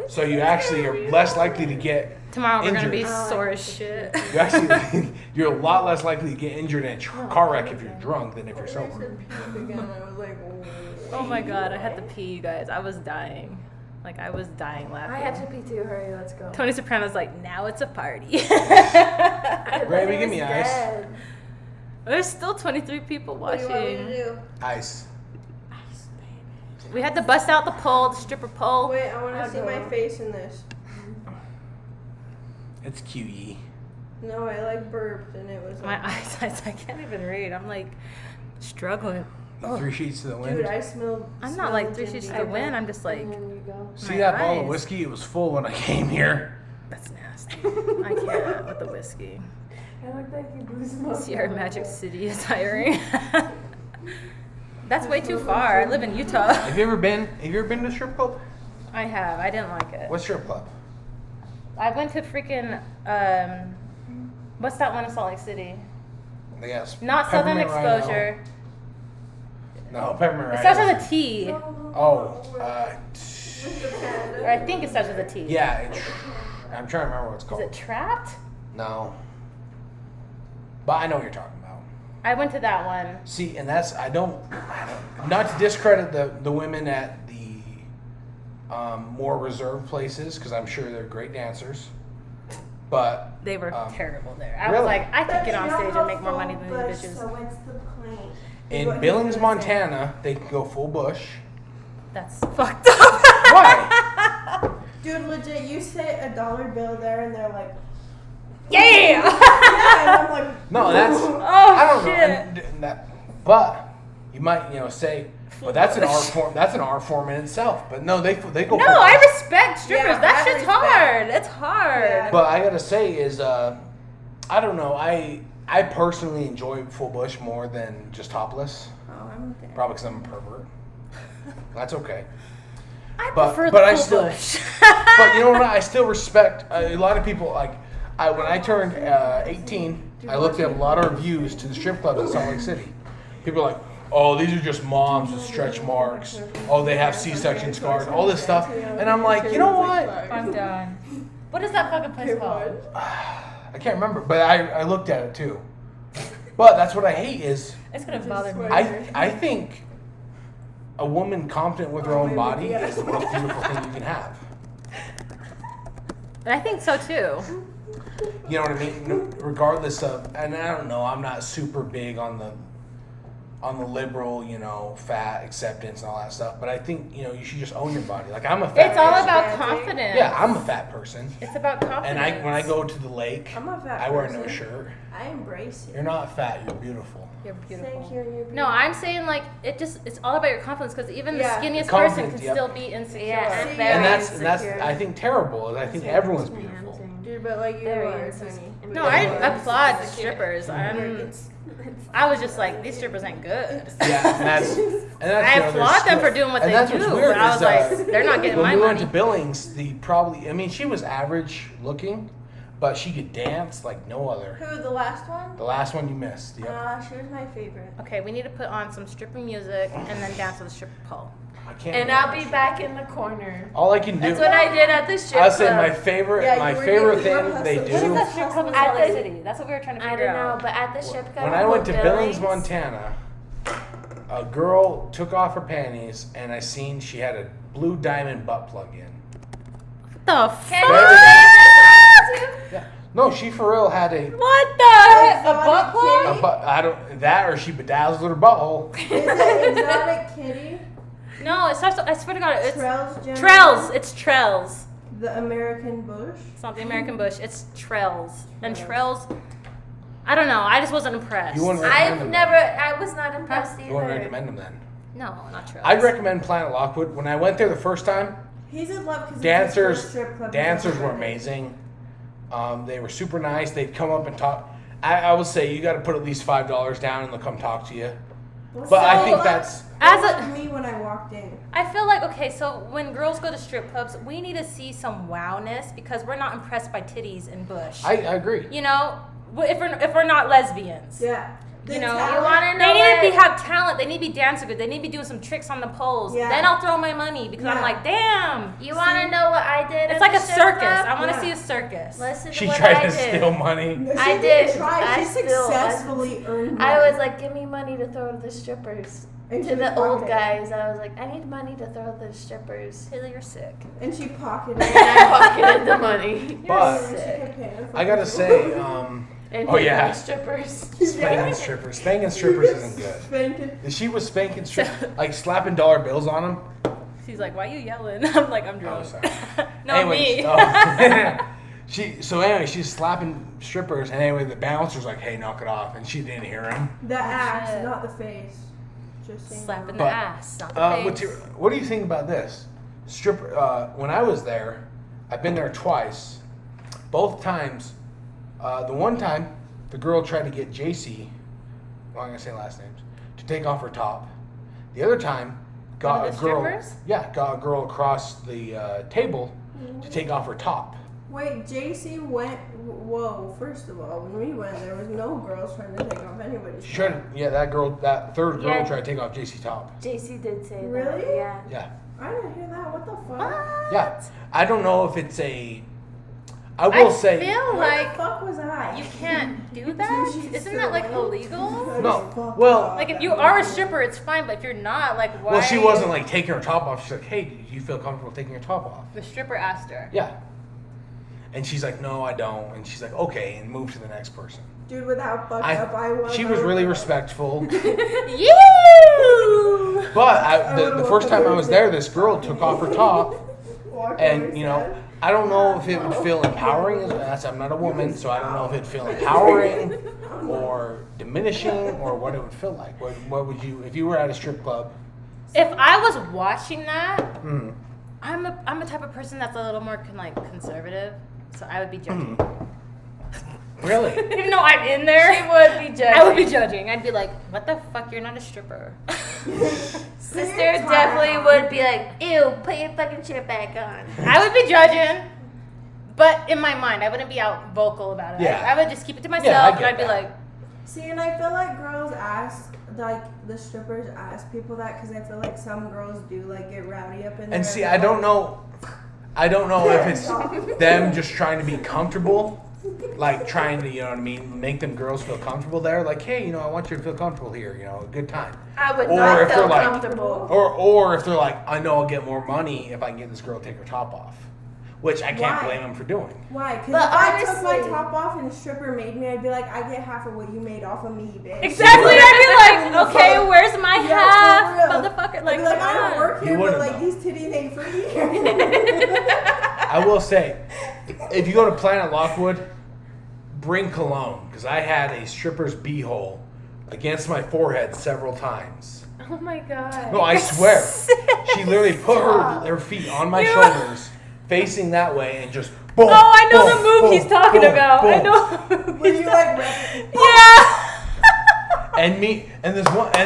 so you actually are less likely to get. Tomorrow we're gonna be Injured. sore as shit. You actually, you're a lot less likely to get injured in a car wreck if you're drunk than if you're sober. Again, I was like, Oh my god, I had to pee, you guys. I was dying. Like I was dying laughing. I had to pee too. Hurry, let's go. Tony Soprano's like, now it's a party. Raby, give me ice. There's still 23 people what do you want me to watching. do? Ice. We had to bust out the pole, the stripper pole. Wait, I want to see my face in this. It's QE. No, I like burped and it was My like, eyesight, I can't even read. I'm like struggling. The 3 sheets to the wind. dude, I smelled. I'm not like 3 sheets to the wind. I'm just like, And then you go. See my that bottle of eyes. whiskey? It was full when I came here. that's nasty. I can't with the whiskey. I look like you blew some up. Sierra Magic City is hiring. That's way too far. I live in Utah. Have you ever been to a strip club? I have. I didn't like it. What strip club? I went to freaking what's that one in Salt Lake City? Yes. Not Southern Peppermint Rhino. Exposure. No, Peppermint It Rhino. starts with a T. Oh, Or I think it starts with a T. yeah. I'm trying to remember what it's Is called. it Trapped? No. But I know what you're talking about. I went to that one. See, and that's I don't not to discredit the women at the more reserved places because I'm sure they're great dancers, but They were terrible there. I really? was like, I could get on stage and make more money than these bitches. So what's the point? in Billings, Montana, they can go full bush. That's fucked up. Why? Dude, legit, you say a dollar bill there and they're like, Yeah. yeah, and I'm like, No, that's Oh I don't know. shit. And that, but you might say, well, that's an art form. That's an art form in itself. But no, they go. No, full I bush. respect strippers. Yeah, that I shit's respect. hard. It's hard. Yeah. But I gotta say is I don't know. I personally enjoy full bush more than just topless. Oh, I'm there. Probably because I'm a pervert. That's okay. I But- prefer but the I full still- bush. But you know what? I still respect a lot of people. Like when I turned 18, I looked at a lot of reviews to the strip clubs in Salt Lake City. People are like, "Oh, these are just moms with stretch marks. Oh, they have C-section scars. All this stuff." And I'm like, you know what? I'm done. What is that fucking place called? I can't remember, but I looked at it too. But that's what I hate is It's gonna bother me. I think a woman confident with her own body is the most beautiful thing you can have. And I think so too. You know what I mean? Regardless of, and I don't know, I'm not super big on the liberal, fat acceptance and all that stuff. But I think, you should just own your body. Like I'm a fat It's all person. about confidence. Yeah, I'm a fat person. It's about confidence. And when I go to the lake, I'm a fat I wear no person. shirt. I embrace You're it. not fat, you're beautiful. You're beautiful. Thank you. And you're No, I'm saying like it's all about your confidence because even the Yeah. skinniest Confidence, person can yep. still be insecure. Yeah, See, very And that's insecure. I think terrible. I think everyone's beautiful. Dude, but like you Very are, insecure. honey. No, I applaud the strippers. I was just like, these strippers ain't good. Yeah, and that's I their applaud them skill. for doing what And they that's do, what's weird but I is, was like, they're not getting when my we went money. to Billings, she was average looking, but she could dance like no other. Who, the last one? The last one you missed. Yep. She was my favorite. Okay, we need to put on some stripper music and then dance with a stripper pole. I can't. And remember. I'll be back in the corner. All I can do. That's what I did at the strip I'll say club. my favorite Yeah, you were favorite getting thing they hustled. What is do. that strip club in At Salt Lake the- City? That's what we were trying to I figure don't know, out. but at the strip club, When I went to Billings, Billings, Montana, a girl took off her panties, and I seen she had a blue diamond butt plug in. What the Can fuck? you say this? Yeah. No, she for real had a What the? A butt Exotic plug? butt. I don't that or she bedazzled her butthole. Is it Exotic Kitty? No, it starts. I swear to God, it's Trails General? Trails. It's Trails. The American Bush? It's not the American Bush. It's Trails. And Trails. I don't know. I just wasn't impressed. You wouldn't recommend I've them never, then. I was not impressed You wouldn't either. recommend them then. No, not Trails. I'd recommend Planet Lockwood. When I went there the first time, He's in love because dancers were amazing. They were super nice. They'd come up and talk. I would say you got to put at least $5 down and they'll come talk to you. But I think that's As As a- me when I walked in. I feel like, okay, so when girls go to strip clubs, we need to see some wowness because we're not impressed by titties and bush. I agree. You know, if we're not lesbians. Yeah. You know, You wanna know they need to what- have talent. They need to be dancing good. They need to be doing some tricks on the poles. Yeah. Then I'll throw my money because I'm Yeah. like, damn. You want to know what I did? It's at like the a strip circus. club? I want to Yeah. see a circus. Listen to She what tried I to did. steal money. She I didn't did. Try. I She still- successfully earned I money. was like, give me money to throw to the strippers. And To she the old pocketed- guys, I was like, I need money to throw to the strippers. Taylor, you're sick. And she pocketed And I pocketed the money. But She kept paying for I gotta it. say, And Oh, yeah. strippers. spanking strippers. Spanking strippers isn't good. Spanking. She was spanking strippers, like slapping dollar bills on them. She's like, why you yelling? I'm like, I'm Oh, drunk. sorry. no, Anyways, me. anyway, she's slapping strippers, and anyway, the bouncer's like, "Hey, knock it off," and she didn't hear him. The ass, shit. not the face. Just saying. Slapping the But, ass, not the face. What do you think about this? Stripper. When I was there, I've been there twice. Both times, the one time, the girl tried to get JC, well, I'm gonna say last names, to take off her top. The other time, got One a of the girl. strippers? Yeah, got a girl across the table to take off her top. Wait, JC went. Whoa! First of all, when we went, there was no girls trying to take off anybody's. She tried. That third girl Yeah. tried to take off JC top. JC did say that. Really? Yeah. Yeah. I didn't hear that. What the fuck? What? Yeah. I don't know if it's a. I will say. feel Where like the fuck was I? you can't do that. She's Isn't still that like white? illegal? No. Fuck Well- off. Like if you are a stripper, it's fine, but if you're not, like why? Well, she wasn't like taking her top off. She's like, "Hey, do you feel comfortable taking your top off?" The stripper asked her. Yeah. And she's like, "No, I don't." And she's like, "Okay," and moved to the next person. Dude, without fucked up, I was. She was really respectful. You. But the first time I was there, this girl took off her top, and I don't know if it would feel empowering. I'm not a woman, so I don't know if it'd feel empowering or diminishing or what it would feel like. What would you, if you were at a strip club? If I was watching that, Mm, I'm a type of person that's a little more conservative, so I would be judging. Really? Even though I'm in there, She would be judging. I would be judging. I'd be like, what the fuck? You're not a stripper. Sister definitely would be like, ew, put your fucking shit back on. I would be judging, but in my mind, I wouldn't be out vocal about it. Yeah. I would just keep it to myself, Yeah, I and get I'd be that. like, See, and I feel like girls ask, like, the strippers ask people that because I feel like some girls do, like, get rowdy up in there. And see, I don't know if it's them just trying to be comfortable, like trying to, you know what I mean, make them girls feel comfortable there. Like, hey, you know, I want you to feel comfortable here, you know, a good time. I would Or not if feel they're like- comfortable. Or if they're like, I know I'll get more money if I can get this girl to take her top off, which I can't Why? blame them for doing. Why? Because if But I took my honestly- top off and a stripper made me, I'd be like, I get half of what you made off of me, bitch. exactly. I'd be like, okay, where's my Yeah, half, for real. motherfucker? I'd Like, be like, come I don't on. work You here, but wouldn't, like though. these titties ain't free. I will say, if you go to Planet Lockwood, bring cologne, because I had a stripper's beehole against my forehead several times. Oh my god. No, I swear. She literally put her feet on my shoulders, facing that way, and just boom. Oh, I know boom, the move boom, he's talking boom, about. I boom. know the move When he's you talking like, Yeah. And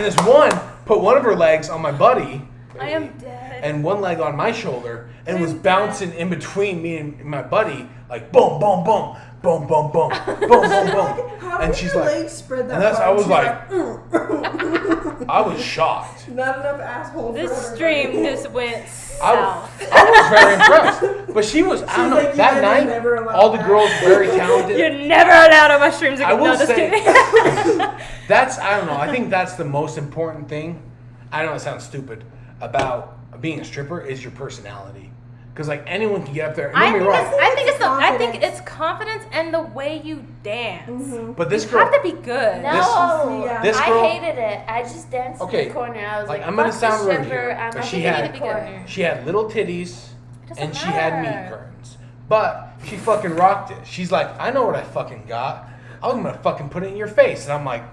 this one put one of her legs on my buddy, I am dead. and one leg on my shoulder, and was bouncing in between me and my buddy, like boom, boom, boom, boom, boom, boom, boom, boom, boom. how And did she's your like, legs spread that and that's, far? I was She's like, "Mm." I was shocked. Not enough asshole. This for everybody. stream just went I south. was very impressed. But she was, I don't know, like, you that guys are night, never allowed all the that. girls very talented. You're never allowed on my streams again. I will No, just say, kidding. that's, I don't know, I think that's the most important thing. I know it sounds stupid about being a stripper is your personality. Because like anyone can get up there. And don't I get me think, wrong, I think it's confidence and the way you dance. but this You girl, have to be good. No, Yeah. This girl- I hated it. I just danced Okay, in the corner. I was like, like, I'm gonna fuck sound the rude stripper, here, I'm but not she gonna had- be in the corner. she had little titties doesn't and she had meat matter. curtains. But she fucking rocked it. She's like, I know what I fucking got. I'm gonna fucking put it in your face. And I'm like,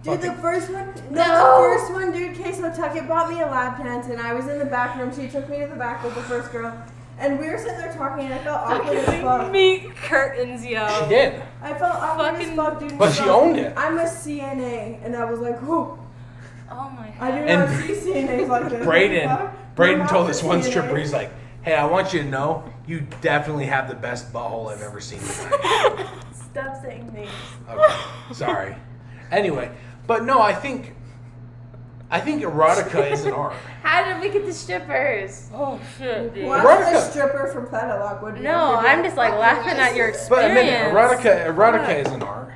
Dude, the fucking- first one, No. the first one, dude, Queso Tucket bought me a lap dance, and I was in the back room. She took me to the back with the first girl, and we were sitting there talking, and I felt awkward as fuck. Meat curtains, yo. she did. I felt awkward as Fucking- fuck, dude. But she owned it. I'm a CNA, and I was like, whew. Oh my I god. do And not see CNAs like this. Braden I'm told not this a one CNA. stripper, he's like, hey, I want you to know, you definitely have the best butthole I've ever seen tonight. Stop saying names. Okay, sorry. Anyway, but no, I think erotica is an art. How did we get the strippers? Oh shit, dude. Well, Erotica. I'm a stripper from Planet Lockwood. No, I'm just like laughing at your But I experience. mean, erotica is an art.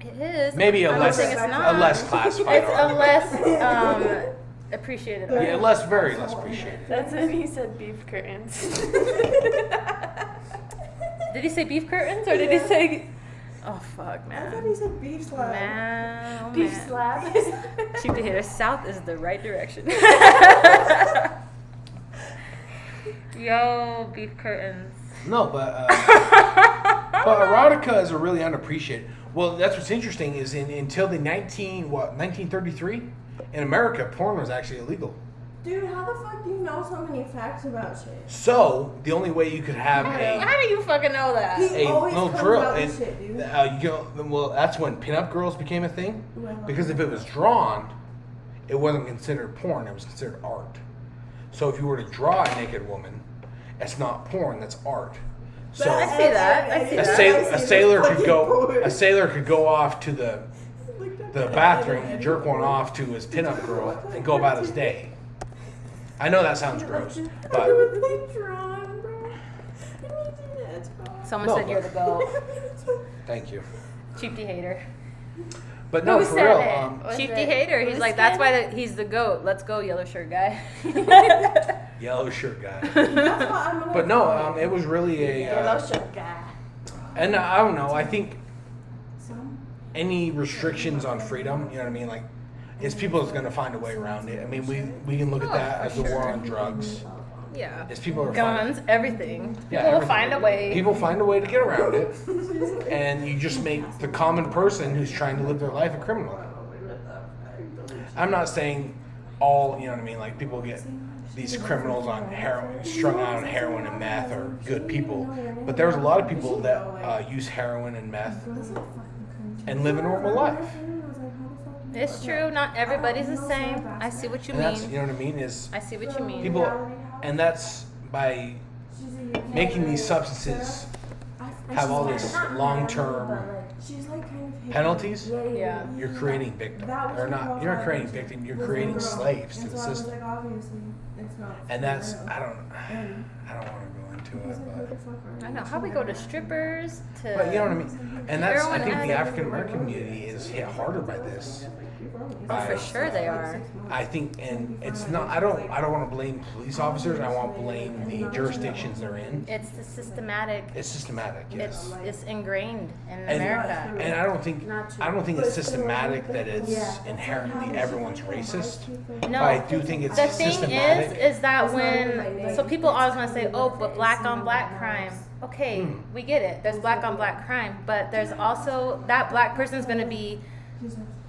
It is. Maybe a I'm less saying it's not. a less classified It's a art. less appreciated. art. Yeah, less appreciated. That's when he said beef curtains. Did he say beef curtains or did he say? Oh fuck, I thought man. he said beef slab. Man, oh, Beef man. slab. Cheap to hear. South is the right direction. Yo, beef curtains. No, but erotica is a really unappreciated. Well, that's what's interesting is until the 1933 in America, porn was actually illegal. Dude, how the fuck do you know so many facts about shit? So the only way you could have How do you fucking know that? He always no comes drill, out with and shit, dude. well, that's when pinup girls became a thing. Well, Because if it was drawn, it wasn't considered porn; it was considered art. So if you were to draw a naked woman, it's not porn; that's art. So I see that. I see a, that. a sailor could go off to the bathroom and jerk one off to his pinup girl and go about his day. I know that sounds gross, but Someone No, said you're the goat. thank you. Cheapty hater. But no, Who for said real. it? Was Cheapty it hater. He's like, Whiskey? that's why he's the goat. Let's go, yellow shirt guy. Yellow shirt guy. But But no, it was really a. Yellow shirt guy. And I don't know. I think any restrictions on freedom, you know what I mean? Like, is people is going to find a way around it. I mean, we can look at that as the war on drugs. Yeah. Is people are Guns, everything. People Yeah, will everything. find a way. People find a way to get around it, and you just make the common person who's trying to live their life a criminal. I'm not saying all, you know what I mean? Like people get these criminals on heroin, strung out on heroin and meth are good people, but there's a lot of people that use heroin and meth and live a normal life. It's true. Not everybody's the same. I see what you And that's, mean. you know what I mean? Is I see what you mean. people, and that's by making these substances have all this long-term penalties. Yeah. You're creating victims, or not? You're not creating victims. You're creating slaves to the system, and that's I don't want to go into it, but. I know how we go to strippers to. But you know what I mean, and that's I Heroin think the addicts. African American community is hit harder by this. Oh, for sure they are. I think, and it's not. I don't want to blame police officers. I want to blame the jurisdictions they're in. It's the systematic. It's systematic. Yes. It's ingrained in And, America. and I don't think it's systematic that it's inherently everyone's racist. No. But I do think it's The thing systematic. is that when so people always want to say, oh, but black on black crime. Okay, we get it. There's black on black crime, but there's also that black person's going to be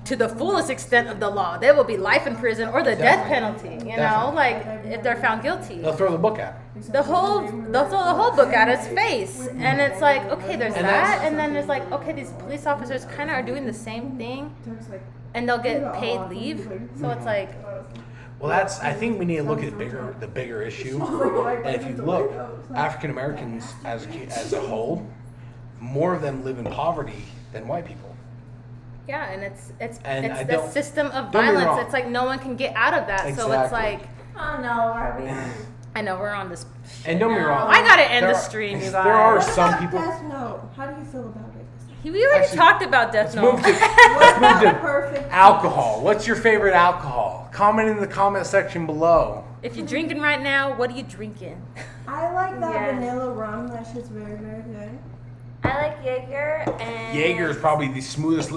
to the fullest extent of the law. They will be life in prison or the death penalty. You know, Definitely. like if they're found guilty. They'll throw the book at him. They'll throw the whole book at his face, and it's like, okay, there's And that, that's- and then there's like, okay, these police officers kind of are doing the same thing, and they'll get paid leave. So it's like, Well, I think we need to look at the bigger issue. And if you look, African Americans as a whole, more of them live in poverty than white people. yeah, and it's And I the don't- system of don't be violence. wrong. It's like no one can get out of that. So it's Exactly. like, Oh no, are we? I know we're on this. And don't be wrong. I gotta end there the are- stream, you There are guys. some people. Death Note. How do you feel about it? We already Actually, talked about Death Let's Note. move to Perfect. alcohol. What's your favorite alcohol? Comment in the comment section below. If you're drinking right now, what are you drinking? I like that Yeah. vanilla rum. That shit's very, very good. I like Jaeger and Jaeger is probably the smoothest.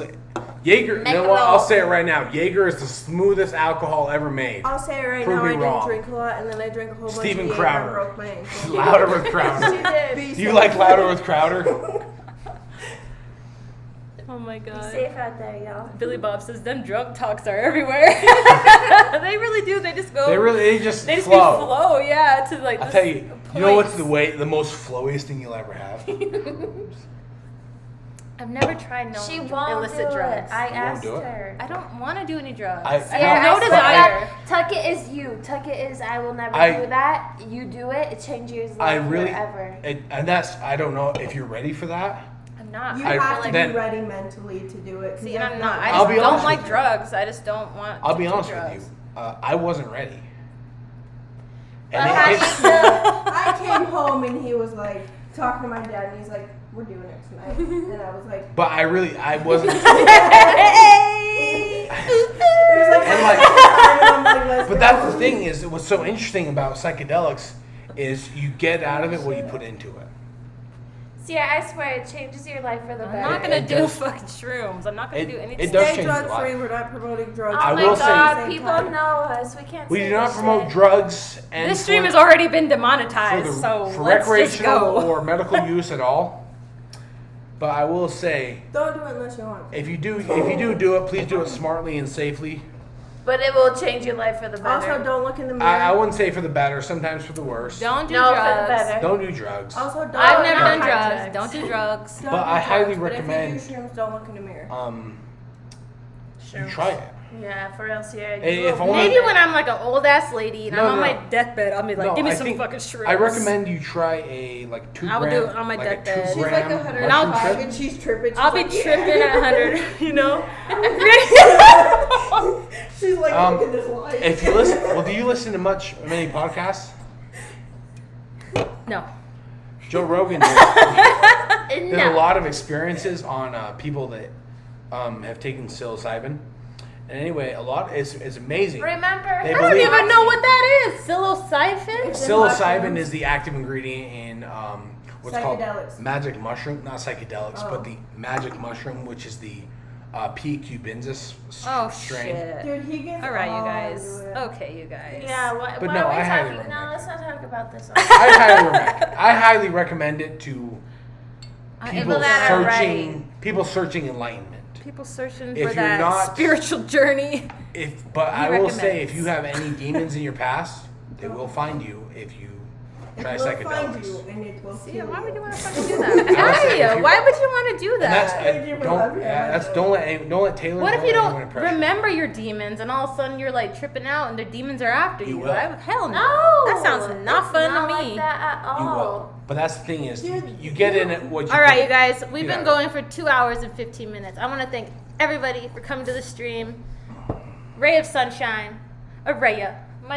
Jaeger. You know what? I'll say it right now. Jaeger is the smoothest alcohol ever made. I'll say it right Prove now. me I wrong. didn't drink a lot, and then I drank a whole bunch Steven of Jaeger Crowder. and broke my ankle. Louder with Crowder. She did. Be Do you safe. like louder with Crowder? Oh my Be god. safe out there, y'all. Billy Bob says them drug talks are everywhere. They really do. They just go. They just They just flow. be flow, yeah. To like. I'll this tell you. You know what's point. the most flowiest thing you'll ever have? I've never tried no She won't illicit do drugs. it. I won't asked do it? her. I don't want to do any drugs. I- I No. have no I swear desire. to God, Tuck it is you. Tuck it is I will never I- do that. You do it. It changes your life I really, forever. and that's I don't know if you're ready for that. I'm not. You I have feel to like. be ready mentally to do it. 'cause See, if and I'm not. I I'll just be don't honest like with you. drugs. I just don't want. I'll to be do honest drugs. with you. I wasn't ready. But And how do you it's, feel? I came home and he was like talking to my dad, and he's like, "We're doing it tonight," and I was like, but I wasn't. "There's like, And like- I'm like, let's But go." that's the thing is, what's so interesting about psychedelics is you get out of it what you put into it. See, I swear it changes your life for the I'm better. not gonna It do does. fucking shrooms. I'm not gonna It- do anything. it does Stay change your drug free. life. We're not promoting drugs. Oh I my will say- God, people know us. We can't. We say do not this promote shit. drugs and This stream for- has already been for, demonetized, so for let's just recreational go. or medical use at all. But I will say, Don't do it unless you want. if you do it, please do it smartly and safely. But it will change your life for the better. Also, don't look in the mirror. I wouldn't say for the better, sometimes for the worse. Don't do no, for the drugs. better. Don't do drugs. Also, don't. I've never not done hard drugs. drugs. Don't do drugs. Don't But do I highly drugs, but recommend- If you do shrooms, don't look in the mirror. You Shrooms. try it. Yeah, for real, Sierra. Hey, you if will only- Maybe when I'm like an old ass lady and No, I'm on no. my deathbed, I'll be like, No, give me I some think- fucking shrooms. I recommend you try a like 2 I will gram. do it on my like a deathbed. 2 She's She's like gram 105 mushroom trip. and she's tripping. She's I'll be like, yeah. tripping at 100, you know? She's like, Um, look at this light. If you listen, well, do you listen to many podcasts? No. Joe Rogan did a No. lot of experiences on people that have taken psilocybin. And anyway, it's amazing. Remember? They I don't believe- even know what that is. Psilocybin? Psilocybin is the active ingredient in what's called Psychedelics. magic mushroom, not psychedelics, Oh. but the magic mushroom, which is the P. cubensis Oh, strain. shit. Dude, he gets All right, you all guys. into it. Okay, you guys. Yeah, why But are no, we I highly talking? No, recommend let's not talk about this. I highly recommend it to people that are people searching enlightenment. People searching If for you're that not- spiritual journey. But I will say, recommends. if you have any demons in your past They will find you if you try It will find psychedelics. you, and it will See, kill why you. would you want to fucking do that? I was saying, if Why? you- Why would you want to do And that's that? Thank you for don't. laughing Yeah, at that's my don't let Taylor. What if you let anyone don't impress you. remember your demons and all of a sudden you're like tripping out and the demons are after You you? will. Hell no. No, That sounds not it's fun not to like me. that at You all. will. But that's the thing is, Dude, you get in it. What you All right, put- you guys, we've Yeah. been going for 2 hours and 15 minutes. I want to thank everybody for coming to the stream. Ray of Sunshine, Araya,